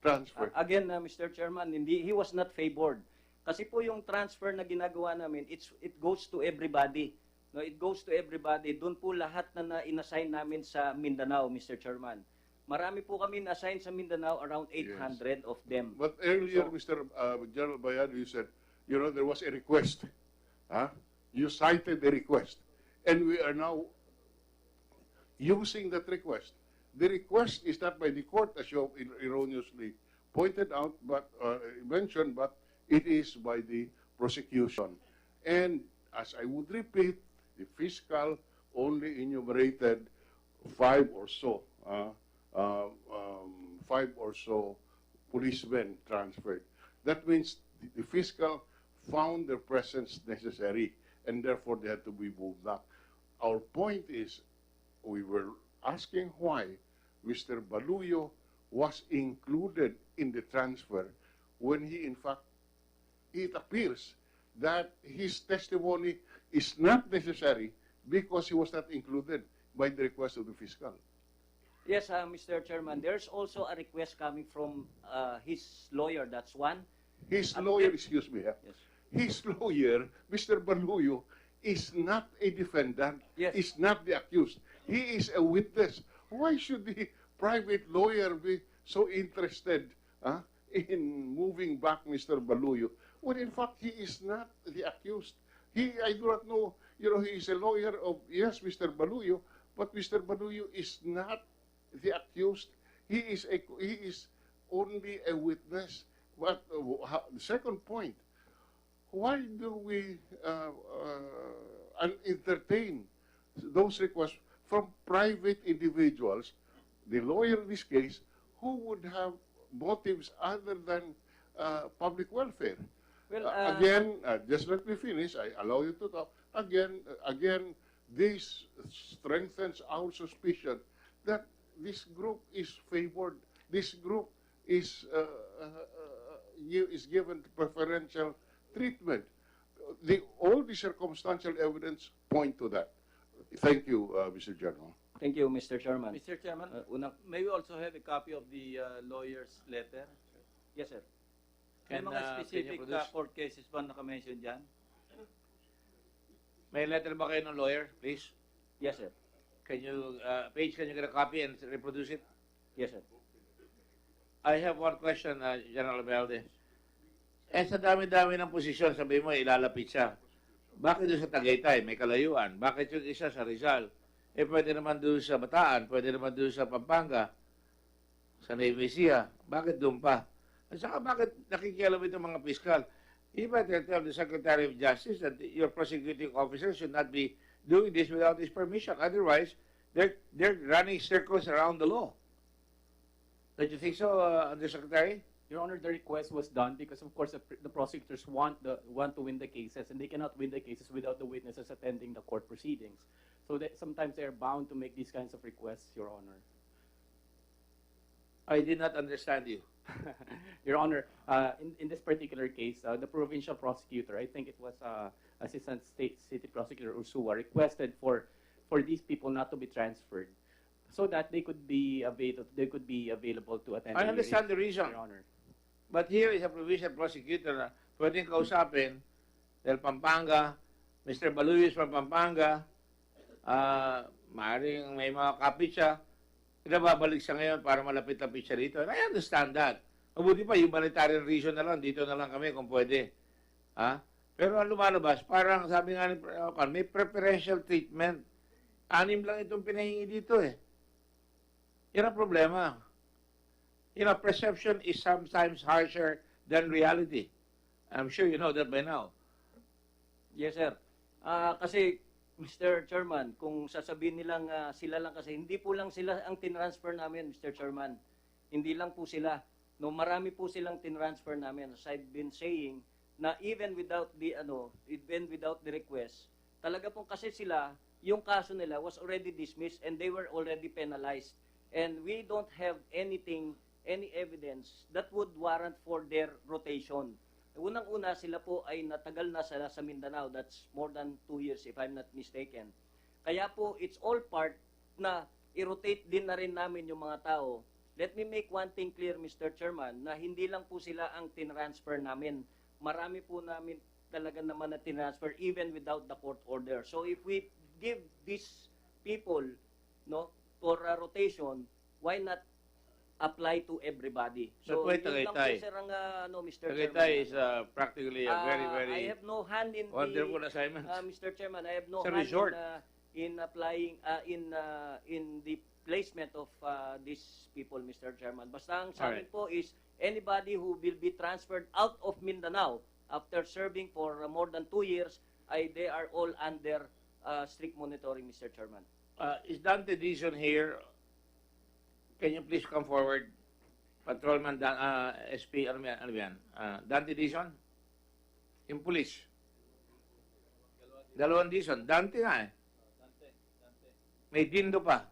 transfer? Again, Mr. Chairman, he was not favored. Kasi po yung transfer na ginagawa namin, it goes to everybody. No, it goes to everybody. Doon po lahat na inassign namin sa Mindanao, Mr. Chairman. Marami po kami na-assign sa Mindanao, around 800 of them. But earlier, So- Mr. General Bayado, you said, there was a request. Huh? You cited the request. And we are now using that request. The request is not by the court, as you erroneously pointed out, but mentioned, but it is by the prosecution. And as I would repeat, the fiscal only enumerated five or so policemen transferred. That means the fiscal found their presence necessary, and therefore they had to be moved back. Our point is, we were asking why Mr. Baluyo was included in the transfer when he, in fact, it appears that his testimony is not necessary because he was not included by the request of the fiscal. Yes, Mr. Chairman, there's also a request coming from his lawyer, that's one. His lawyer, excuse me, Yes. his lawyer, Mr. Baluyo, is not a defendant, Yes. is not the accused. He is a witness. Why should the private lawyer be so interested in moving back Mr. Baluyo when in fact he is not the accused? I do not know, he is a lawyer of, yes, Mr. Baluyo, but Mr. Baluyo is not the accused. He is only a witness. But the second point, why do we entertain those requests from private individuals, the lawyer in this case, who would have motives other than public welfare? Well, Again, just let me finish. I allow you to talk. Again, this strengthens our suspicion that this group is favored. This group is given preferential treatment. All the circumstantial evidence point to that. Thank you, Mr. General. Thank you, Mr. Chairman. Mr. Chairman, Unang, may we also have a copy of the lawyer's letter? yes, sir. May And, mga can you specific produce? court cases ba naka-mention dyan? May letter ba kayo ng lawyer, please? Yes, sir. Can you, Paige, can you get a copy and reproduce it? Yes, sir. I have one question, General Valdez. Sa dami-dami ng posisyon, sabi mo, ilalapit siya. Bakit doon sa Tagaytay, may kalayuan? Bakit yung isa sa Rizal? Pwede naman doon sa Bataan, pwede naman doon sa Pampanga, sa Nevesia. Bakit doon pa? At saka bakit nakikialam itong mga piskal? You better tell the Secretary of Justice that your prosecuting officer should not be doing this without his permission. Otherwise, they're running circles around the law. Don't you think so, Undersecretary? Your Honor, the request was done because, of course, the prosecutors want to win the cases, and they cannot win the cases without the witnesses attending the court proceedings. So that sometimes they are bound to make these kinds of requests, Your Honor. I did not understand you. Your Honor, in this particular case, the provincial prosecutor, I think it was Assistant City Prosecutor Ursua, requested for these people not to be transferred, so that they could be available to attend. I understand the reason. Your Honor. But here is a provincial prosecutor na pwedeng kausapin dahil Pampanga, Mr. Baluyo is from Pampanga, maaaring may mga kapit siya, pinababalik siya ngayon para malapit-lapit siya dito. And I understand that. Mabuti pa, humanitarian reason na lang, dito na lang kami kung pwede. Pero ang lumalabas, parang sabi nga ni may preferential treatment. 6 lang itong pinahingi dito eh. Yan ang problema. Perception is sometimes harsher than reality. I'm sure you know that by now. Yes, sir. Kasi, Mr. Chairman, kung sasabihin nilang sila lang kasi, hindi po lang sila ang tinransfer namin, Mr. Chairman. Hindi lang po sila. No, marami po silang tinransfer namin. As I've been saying, na even without the request, talaga po kasi sila, yung kaso nila was already dismissed and they were already penalized. And we don't have any evidence that would warrant for their rotation. Unang-una, sila po ay natagal na sa Mindanao. That's more than 2 years, if I'm not mistaken. Kaya po, it's all part na i-rotate din na rin namin yung mga tao. Let me make one thing clear, Mr. Chairman, na hindi lang po sila ang tinransfer namin. Marami po namin talaga naman na tinransfer even without the court order. So if we give these people for rotation, why not apply to everybody. But wait, yun lang po, Tagaytay. sir, ang Mr. Tagaytay Chairman. is practically a very, I very have no hand in wonderful the, assignment. Mr. Chairman, I have no It's a hand resort. in applying, in the placement of these people, Mr. Chairman. Basta ang sa amin Alright. po is anybody who will be transferred out of Mindanao after serving for more than 2 years, they are all under strict monitoring, Mr. Chairman. Is Dante Dizon here? Can you please come forward? Patrolman SP, ano yan? Dante Dizon? Yung police. Dalawang Dizon. Dante nga eh. May Dindo pa.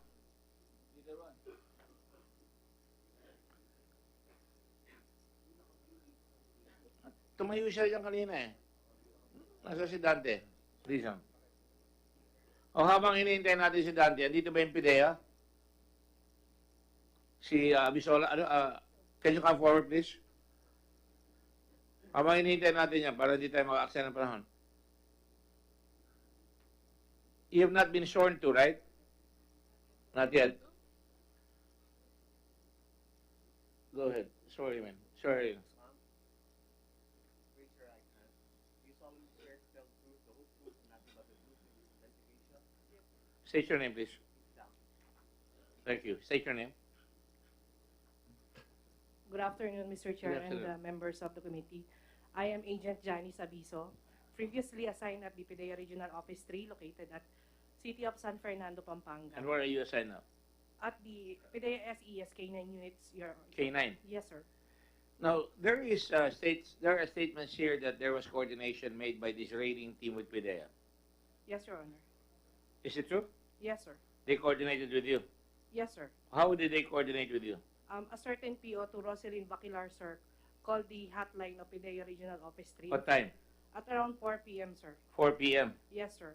Tumayo siya dyan kanina eh. Nasa si Dante Dizon. O habang hinihintay natin si Dante, andito ba yung PIDEA? Si Bisola, can you come forward please? Habang hinihintay natin yan para hindi tayo maka-aksaya ng panahon. You have not been sworn to, right? Not yet. Go ahead. Sorry, man. Sorry. State your name, please. Thank you. State your name. Good afternoon, Mr. Chair and afternoon. members of the committee. I am Agent Janice Abiso, previously assigned at the PIDEA Regional Office 3 located at City of San Fernando, Pampanga. And where are you assigned now? At the PIDEA SES K9 units, Your K9. Yes, sir. Now, there are statements here that there was coordination made by this raiding team with PIDEA. Yes, Your Honor. Is it true? Yes, sir. They coordinated with you. Yes, sir. How did they coordinate with you? A certain PO to Roselyn Baquilar, sir, called the hotline of PIDEA Regional Office 3 What time? at around 4 p.m., sir. 4 p.m. Yes, sir.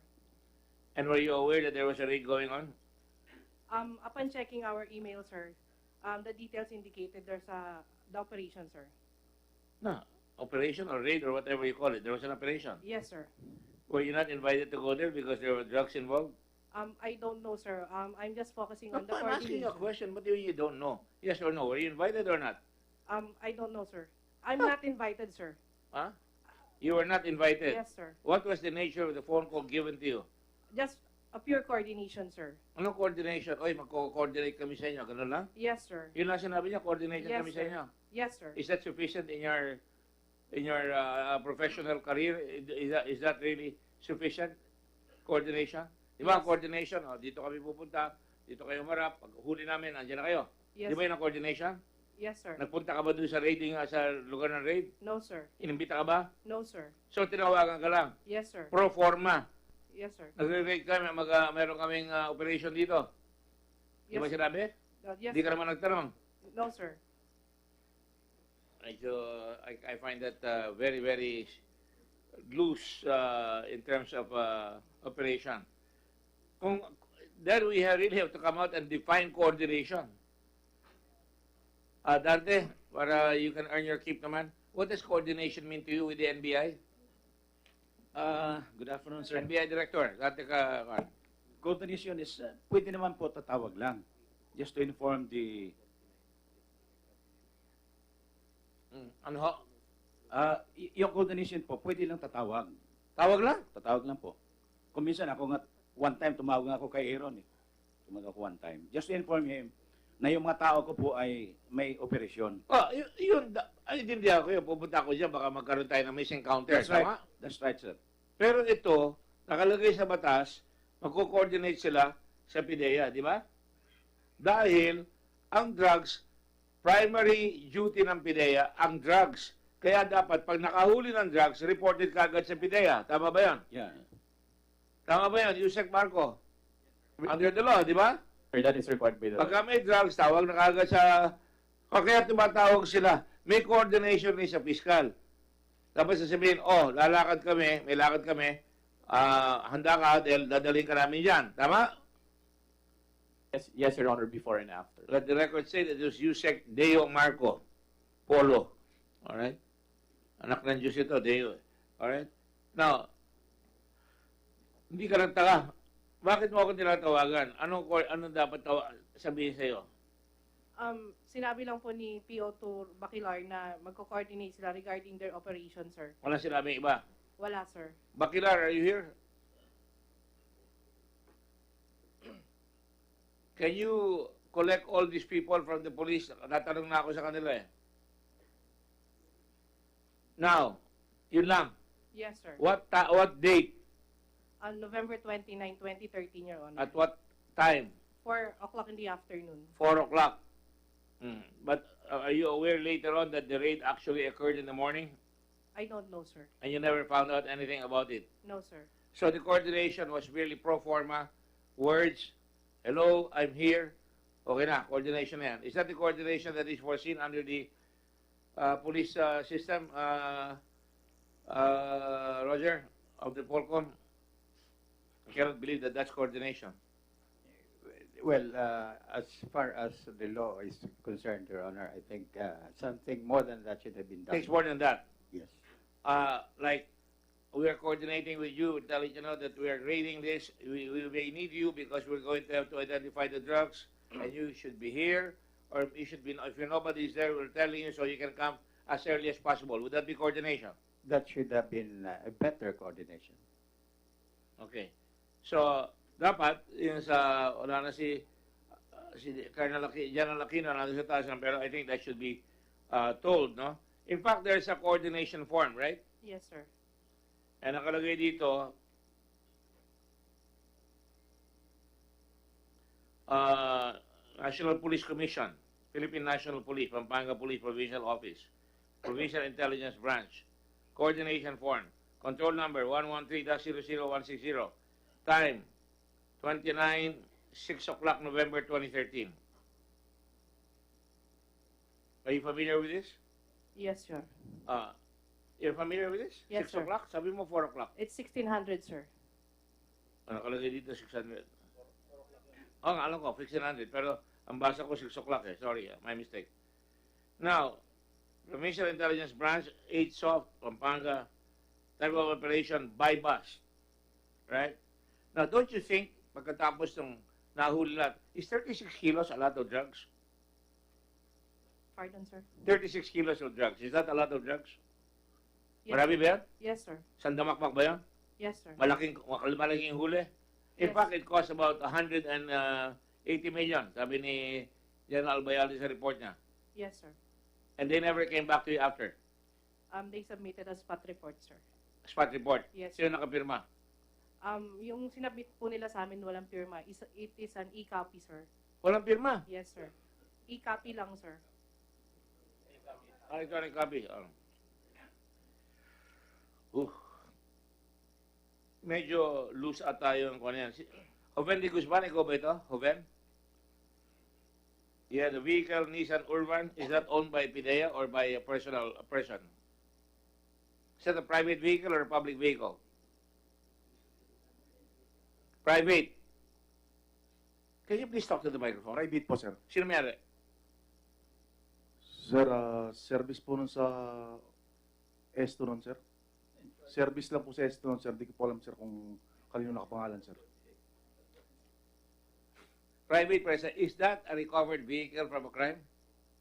And were you aware that there was a raid going on? Upon checking our email, sir, the details indicated there's the operation, sir. No. Operation or raid or whatever you call it. There was an operation. Yes, sir. Were you not invited to go there because there were drugs involved? I don't know, sir. I'm just focusing on the I'm asking you a coordination. question, but you don't know. Yes or no? Were you invited or not? I don't know, sir. I'm not invited, sir. Huh? You were not invited. Yes, sir. What was the nature of the phone call given to you? Just a pure coordination, sir. Anong coordination? Oy, magko-coordinate kami sa inyo. Ganun lang? Yes, sir. Yun lang sinabi niya, coordination Yes, kami sa sir. inyo. Yes, sir. Is that sufficient in your professional career? Is that really sufficient? Coordination? Di ba ang coordination? Oh, dito kami pupunta, dito kayo marap, pag huli namin, andyan na kayo. Yes, Di ba yun ang coordination? Yes, sir. Nagpunta ka ba doon sa raiding, sa lugar ng raid? No, sir. Inimbita ka ba? No, sir. So, tinawagan ka lang. Yes, sir. Pro forma. Yes, sir. Nagre-raid kami, meron kaming operation dito. Di ba Yes, sinabi? yes, Di ka sir. naman nagtanong. No, sir. So, I find that very, very loose in terms of operation. There we really have to come out and define coordination. Dante, para you can earn your keep naman, what does coordination mean to you with the NBI? Good afternoon, sir. NBI Director, Dante ka. Coordination is, pwede naman po tatawag lang. Just to inform the... Ano ho? Yung coordination po, pwede lang tatawag. Tawag lang? Tatawag lang po. Kung minsan ako nga, one time tumawag nga ako kay Aaron eh. Tumawag ako one time. Just to inform him na yung mga tao ko po ay may operasyon. Yun, ay hindi ako yun. Pupunta ako dyan, baka magkaroon tayo ng missing counter. That's right. Tama? That's right, sir. Pero ito, nakalagay sa batas, magko-coordinate sila sa PIDEA, di ba? Dahil ang drugs, primary duty ng PIDEA, ang drugs. Kaya dapat, pag nakahuli ng drugs, reported kagad sa PIDEA. Tama ba yan? Yeah. Tama ba yan, Yusek Marco? Under the law, di ba? Sir, that is required by the law. Pagka may drugs, tawag na kagad sa... Kaya tumatawag sila. May coordination rin sa fiscal. Tapos sasabihin, oh, lalakad kami, may lakad kami, handa ka, dadalhin ka namin dyan. Tama? Yes, Your Honor, before and after. Let the record say that it was Yusek Deo Marco Polo. Alright? Anak ng Diyos ito, Deo. Alright? Now, hindi ka nagtaka. Bakit mo ako tinatawagan? Anong dapat sabihin sa'yo? Sinabi lang po ni PO2 Bakilar na magko-coordinate sila regarding their operation, sir. Wala sinabing iba. Wala, sir. Bakilar, are you here? Can you collect all these people from the police? Natanong na ako sa kanila eh. Now, yun lang. Yes, sir. What date? On November 29, 2013, Your Honor. At what time? 4 o'clock in the afternoon. 4 o'clock. But are you aware later on that the raid actually occurred in the morning? I don't know, sir. And you never found out anything about it? No, sir. So the coordination was really pro forma, words, hello, I'm here. Okay na, coordination na yan. Is that the coordination that is foreseen under the police system, Roger, of the Polcom? I cannot believe that that's coordination. Well, as far as the law is concerned, Your Honor, I think something more than that should have been done. Takes more than that. Yes. Like, we are coordinating with you, telling you know that we are raiding this. We may need you because we're going to have to identify the drugs, and you should be here, or you should be. If nobody is there, we're telling you so you can come as early as possible. Would that be coordination? That should have been a better coordination. Okay. So, dapat, yung sa, wala na si General Aquino, nandun sa taas lang, pero I think that should be told, no? In fact, there's a coordination form, right? Yes, sir. And nakalagay dito, National Police Commission, Philippine National Police, Pampanga Police Provincial Office, Provincial Intelligence Branch, Coordination Form, Control Number 113-00160, Time, 6 o'clock, November 2013. Are you familiar with this? Yes, sir. You're familiar with this? Yes, 6 sir. o'clock? Sabi mo 4 o'clock. It's 1600, sir. Nakalagay dito 600. Oh, alam ko, 1600. Pero ang basa ko 6 o'clock eh. Sorry, my mistake. Now, Provincial Intelligence Branch, 8 Soft, Pampanga, type of operation by bus. Right? Now, don't you think, pagkatapos ng nahuli lahat, is 36 kilos a lot of drugs? Pardon, sir? 36 kilos of drugs. Is that a lot of drugs? Yes, Marami sir. ba yan? Yes, sir. Sandamakmak ba yan? Yes, sir. Malaking huli? In Yes. fact, it cost about 180 million, sabi ni General Albayalde sa report niya. Yes, sir. And they never came back to you after. They submitted a spot report, sir. Spot report. Yes. Sino nakapirma? Yung sinabit po nila sa amin walang pirma. It is an e-copy, sir. Walang pirma? Yes, sir. E-copy lang, sir. Electronic copy. Medyo loose ata yung kung ano yan. Joven de Guzman, ikaw ba ito? Joven? Yeah, the vehicle, Nissan Urban, is that owned by PIDEA or by a person? Is that a private vehicle or a public vehicle? Private. Can you please talk to the microphone? Private po, sir. Sino mayari? Sir, service po nun sa Esto nun, sir. Service lang po sa Esto nun, sir. Di ko po alam, sir, kung kanino nakapangalan, sir. Private person. Is that a recovered vehicle from a crime?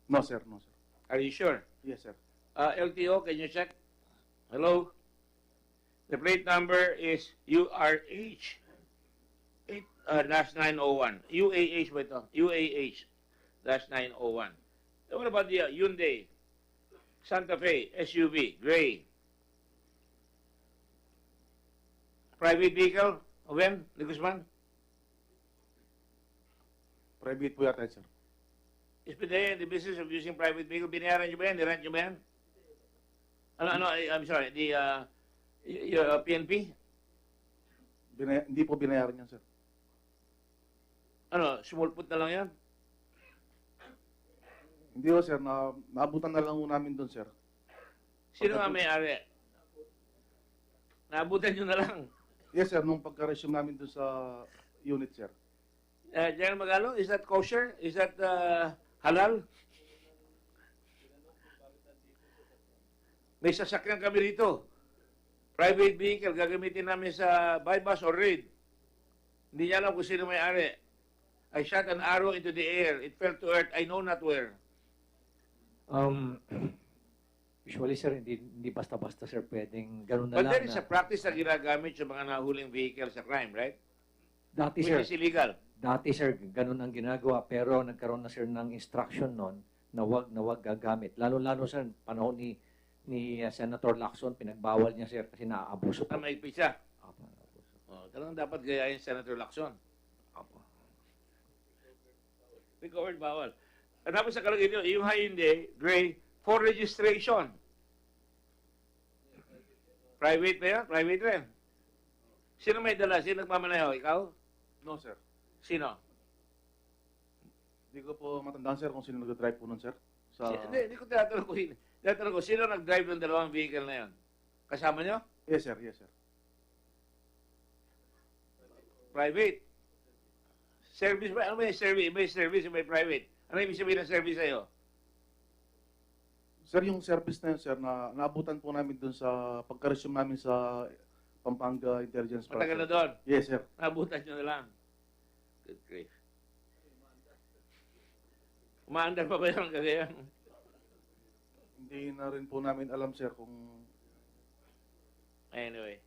No, sir. No, sir. Are you sure? Yes, sir. LTO, can you check? Hello? The plate number is URH 901. UAH ba ito? UAH-901. What about the Hyundai Santa Fe SUV, gray? Private vehicle? When? De Guzman? Private po yata, sir. Is PIDEA in the business of using private vehicle? Binayaran nyo ba yan? Nirent nyo ba yan? I'm sorry, the PNP? Hindi po binayaran yan, sir. Sumulpot na lang yan? Hindi po, sir. Naabutan na lang po namin doon, sir. Sino nga may-ari? Naabutan nyo na lang. Yes, sir. Nung pagka-resume namin doon sa unit, sir. General Magalo, is that kosher? Is that halal? May sasakyan kami rito. Private vehicle, gagamitin namin sa bypass or raid. Hindi niya alam kung sino may-ari. I shot an arrow into the air. It fell to earth. I know not where. Usually, sir, hindi basta-basta, sir, pwedeng ganun na But lang there is na. a practice na ginagamit sa mga nahuling vehicle sa crime, right? Dati, Which sir, is illegal. dati, sir, ganun ang ginagawa. Pero nagkaroon na, sir, ng instruction noon na wag gagamit. Lalo-lalo, sir, panahon ni Senator Lacson, pinagbawal niya, sir, kasi naaabuso po. Maigpi siya. Talagang dapat gayahin Senator Lacson. Recovered bawal. At tapos sa kalagay nyo, yung hindi, gray, for registration. Private ba yan? Private rin. Sino may dala? Sino nagmamaneho? Ikaw? No, sir. Sino? Hindi ko po matandaan, sir, kung sino nag-drive po nun, sir. Sa... Hindi ko tinatanong ko. Tinatanong ko, sino nag-drive ng dalawang vehicle na yan? Kasama nyo? Yes, sir. Yes, sir. Private. Service ba? Ano ba yung service? May service, may private. Ano ibig sabihin ng service sa'yo? Sir, yung service na yun, sir, na naabutan po namin dun sa pagka-resume namin sa Pampanga Intelligence Project. Matagal na doon? Yes, sir. Nabutan nyo na lang. Good grief. Umaandar pa ba yung kagayang? Hindi na rin po namin alam, sir, kung... Anyway.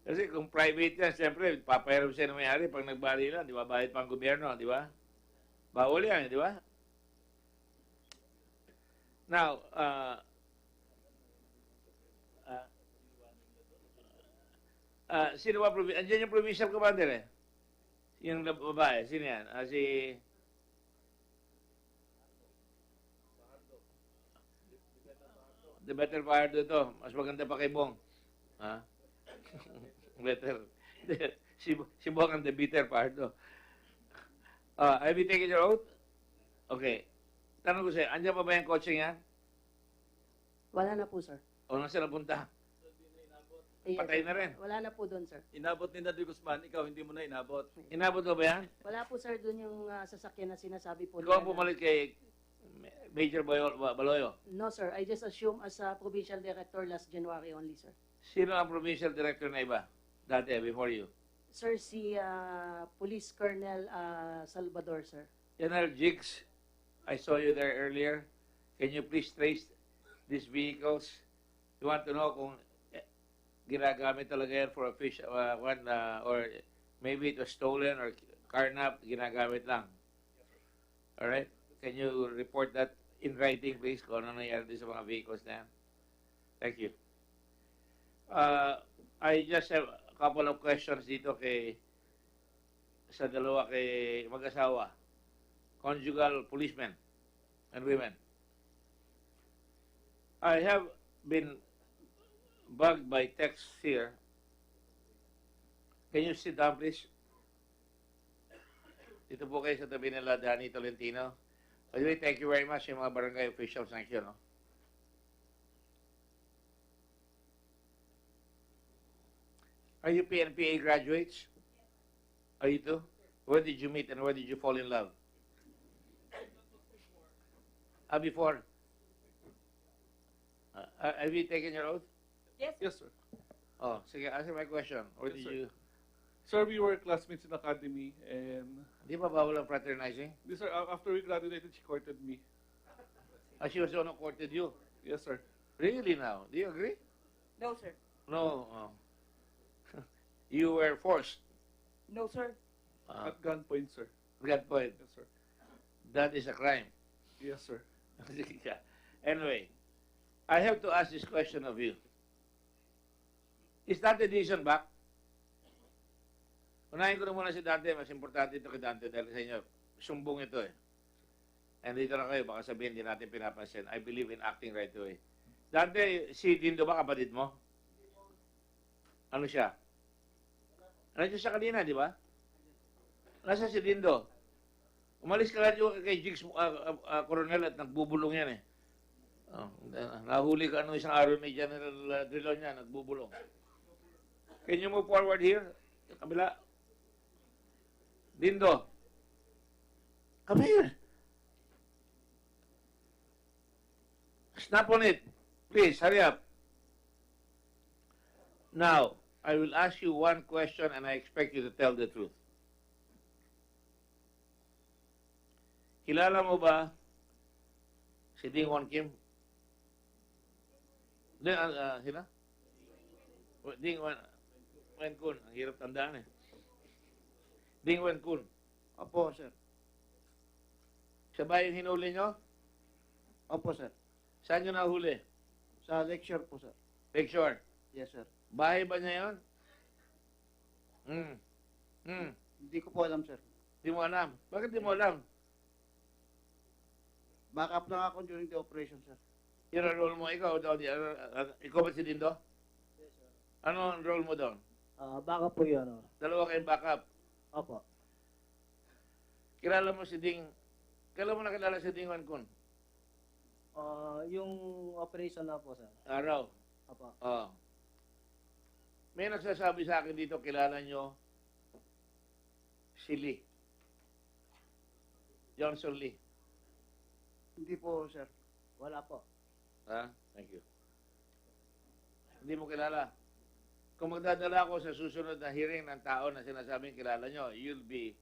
Kasi kung private yan, siyempre, papayaram siya ng may-ari pag nagbali lang, di ba? Bayad pang gobyerno, di ba? Bawal yan, di ba? Now, sino ba, andyan yung provincial commander eh? Yung babae, sino yan? Si... The better Pardo to. Mas maganda pa kay Bong. Ha? Better. Si Bong ang the bitter Pardo. Have you taken your oath? Okay. Tanong ko sa'yo, andyan pa ba yung kotse niya? Wala na po, sir. O nasa napunta? Yes, Patay sir. na rin. Wala na po doon, sir. Inabot ni Nadir Guzman, ikaw hindi mo na inabot. Inabot mo ba yan? Wala po, sir, doon yung sasakyan na sinasabi po Ikaw ang nila. pumalit kay Major Baloyo. No, sir. I just assume as a provincial director last January only, sir. Sino ang provincial director na iba? Dati, before you. Sir, si Police Colonel Salvador, sir. General Jigs, I saw you there earlier. Can you please trace these vehicles? You want to know kung ginagamit talaga yan for a fish, or maybe it was stolen or carnap, ginagamit lang. Alright? Can you report that in writing, please, kung ano nangyari sa mga vehicles na yan? Thank you. I just have a couple of questions dito sa dalawa kay mag-asawa. Conjugal policemen and women. I have been bugged by texts here. Can you sit down, please? Dito po kayo sa tabi nila, Danny Tolentino. By the way, thank you very much yung mga barangay officials na no? Are you PNPA graduates? Are you too? Where did you meet and where did you fall in love? Before? Have you taken your oath? Yes. Yes, sir. Oh, sige, answer my question. Where Yes, did sir. you... Sir, we were classmates in academy, and... Di ba bawal ang fraternizing? Yes, sir. After we graduated, she courted me. She was the one who courted you? Yes, sir. Really now? Do you agree? No, sir. No. Oh. You were forced. No, sir. At gunpoint, sir. Gunpoint. Yes, sir. That is a crime. Yes, sir. Yeah. Anyway, I have to ask this question of you. Is Dante Dizon back? Unahin ko na muna si Dante. Mas importante ito kay Dante dahil sa inyo. Sumbong ito eh. And dito na kayo, baka sabihin din natin pinapansin. I believe in acting right away. Dante, si Dindo ba kapatid mo? Ano siya? Nandiyo siya kanina, di ba? Nasa si Dindo? Umalis ka lang yung kay Jigs Coronel at nagbubulong yan eh. Oh, nahuli ka isang araw ni General Drilon niya, nagbubulong. Can you move forward here? Kabila. Dindo. Come here. Snap on it. Please, hurry up. Now, I will ask you one question and I expect you to tell the truth. Kilala mo ba si Ding Won Kim? Sino? Ding Wen Kun. Ang hirap tandaan eh. Ding Wen Kun. Opo, sir. Siya ba yung hinuli nyo? Opo, sir. Saan nyo nahuli? Sa lecture po, sir. Lakeshore. Yes, sir. Bahay ba niya yun? Hindi ko po alam, sir. Di mo alam. Bakit di mo alam? Backup lang ako during the operation, sir. Yung role mo, ikaw daw, ikaw ba si Dindo? Yes, sir. Ano ang role mo doon? Backup po yun, Honor. Dalawa kayong backup. Opo. Kilala mo si Ding, kailan mo nakilala si Ding Wan Kun? Yung operation na po, sir. Araw. Opo. May nagsasabi sa akin dito, kilala nyo si Lee. Johnson Lee. Hindi po, sir. Wala po. Ha? Thank you. Hindi mo kilala. Kung magdadala ako sa susunod na hearing ng tao na sinasabing kilala nyo, you'll be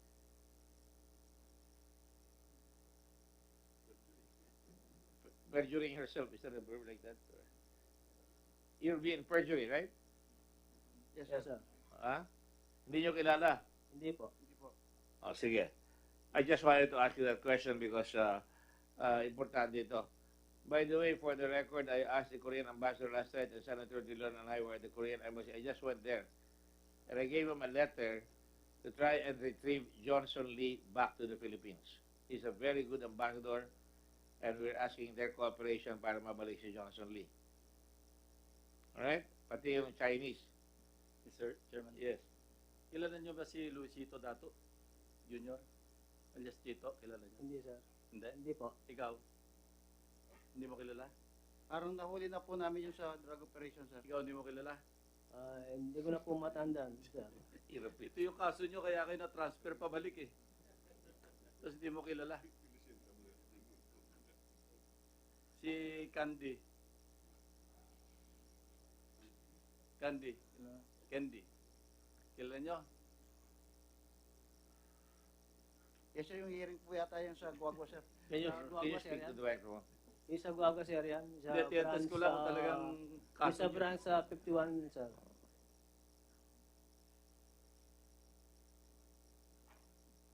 perjuring yourself. Is that a verb like that? You'll be in perjury, right? Yes, sir. Ha? Hindi nyo kilala? Hindi po. Oh, sige. I just wanted to ask you that question because importante ito. By the way, for the record, I asked the Korean ambassador last night, and Senator Dillon and I were at the Korean embassy. I just went there, and I gave him a letter to try and retrieve Johnson Lee back to the Philippines. He's a very good ambassador, and we're asking their cooperation para mabalik si Johnson Lee. Alright? Pati yung Chinese. Mr. Chairman. Yes. Kilala niyo ba si Luisito Dato Junior? Alias Chito, kilala niyo? Hindi, sir. Hindi? Hindi po. Ikaw? Hindi mo kilala? Parang nahuli na po namin yung sa drug operation, sir. Ikaw hindi mo kilala? Hindi ko na po matandaan, sir. Ito yung kaso nyo, kaya kayo na-transfer pabalik eh. Tapos hindi mo kilala. Si Candy. Candy. Kilala nyo? Yes, sir, yung hearing po yata yan sa Guagua, sir. Can you speak to the microphone? Yung sa Guagua, sir, yan. Sa Hindi, tiyatest ko lang kung talagang kaso Yung sa nyo. branch sa 51, sir.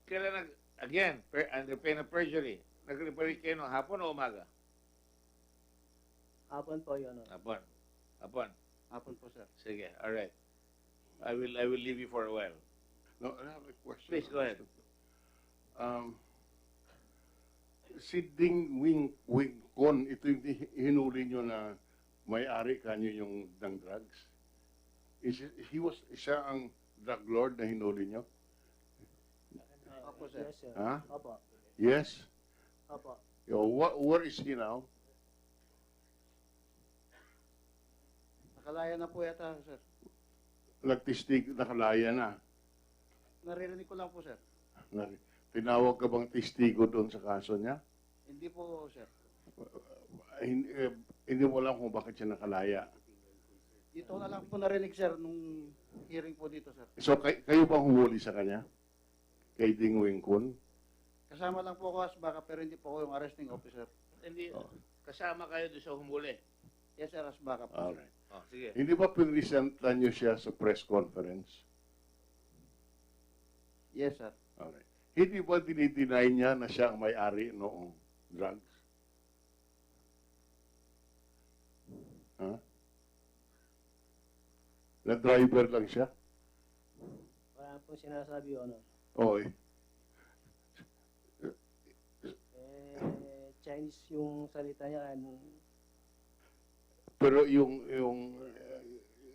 Kailan again, under pain of perjury, nag-report kayo no hapon o umaga? Hapon po yun. Hapon. Hapon. Hapon po, sir. Sige, all right. I will leave you for a while. No, I have a question. Please go ahead. Si Ding Wing Kon, ito yung hinuli nyo na may-ari kanyo yung ng drugs. Siya ang drug lord na hinuli nyo? Opo, sir. Yes, sir. Huh? Opo. Yes? Opo. Where is he now? Nakalaya na po yata, sir. Nagtistig, nakalaya na. Naririnig ko lang po, sir. Tinawag ka bang testigo doon sa kaso niya? Hindi po, sir. Hindi mo alam kung bakit siya nakalaya. Dito na lang po narinig, sir, nung hearing po dito, sir. So, kayo bang humuli sa kanya? Kay Ding Wing Kun? Kasama lang po ako as backup, pero hindi po ako yung arresting officer. Hindi, kasama kayo doon sa humuli. Yes, sir, as backup. Alright. Oh, sige. Hindi ba pinresentan niyo siya sa press conference? Yes, sir. Alright. Hindi ba dinideny niya na siya ang may-ari noong drugs? Huh? Na driver lang siya? Wala po sinasabi, Honor. Oo. Chinese yung salita niya. Pero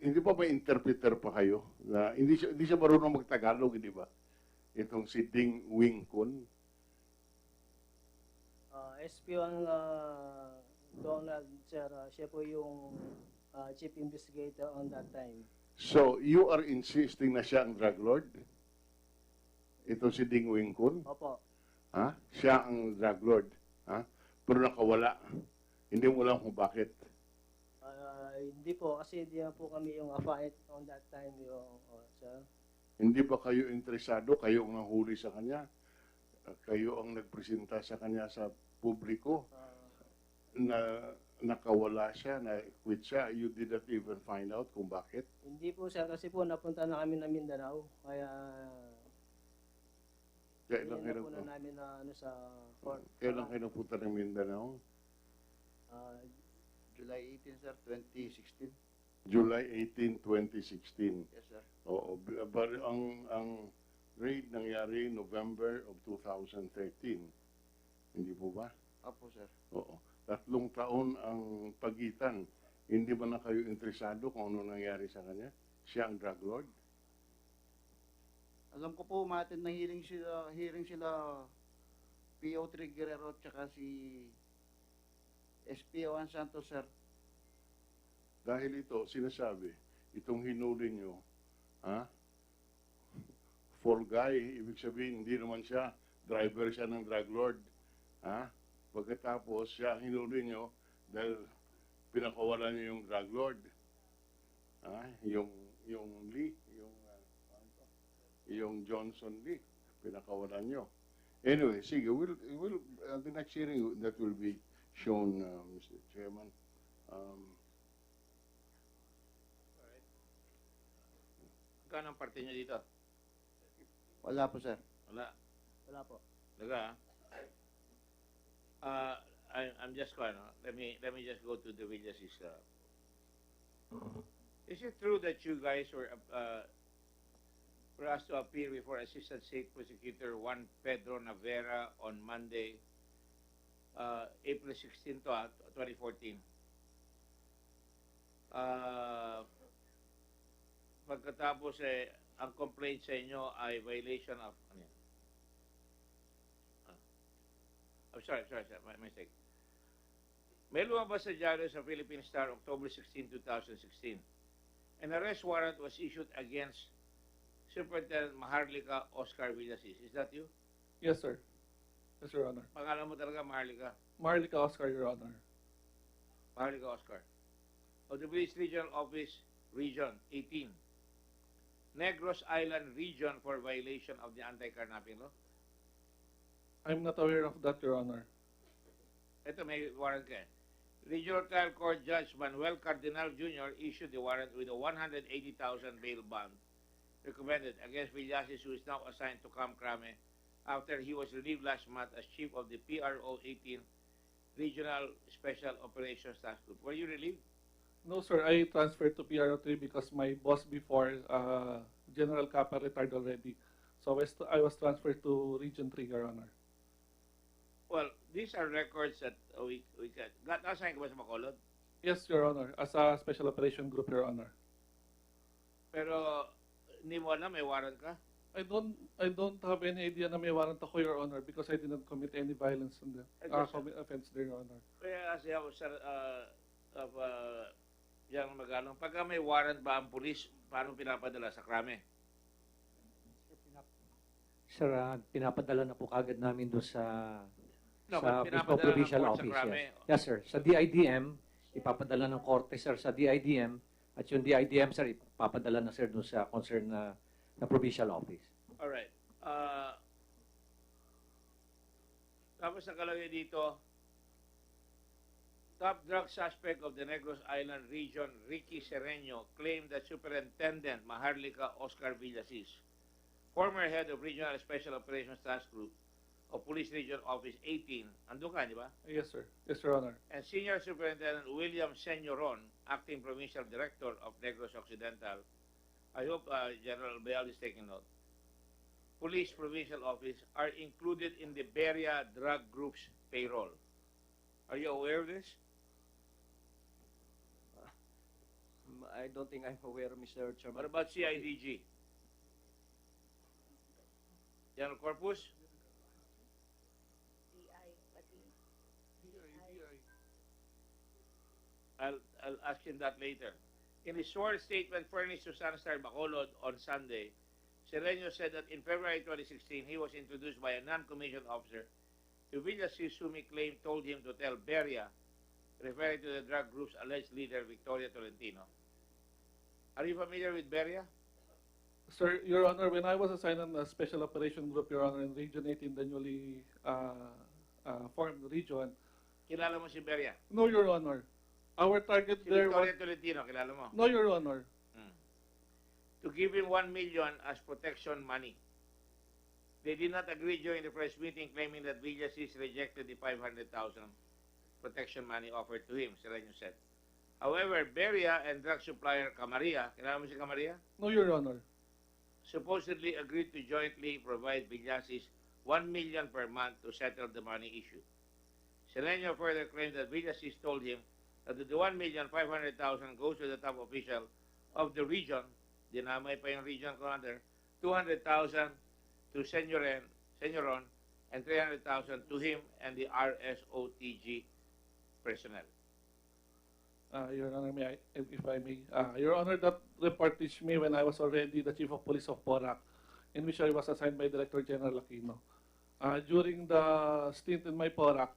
hindi pa may interpreter pa kayo? Na, hindi siya marunong mag-Tagalog, di ba? Itong si Ding Wing Kun. SP1 Donald, sir, siya po yung chief investigator on that time. So, you are insisting na siya ang drug lord? Ito si Ding Wing Kun? Opo. Ha? Siya ang drug lord? Ha? Pero nakawala. Hindi mo alam kung bakit. Hindi po, kasi di na po kami yung affine on that time yung, sir. Hindi ba kayo interesado? Kayo ang nahuli sa kanya? Kayo ang nagpresenta sa kanya sa publiko na nakawala siya, na quit siya. You did not even find out kung bakit? Hindi po sir, kasi po napunta na kami na Mindanao, kaya Kailan hindi kayo na po na namin na ano sa court. Kailan kayo napunta ng Mindanao? July 18, sir, 2016. July 18, 2016. Yes, sir. Oo, but ang raid nangyari November of 2013. Hindi po ba? Apo, sir. Oo. 3 taon ang pagitan. Hindi ba na kayo interesado kung ano nangyari sa kanya? Siya ang drug lord? Alam ko po, umatin na hearing sila PO3 Guerrero at saka si SPO Juan Santos, sir. Dahil ito, sinasabi, itong hinuli nyo, for guy, ibig sabihin, hindi naman siya, driver siya ng drug lord. Pagkatapos, siya ang hinuli nyo dahil pinakawalan niyo yung drug lord. Yung Lee, yung Johnson Lee, pinakawalan nyo. Anyway, sige, the next hearing that will be shown, Mr. Chairman. Magkano ang parte nyo dito? Wala po, sir. Wala. Wala po. Talaga? I'm just going. Let me just go to the Villas. Is it true that you guys were asked to appear before Assistant State Prosecutor Juan Pedro Navera on Monday, April 16, 2014? Pagkatapos ang complaint sa inyo ay violation of I'm sorry, my mistake. May lumabas sa dyaryo sa Philippine Star October 16, 2016. An arrest warrant was issued against Superintendent Maharlika Oscar Villasis. Is that you? Yes, sir. Yes, Your Honor. Pangalan mo talaga, Maharlika? Maharlika Oscar, Your Honor. Maharlika Oscar. Of the Police Regional Office, Region 18. Negros Island Region for violation of the anti-carnapping law? I'm not aware of that, Your Honor. Ito, may warrant ka. Regional Trial Court Judge Manuel Cardinal Jr. issued the warrant with a 180,000 bail bond recommended against Villasis, who is now assigned to Camp Crame after he was relieved last month as chief of the PRO 18 Regional Special Operations Task Group. Were you relieved? No, sir. I transferred to PRO 3 because my boss before, General Capa, retired already. So I was transferred to Region 3, Your Honor. Well, these are records that we can. Nasaan ka ba sa Bacolod? Yes, Your Honor. As a Special Operation Group, Your Honor. Pero hindi mo alam may warrant ka? I don't have any idea na may warrant ako, Your Honor, because I did not commit any violence on the offense there, Your Honor. Kaya kasi ako, sir, Yang Magalong, pagka may warrant ba ang pulis, paano pinapadala sa krame? Sir, pinapadala na po kagad namin doon sa No, sa mismo provincial office. Yes, sir. Sa DIDM, ipapadala ng korte, sir, sa DIDM, at yung DIDM, sir, ipapadala na, sir, doon sa concern na provincial office. Alright. Tapos nakalagay dito, top drug suspect of the Negros Island region, Ricky Sereño, claimed that Superintendent Maharlika Oscar Villasis, former head of Regional Special Operations Task Group of Police Region Office 18, andun ka, di ba? Yes, sir. Yes, Your Honor. And Senior Superintendent William Senyoron, Acting Provincial Director of Negros Occidental. I hope General Bayal is taking note. Police Provincial Office are included in the Beria Drug Group's payroll. Are you aware of this? I don't think I'm aware, Mr. Chairman. What about CIDG? General Corpus? I'll ask him that later. In his sworn statement furnished to Sunstar Bacolod on Sunday, Sereño said that in February 2016, he was introduced by a non-commissioned officer to Villasis, whom he claimed told him to tell Beria referring to the drug group's alleged leader, Victoria Tolentino. Are you familiar with Beria? Sir, Your Honor, when I was assigned on a special operation group, Your Honor, in Region 18, the newly formed region. Kilala mo si Beria? No, Your Honor. Our target Si there was... Victoria Tolentino, kilala mo? No, Your Honor. To give him 1 million as protection money. They did not agree during the first meeting, claiming that Villasis rejected the 500,000 protection money offered to him, Sereno said. However, Beria and drug supplier Camaria, kilala mo si Camaria? No, Your Honor. Supposedly agreed to jointly provide Villasis 1 million per month to settle the money issue. Sereno further claimed that Villasis told him that the 1,500,000 goes to the top official of the region, dinamay pa yung region commander, 200,000 to Senyoron, and 300,000 to him and the RSOTG personnel. Your Honor, if I may. Your Honor, that report reached me when I was already the Chief of Police of Porac, in which I was assigned by Director General Aquino. During the stint in my Porac,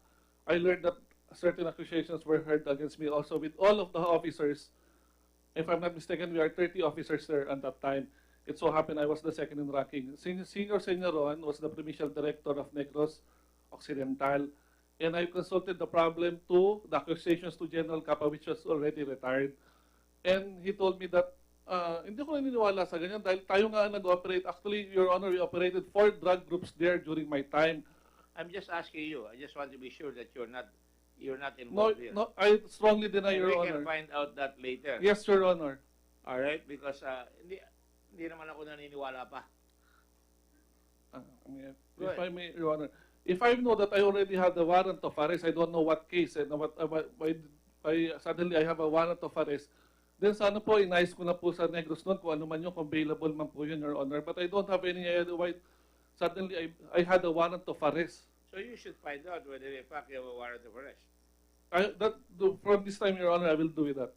I learned that certain accusations were heard against me also with all of the officers. If I'm not mistaken, we are 30 officers there at that time. It so happened I was the second in ranking. Senior Senyoron was the provincial director of Negros Occidental, and I consulted the problem to the accusations to General Capa, which was already retired. And he told me that, hindi ko naniniwala sa ganyan dahil tayo nga nag-operate. Actually, Your Honor, we operated 4 drug groups there during my time. I'm just asking you. I just want to be sure that you're not No, involved here. no, I strongly deny, And Your we Honor. can find out that later. Yes, Your Honor. All right, because hindi naman ako naniniwala pa. If I may, Your Honor, if I know that I already have the warrant of arrest, I don't know what case and why suddenly I have a warrant of arrest, then sana po inayos ko na po sa Negros noon kung ano man yun, kung available man po yun, Your Honor. But I don't have any idea why suddenly I had a warrant of arrest. So you should find out whether in fact you have a warrant of arrest. From this time, Your Honor, I will do with that.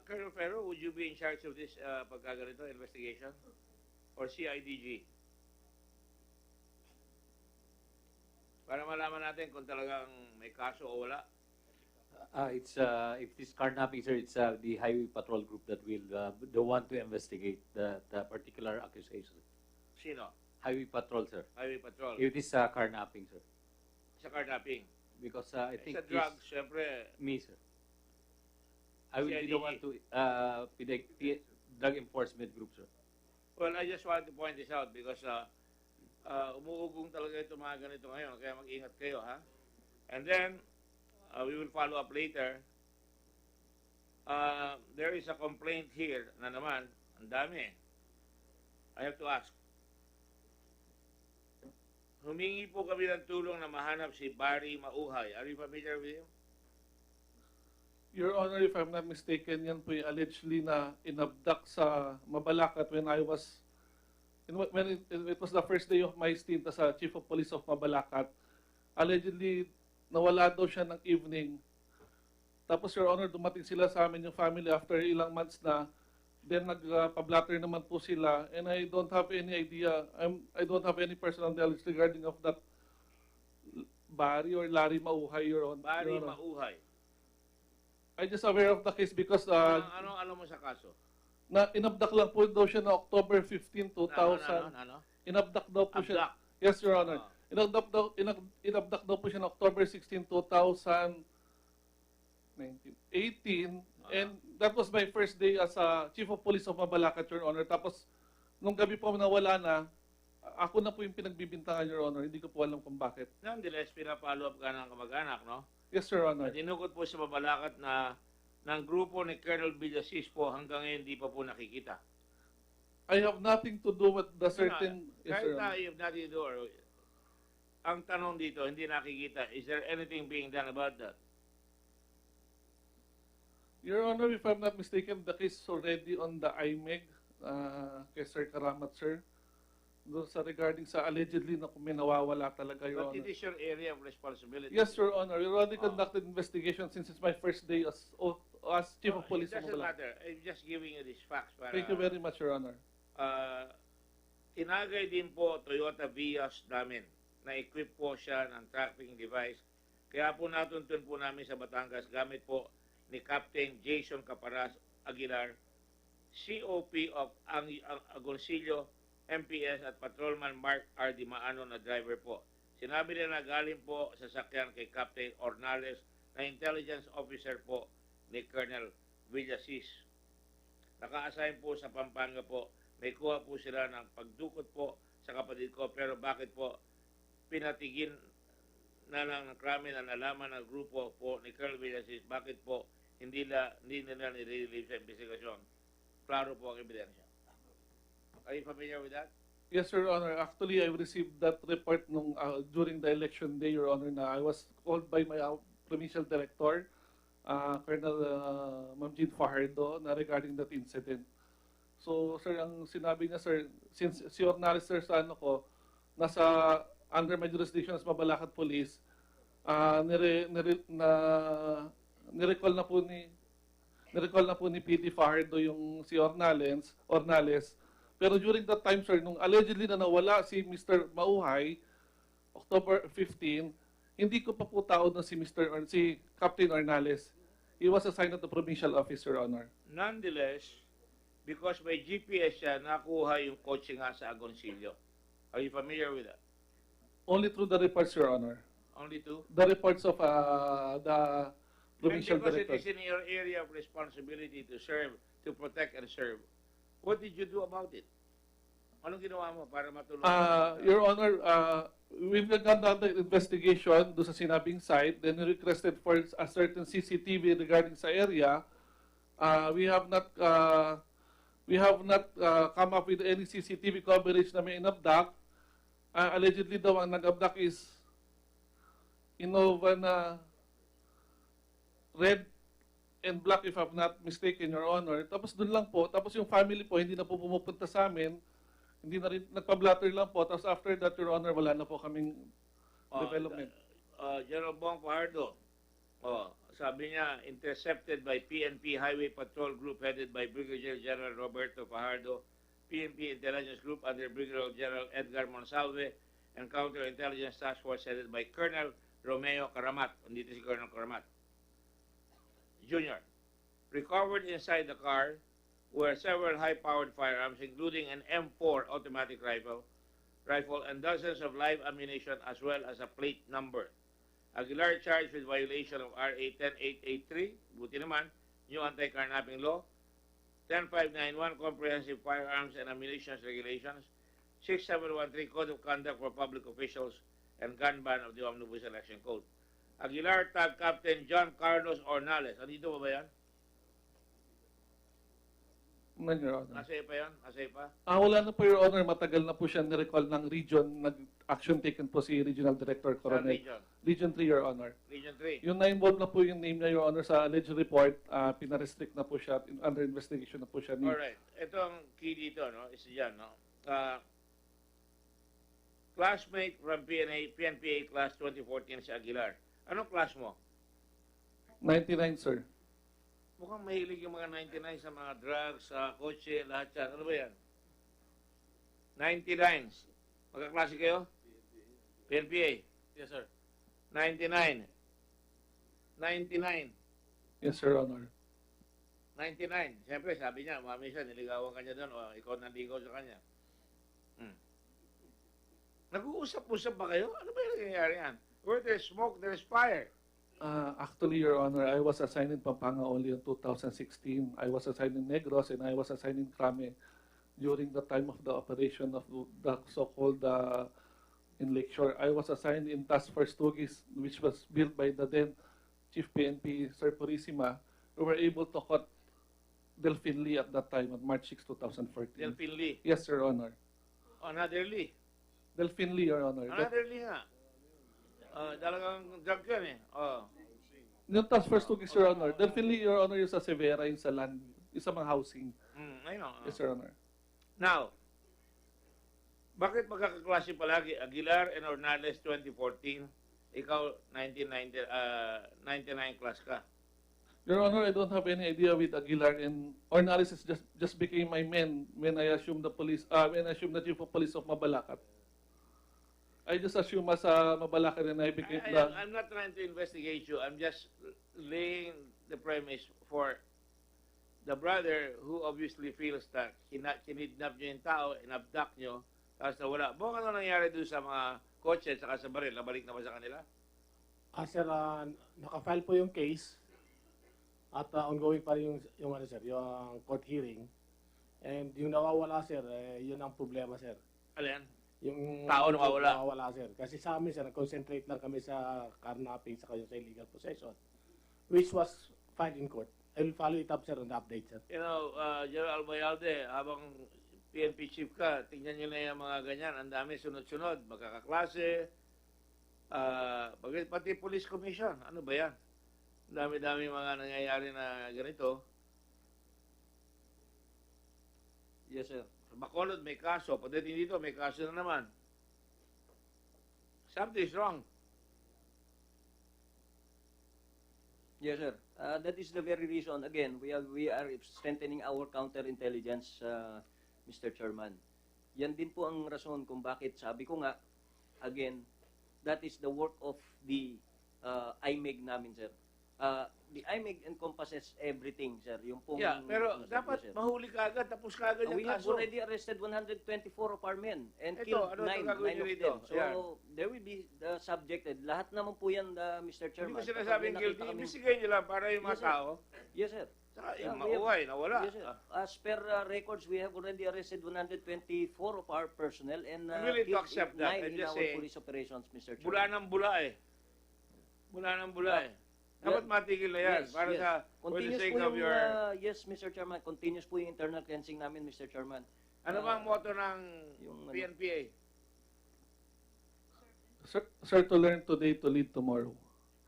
Colonel Ferro, would you be in charge of this pagkaganito investigation? Or CIDG? Para malaman natin kung talagang may kaso o wala. It's if this carnapping, sir, it's the highway patrol group that will the one to investigate the particular accusation. Sino? Highway patrol, sir. Highway patrol. If this carnapping, sir. Sa carnapping. Because I think sa drugs, syempre. Me, sir. I will be the one to drug enforcement group, sir. Well, I just want to point this out because umuugong talaga ito mga ganito ngayon, kaya mag-ingat kayo, ha? And then, we will follow up later. There is a complaint here na naman, ang dami. I have to ask. Humingi po kami ng tulong na mahanap si Barry Mauhay. Are you familiar with him? Your Honor, if I'm not mistaken, yan po yung allegedly na inabduct sa Mabalacat when I was, when it was the first day of my stint as a Chief of Police of Mabalacat. Allegedly, nawala daw siya ng evening. Tapos, Your Honor, dumating sila sa amin yung family after ilang months na. Then, nagpa-blatter naman po sila. And I don't have any idea, I don't have any personal knowledge regarding of that Barry or Larry Mauhay, Your Honor. Barry Mauhay. I just aware of the case because Ano alam mo sa kaso? na inabduct lang po daw siya na October 15, 2000. Inabduct daw po siya. Yes, Your Honor. Inabduct daw po siya na October 16, 2018. And that was my first day as a Chief of Police of Mabalacat, Your Honor. Tapos, nung gabi po nawala na, ako na po yung pinagbibintangan, Your Honor. Hindi ko po alam kung bakit. Nonetheless, pinapalo up ka ng kamag-anak, no? Yes, Your Honor. At inukot po sa Mabalacat na ng grupo ni Colonel Villasis po hanggang ngayon hindi pa po nakikita. I have nothing to do with the certain... Yes, Kahit Your na Honor. you have nothing to do, ang tanong dito, hindi nakikita, is there anything being done about that? Your Honor, if I'm not mistaken, the case is already on the IMEG kay Sir Karamat, sir. Doon sa regarding sa allegedly na kung may nawawala talaga, Your But Honor. it is your area of responsibility. Yes, Your Honor. We already conducted investigation since it's my first day as Chief of Police. It doesn't matter. I'm just giving you these facts. Para, Thank you very much, Your Honor. Tinagay din po Toyota Vios namin na equip po siya ng tracking device Kaya po natuntun po namin sa Batangas gamit po ni Captain Jason Caparas Aguilar, COP of Agoncillo, MPS at Patrolman Mark R. Di Maano na driver po. Sinabi nila na galing po sa sakyan kay Captain Ornales na intelligence officer po ni Colonel Villasis. Naka-assign po sa Pampanga po. May kuha po sila ng pagdukot po sa kapatid ko, pero bakit po pinatigin na lang ng krami na nalaman ng grupo po ni Colonel Villasis, bakit po hindi nila nire-relieve sa investigasyon? Klaro po ang ebidensya. Are you familiar with that? Yes, Your Honor. Actually, I received that report during the election day, Your Honor, na I was called by my provincial director, Colonel Ma'am Jean Fajardo, na regarding that incident. So, sir, ang sinabi niya, sir, since si Ornales, sir, sa ano ko, nasa under my jurisdiction as Mabalacat Police, nirecall na po ni PD Fajardo yung si Ornales. Pero during that time, sir, nung allegedly na nawala si Mr. Mauhay, October 15, hindi ko pa po tao na si Captain Ornales. He was assigned to the provincial office, Your Honor. Nonetheless, because may GPS siya, nakuha yung kotse nga sa Agoncillo. Are you familiar with that? Only through the reports, Your Honor. Only two? The reports of the provincial And because director. it is in your area of responsibility to serve, to protect and serve, what did you do about it? Anong ginawa mo para matulungan? Your Honor, we've conducted investigation do sa sinabing site, then we requested for a certain CCTV regarding sa area. We have not come up with any CCTV coverage na may inabdak. Allegedly daw ang nag-abdak is Innova na red and black, if I'm not mistaken, Your Honor. Tapos doon lang po, tapos yung family po hindi na po pumupunta sa amin, hindi na rin, nagpa-blatter lang po. Tapos after that, Your Honor, wala na po kaming development. General Bong Fajardo, sabi niya, intercepted by PNP Highway Patrol Group headed by Brigadier General Roberto Fajardo, PNP Intelligence Group under Brigadier General Edgar Monsalve, and Counterintelligence Task Force headed by Colonel Romeo Karamat. Nandito si Colonel Karamat Jr. Recovered inside the car were several high-powered firearms, including an M4 automatic rifle, and dozens of live ammunition, as well as a plate number. Aguilar charged with violation of RA 10883, buti naman, new anti-carnapping law, 10591, Comprehensive Firearms and Ammunition Regulations, 6713, Code of Conduct for Public Officials, and gun ban of the Omnibus Election Code. Aguilar tagged Captain John Carlos Ornales. Andito ba yan? Your Honor. Nasa pa yan? Nasa pa? Wala na po, Your Honor. Matagal na po siya nirecall ng region. Nag-action taken po si Regional Director Coronel. Region 3, Your Honor. Region 3. Yung na-involve na po yung name niya, Your Honor, sa alleged report. Pinarestrict na po siya. Under investigation na po siya. Alright. Ito ang key dito, no? Isa dyan, no? Classmate from PNPA class 2014 si Aguilar. Anong class mo? 99, sir. Mukhang mahilig yung mga 99 sa mga drugs, sa kotse, lahat yan. Ano ba yan? 99s. Magkaklase kayo? PNPA? Yes, sir. 99. 99. Yes, Sir Honor. 99. Siyempre, sabi niya, mami siya, niligawan ka niya doon, o ikaw nanligaw sa kanya. Nag-uusap-usap ba kayo? Ano ba yung nangyayari yan? Where there's smoke, there's fire. Actually, Your Honor, I was assigned in Pampanga only in 2016. I was assigned in Negros and I was assigned in Crame during the time of the operation of the so-called in Lakeshore. I was assigned in Task Force Tugis, which was built by the then Chief PNP, Sir Purisima. We were able to cut Delphine Lee at that time on March 6, 2014. Delphine Lee? Yes, Your Honor. Another Lee? Delphine Lee, Your Honor. Another Lee nga. Dalagang drug yan eh. Yung Task Force Tugis, Your Honor. Delphine Lee, Your Honor, yung sa Severa, yung sa land, yung sa mga housing. I know. Yes, Your Honor. Now, bakit magkakaklase palagi? Aguilar and Ornales 2014, ikaw 99 class ka. Your Honor, I don't have any idea with Aguilar and Ornales is just became my men when I assumed the police, when I assumed the Chief of Police of Mabalacat. I just assume as Mabalaki and I became I'm not trying to investigate you. I'm just laying the premise for the brother who obviously feels that kinidnap nyo yung tao, inabduct nyo, tapos nawala. Bukan ano nangyari doon sa mga kotse at saka sa baril? Nabalik na ba sa kanila? Sir, naka-file po yung case at ongoing pa yung ano sir, yung court hearing. And yung nawawala sir, yun ang problema sir. Alin? Yung Tao nawawala? Nawawala sir. Kasi sa amin sir, concentrate lang kami sa carnapping sa yung sa illegal possession, which was filed in court. I will follow it up sir on the update sir. You know, General Albayalde, habang PNP chief ka, tingnan nyo na yung mga ganyan. Ang dami sunod-sunod, magkakaklase, pati police commission. Ano ba yan? Ang dami-dami mga nangyayari na ganito. Yes, sir. Bacolod may kaso, pagdating dito may kaso na naman. Something is wrong. Yes, sir. That is the very reason. Again, we are strengthening our counterintelligence, Mr. Chairman. Yan din po ang rason kung bakit sabi ko nga, again, that is the work of the IMEG namin, sir. The IMEG encompasses everything, sir. Yung pong, pero sir, dapat yes, sir. mahuli ka agad, tapos ka agad yung We have kaso. already arrested 124 of our men and Ito, killed ano 9 gagawin of niyo rito? them. So, Yan. there will be subjected. Lahat naman po yan, Mr. Hindi Chairman. ko sinasabing Kapag may guilty. nakita kaming- Ibigay nyo lang para yung Yes, mga sir. tao. Yes, sir. Saka Yeah, yung we have- mauway, nawala. Yes, sir. As per records, we have already arrested 124 of our personnel and I'm willing to killed accept that. 9 I'm in just our saying, police operations, Mr. Chairman. Bula ng bula eh. Bula ng bula eh. Dapat matigil na yan. Yes, Para yes. sa, for the Continuous sake po of yung, your... yes, Mr. Chairman, continuous po yung internal cleansing namin, Mr. Chairman. Ano ba ang motto ng yung, PNPA? Sir, to learn today to lead tomorrow.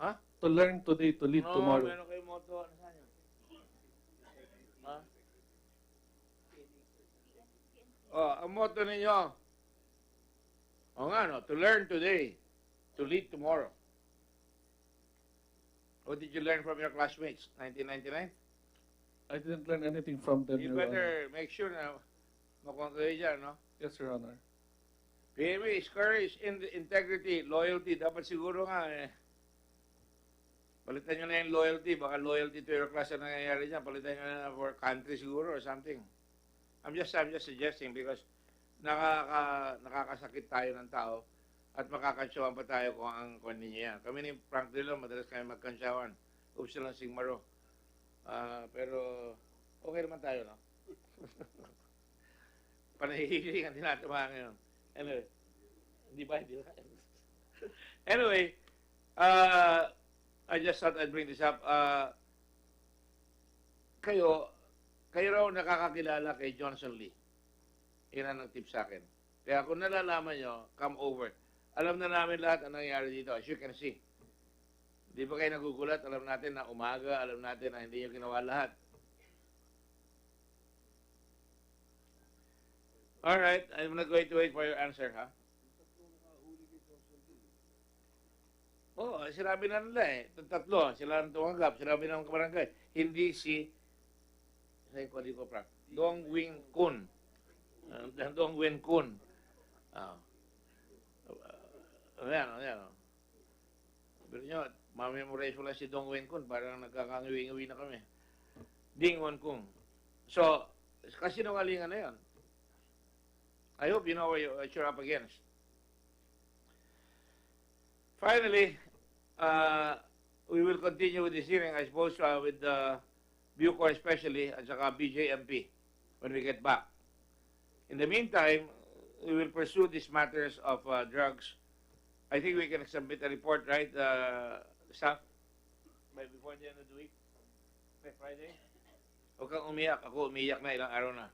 Ha? To learn today to lead tomorrow. Meron kayong motto. Ano saan yun? Ha? Ang motto ninyo. Nga, no? To learn today, to lead tomorrow. What did you learn from your classmates? 1999? I didn't learn anything from them, You Your Honor. better make sure na makuha kayo dyan, no? Yes, Your Honor. PMA is courage, integrity, loyalty. Dapat siguro nga eh. Palitan nyo na yung loyalty. Baka loyalty to your class ang nangyayari dyan. Palitan nyo na for country siguro or something. I'm just suggesting because nakakasakit tayo ng tao at makakansyawan pa tayo kung ang kung ninyo yan. Kami ni Frank Dillon, madalas kami magkansyawan. Oops lang Sigmaro. Pero okay naman tayo, no? Panahihiling ang tinatamaan ngayon. Anyway, hindi ba? Anyway, I just thought I'd bring this up. Kayo raw nakakakilala kay Johnson Lee. Yan ang nag-tip sa akin. Kaya kung nalalaman nyo, come over. Alam na namin lahat ang nangyari dito, as you can see. Di ba kayo nagugulat? Alam natin na umaga, alam natin na hindi nyo ginawa lahat. Alright, I'm not going to wait for your answer, ha? Oo, sinabi na nila eh. Tatlo, sila ang tumanggap, sinabi ng barangay. Hindi si, sa'yo ko, di ko, Frank, Dong Wing Kun. Dong Wing Kun. Ayan. Pero nyo, mamemorize mo lang si Dong Wen Kun, parang nagkakangiwi-ngiwi na kami. Ding Wen Kun. So, kasi nangalingan na yan. I hope you know what you're up against. Finally, we will continue with this hearing, I suppose, with Bucor especially, at saka BJMP, when we get back. In the meantime, we will pursue these matters of drugs. I think we can submit a report, right, Sam? Before the end of the week? By Friday? Huwag kang umiyak. Ako umiyak na ilang araw na.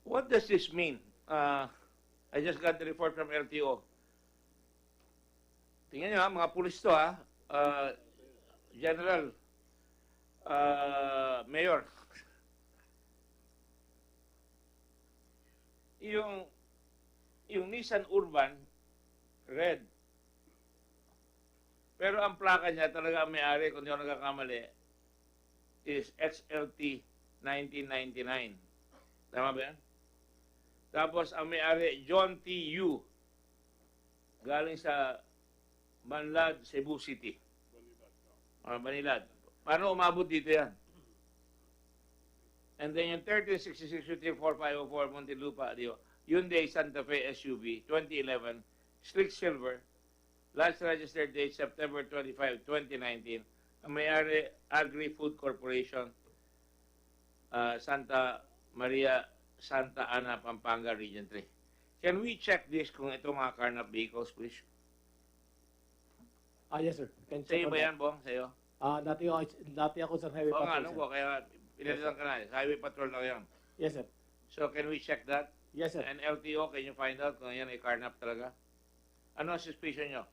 What does this mean? I just got the report from LTO. tingnan nyo ha, mga pulis to ha, General, Mayor, yung Nissan Urban, red. Pero ang plaka niya talaga ang may-ari, kung di ako nagkakamali, is XLT 1999. Tama ba yan? Tapos ang may-ari, John T. Yu, galing sa Banlad, Cebu City. Banilad. Paano umabot dito yan? And then yung 1366-4504 Montelupa, Hyundai Santa Fe SUV, 2011, slick silver, last registered date September 25, 2019. Ang may-ari, Agri-Food Corporation, Santa Maria, Santa Ana, Pampanga, Region 3. Can we check this kung ito mga carnap vehicles, please? Yes, sir. Can Sa'yo ba yan, Bong? Sa'yo? Dati ako sa highway Oo nga, patrol, nung sir. ko, kaya pinalitan ka na. Highway patrol lang yan. Yes, sir. So, can we check that? Yes, sir. And LTO, can you find out kung yan ay carnap talaga? Ano ang suspicion nyo?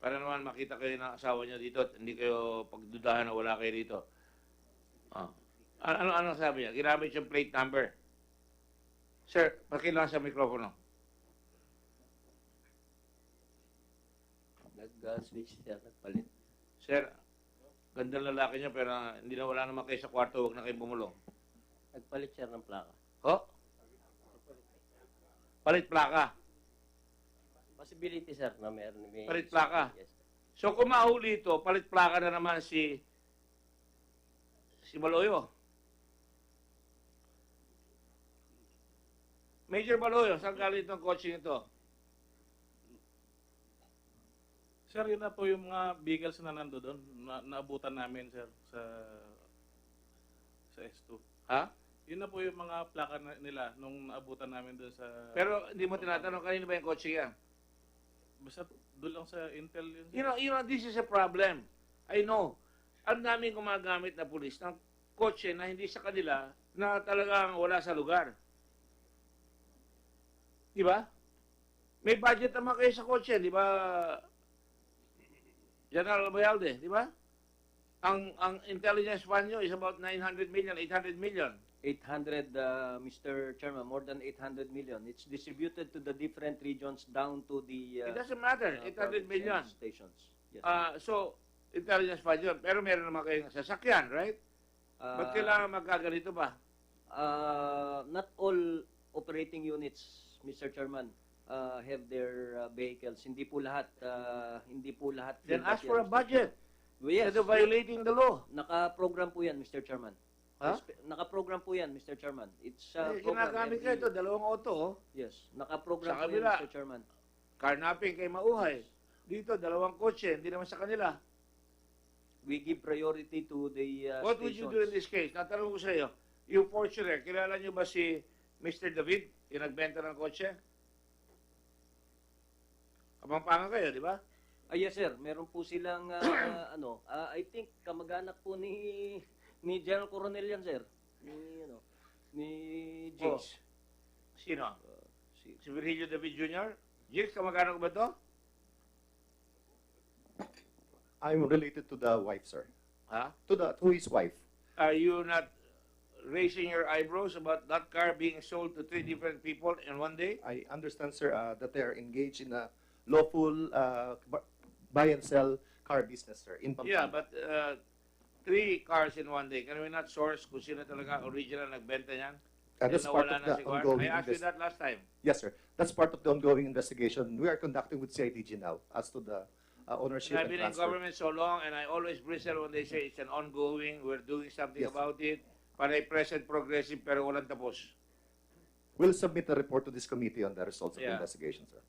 Para naman makita kayo ng asawa nyo dito at hindi kayo pagdudahan na wala kayo dito. Ano sabi niya? Ginamit yung plate number. Sir, pakilang sa mikropono. Nag-switch siya, nagpalit. Sir, gandang lalaki niya pero hindi na wala naman kayo sa kwarto, huwag na kayong bumulong. Nagpalit siya ng plaka. Oh? Palit plaka. Possibility, sir, na meron. Palit plaka. Yes. So kung mahuli ito, palit plaka na naman si Baloyo. Major Baloyo, saan galing itong coaching ito? Sir, yun na po yung mga vehicles na nando doon. Naabutan namin, sir, sa S2. Ha? Yun na po yung mga plaka nila nung naabutan namin doon sa... Pero hindi mo tinatanong kanino ba yung coaching yan? Basta doon lang sa Intel yun. You know, this is a problem. I know. Ang daming gumagamit na pulis ng kotse na hindi sa kanila na talagang wala sa lugar. Di ba? May budget naman kayo sa kotse, di ba? General Bayalde, di ba? Ang intelligence fund nyo is about 900 million, 800 million. 800, Mr. Chairman, more than 800 million. It's distributed to the different regions down to the... It doesn't matter, 800 million. Stations. Yes. So, intelligence fund yun. Pero meron naman kayong sasakyan, right? Ba't kailangan magkaganito ba? Not all operating units, Mr. Chairman, have their vehicles. Hindi po lahat. Then ask for a budget. Yes. Instead of violating the law. Naka-program po yan, Mr. Chairman. Ha? Naka-program po yan, Mr. Chairman. It's ginagamit kayo ito, dalawang auto. Oh. Yes. Naka-program Sa po yan, kabila, Mr. Chairman. Carnapping kay Mauhay. Dito, dalawang kotse, hindi naman sa kanila. We give priority to the What would you do in this case? Natanong ko sa iyo, yung Fortuner, kilala niyo ba si Mr. David, yung nagbenta ng kotse? Kapampangan kayo, di ba? Yes, sir. Meron po silang, I think, kamag-anak po ni General Coronel yan, sir. Ni James. Sino? Si Virgilio David Jr.? James, kamag-anak ba to? I'm related to the wife, sir. Ha? To his wife. Are you not raising your eyebrows about that car being sold to 3 different people in one day? I understand, sir, that they are engaged in a lawful buy and sell car business, sir, in Pampanga. Yeah, but 3 cars in one day. Can we not source kung sino talaga original nagbenta niyan? That's part of the ongoing I asked you that last time. Yes, sir. That's part of the ongoing investigation we are conducting with CIDG now as to the ownership I've and been in transfer. government so long, and I always bristle when they say it's an ongoing, we're doing something Yes. about it. Panay present, progressive, pero walang tapos. We'll submit a report to this committee on the results of the Yeah. investigation, sir.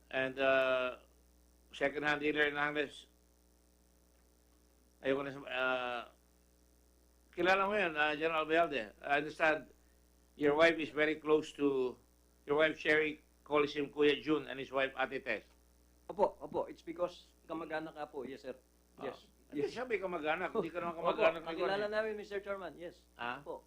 And second-hand dealer in Angles, ayoko na kilala mo yun, General Bayalde. I understand your wife is very close to, your wife Sherry calls him Kuya Jun and his wife Ate Tess. Opo. It's because kamag-anak ka po. Yes, sir. Yes. Yes. Siya may kamag-anak, hindi ka naman kamag-anak. Opo, kakilala namin, Mr. Chairman. Yes. Ah? Opo.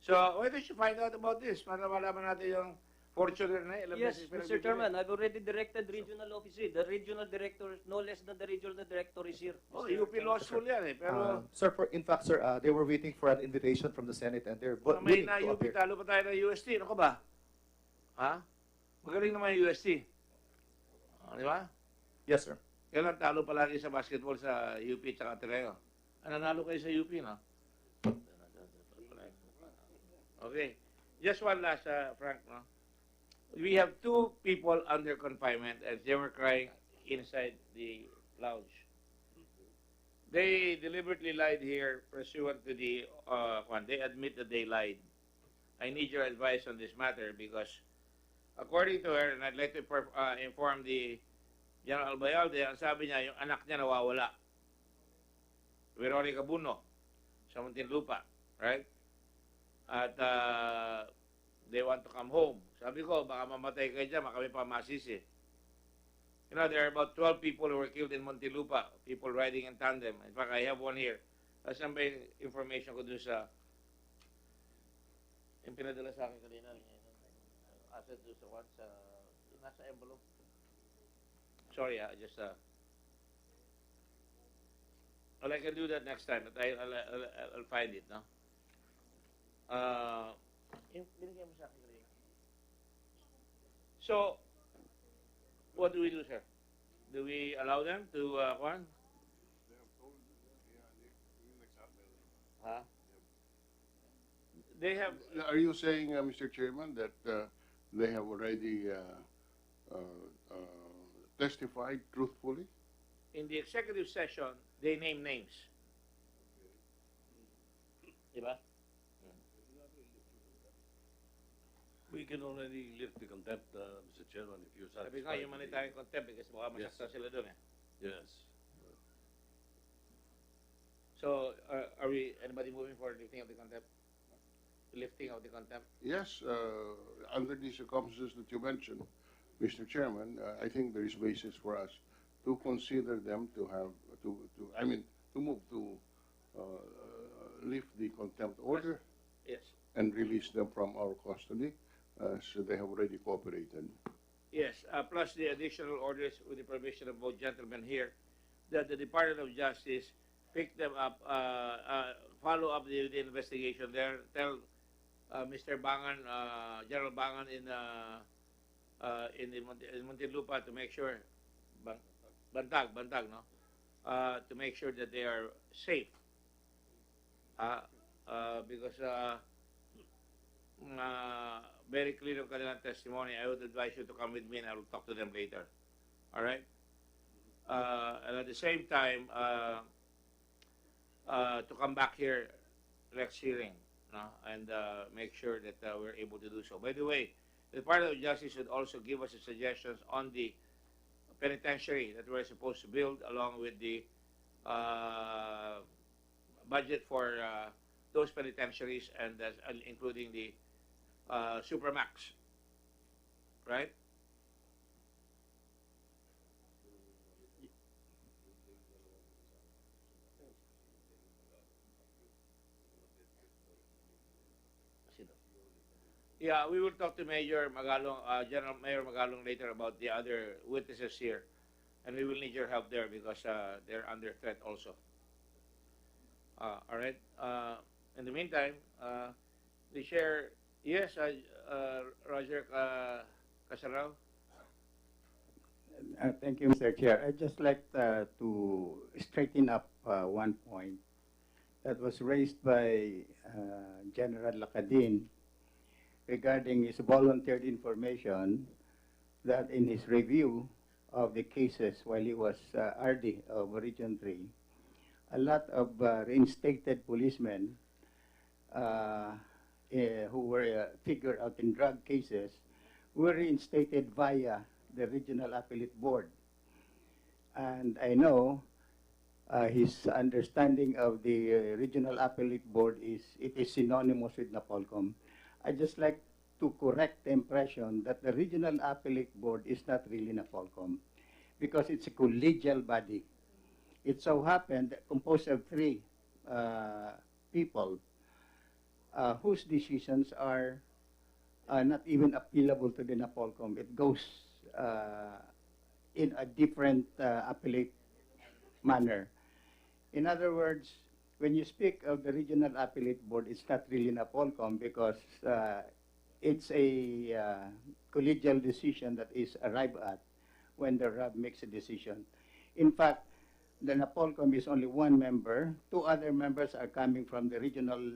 So, why don't you find out about this? Para malaman natin yung Fortuner na, ilang Yes, beses Mr. pinagbibigyan. Chairman, I've already directed regional offices. The regional director, no less than the regional director is here. Oh, Mr. UP Law School yan eh. Pero, Sir, in fact, sir, they were waiting for an invitation from the Senate and they're may willing na to UP, appear. talo pa tayo ng UST. Ano ka ba? Ha? Magaling naman yung UST. Di ba? Yes, sir. Yan ang talo palagi sa basketball sa UP at Ateneo. Nanalo kayo sa UP, no? Okay. Just one last, Frank, no? We have two people under confinement and they were crying inside the lounge. They deliberately lied here pursuant to the, they admit that they lied. I need your advice on this matter because according to her, and I'd like to inform the General Albayalde, ang sabi niya, yung anak niya nawawala. Veronica Buno, sa Muntinlupa, right? At they want to come home. Sabi ko, baka mamatay kayo dyan, baka kami pa masisi. You know, there are about 12 people who were killed in Muntinlupa, people riding in tandem. In fact, I have one here. Asan ba yung information ko dun sa, yung pinadala sa akin kanina, asset dun sa what, sa, nasa envelope. Sorry, just, well, I can do that next time, but I'll find it, no? Yung binigay mo sa akin kanina. So, what do we do, sir? Do we allow them to, Juan? Huh? They have... Are you saying, Mr. Chairman, that they have already testified truthfully? In the executive session, they name names. Diba? We can already lift the contempt, Mr. Chairman, if you're Sabi satisfied. nga, humanitarian contempt because baka masaktan sila doon eh. Yes. So, are we, anybody moving for lifting of the contempt? Lifting of the contempt? Yes, under the circumstances that you mentioned, Mr. Chairman, I think there is basis for us to consider them to have, to move to lift the contempt order. Yes. And release them from our custody, so they have already cooperated. Yes, plus the additional orders with the permission of both gentlemen here, that the Department of Justice pick them up, follow up the investigation there, tell Mr. Bangan, General Bangan in Muntinlupa to make sure, Bantag, no? To make sure that they are safe. Because very clear yung kanilang testimony. I would advise you to come with me and I will talk to them later. All right? And at the same time, to come back here next hearing, no? And make sure that we're able to do so. By the way, the Department of Justice should also give us suggestions on the penitentiary that we're supposed to build along with the budget for those penitentiaries and including the Supermax, right? Yeah, we will talk to Mayor Magalong, General Mayor Magalong later about the other witnesses here, and we will need your help there because they're under threat also. All right. In the meantime, the chair, yes, Roger Casarao. Thank you, Mr. Chair. I'd just like to straighten up one point that was raised by General Lacadin regarding his volunteered information that in his review of the cases while he was RD of Region 3, a lot of reinstated policemen who were figured out in drug cases were reinstated via the Regional Appellate Board. And I know his understanding of the Regional Appellate Board is it is synonymous with NAPOLCOM. I just like to correct the impression that the Regional Appellate Board is not really NAPOLCOM because it's a collegial body. It so happened composed of 3 people whose decisions are not even appealable to the NAPOLCOM. It goes in a different appellate manner. In other words, when you speak of the Regional Appellate Board, it's not really NAPOLCOM because it's a collegial decision that is arrived at when the RAB makes a decision. In fact, the NAPOLCOM is only one member. Two other members are coming from the Regional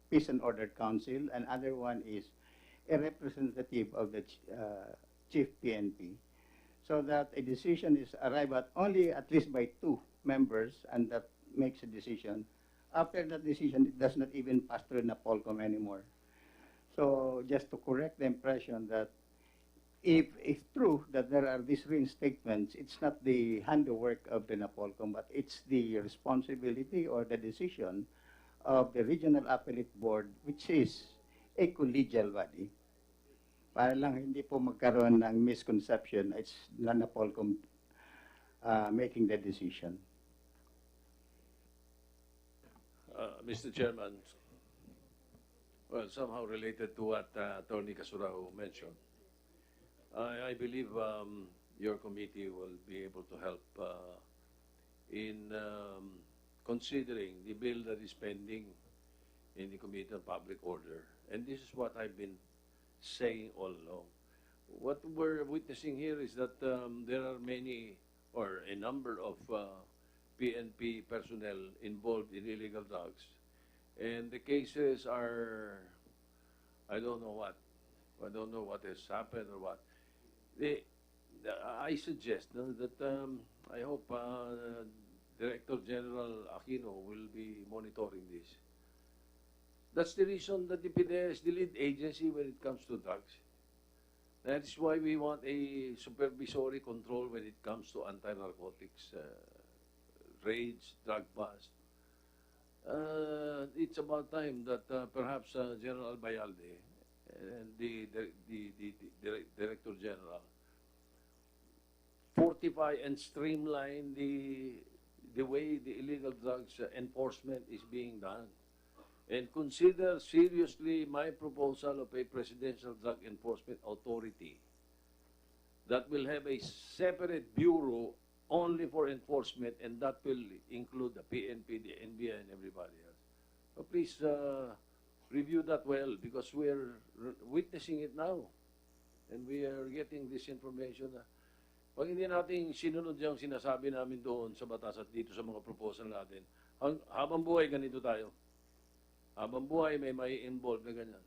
Peace and Order Council, and other one is a representative of the Chief PNP. So that a decision is arrived at only at least by two members, and that makes a decision. After that decision, it does not even pass through NAPOLCOM anymore. So just to correct the impression that if it's true that there are these reinstatements, it's not the handiwork of the NAPOLCOM, but it's the responsibility or the decision of the Regional Appellate Board, which is a collegial body. Para lang hindi po magkaroon ng misconception, it's the NAPOLCOM making the decision. Mr. Chairman, well, somehow related to what Attorney Kasurao mentioned, I believe your committee will be able to help in considering the bill that is pending in the Committee on Public Order. And this is what I've been saying all along. What we're witnessing here is that there are many or a number of PNP personnel involved in illegal drugs. And the cases are, I don't know what. I don't know what has happened or what. I suggest that I hope Director General Aquino will be monitoring this. That's the reason that the PDEA is the lead agency when it comes to drugs. That is why we want a supervisory control when it comes to anti-narcotics, raids, drug bust. It's about time that perhaps General Albayalde and the Director General fortify and streamline the way the illegal drugs enforcement is being done. And consider seriously my proposal of a Presidential Drug Enforcement Authority that will have a separate bureau only for enforcement, and that will include the PNP, the NBI, and everybody else. So please review that well, because we're witnessing it now. And we are getting this information. Pag hindi natin sinunod yung sinasabi namin doon sa batas at dito sa mga proposal natin, habang buhay ganito tayo. Habang buhay may involved na ganyan.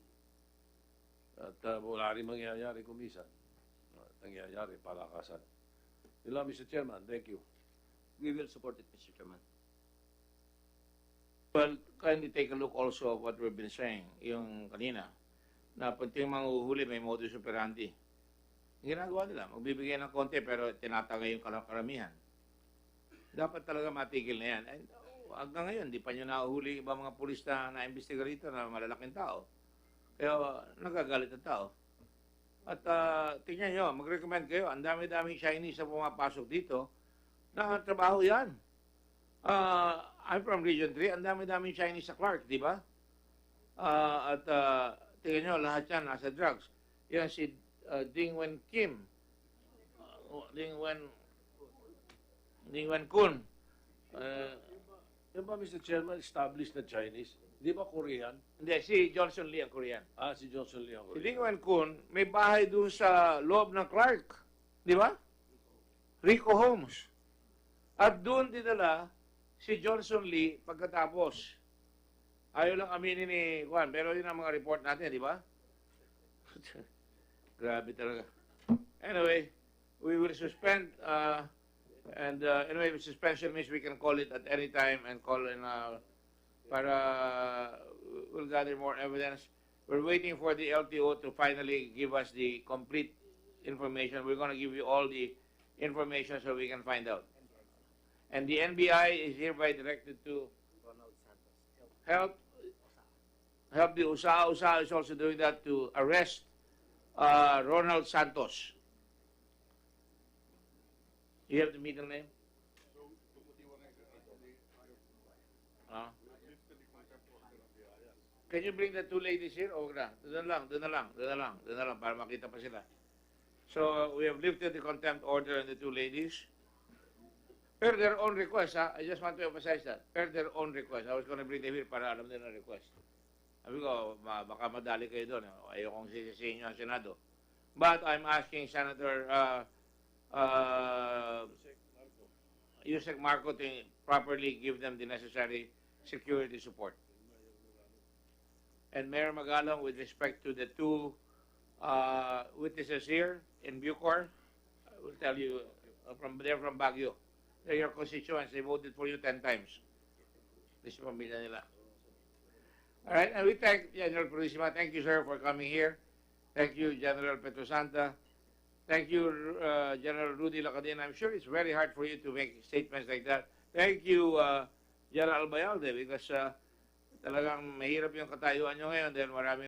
At wala rin mangyayari kumisan. Nangyayari, palakasan. Yun lang, Mr. Chairman. Thank you. We will support it, Mr. Chairman. Well, kindly take a look also of what we've been saying, yung kanina, na pag yung mga uhuli, may modus operandi. Ginagawa nila, magbibigay ng konti pero tinatangay yung karamihan. Dapat talaga matigil na yan. And, hanggang ngayon, di pa nyo nahuhuli iba mga pulis na na-imbestiga rito na malalaking tao. Kaya nagagalit ang tao. At tingnan nyo, mag-recommend kayo, ang dami-daming Chinese na pumapasok dito, na trabaho yan. I'm from Region 3, ang dami-daming Chinese sa Clark, di ba? At tingnan nyo, lahat yan nasa drugs. Yan si Ding Wen Kim, Ding Wen Kun. Yan ba, Mr. Chairman, established na Chinese? Di ba Korean? Hindi, si Johnson Lee ang Korean. Si Johnson Lee ang Si Korean. Ding Wen Kun, may bahay doon sa loob ng Clark. Di ba? Rico Homes. At doon dinala si Johnson Lee pagkatapos. Ayaw lang aminin ni Juan, pero yun ang mga report natin, di ba? Grabe talaga. Anyway, we will suspend, anyway, suspension means we can call it at any time and call in, para we'll gather more evidence. We're waiting for the LTO to finally give us the complete information. We're going to give you all the information so we can find out. And the NBI is hereby directed to help the USA. USA is also doing that to arrest Ronald Santos. You have the middle name? Can you bring the two ladies here? O na, doon na lang, para makita pa sila. So, we have lifted the contempt order on the two ladies. Per their own request, ha? I just want to emphasize that. Per their own request. I was gonna bring them here para alam nila request. Sabi ko, baka madali kayo doon. Ayokong sisisihin nyo ang Senado. But I'm asking Senator Yusek Marco to properly give them the necessary security support. And Mayor Magalong, with respect to the two witnesses here in Bucor, I will tell you, they're from Baguio. They're your constituents. They voted for you 10 times. This is pamilya nila. All right, and we thank General Purisima. Thank you, sir, for coming here. Thank you, General Petrosanta. Thank you, General Rudy Lacadena. I'm sure it's very hard for you to make statements like that. Thank you, General Albayalde, because talagang mahirap yung katayuan nyo ngayon dahil marami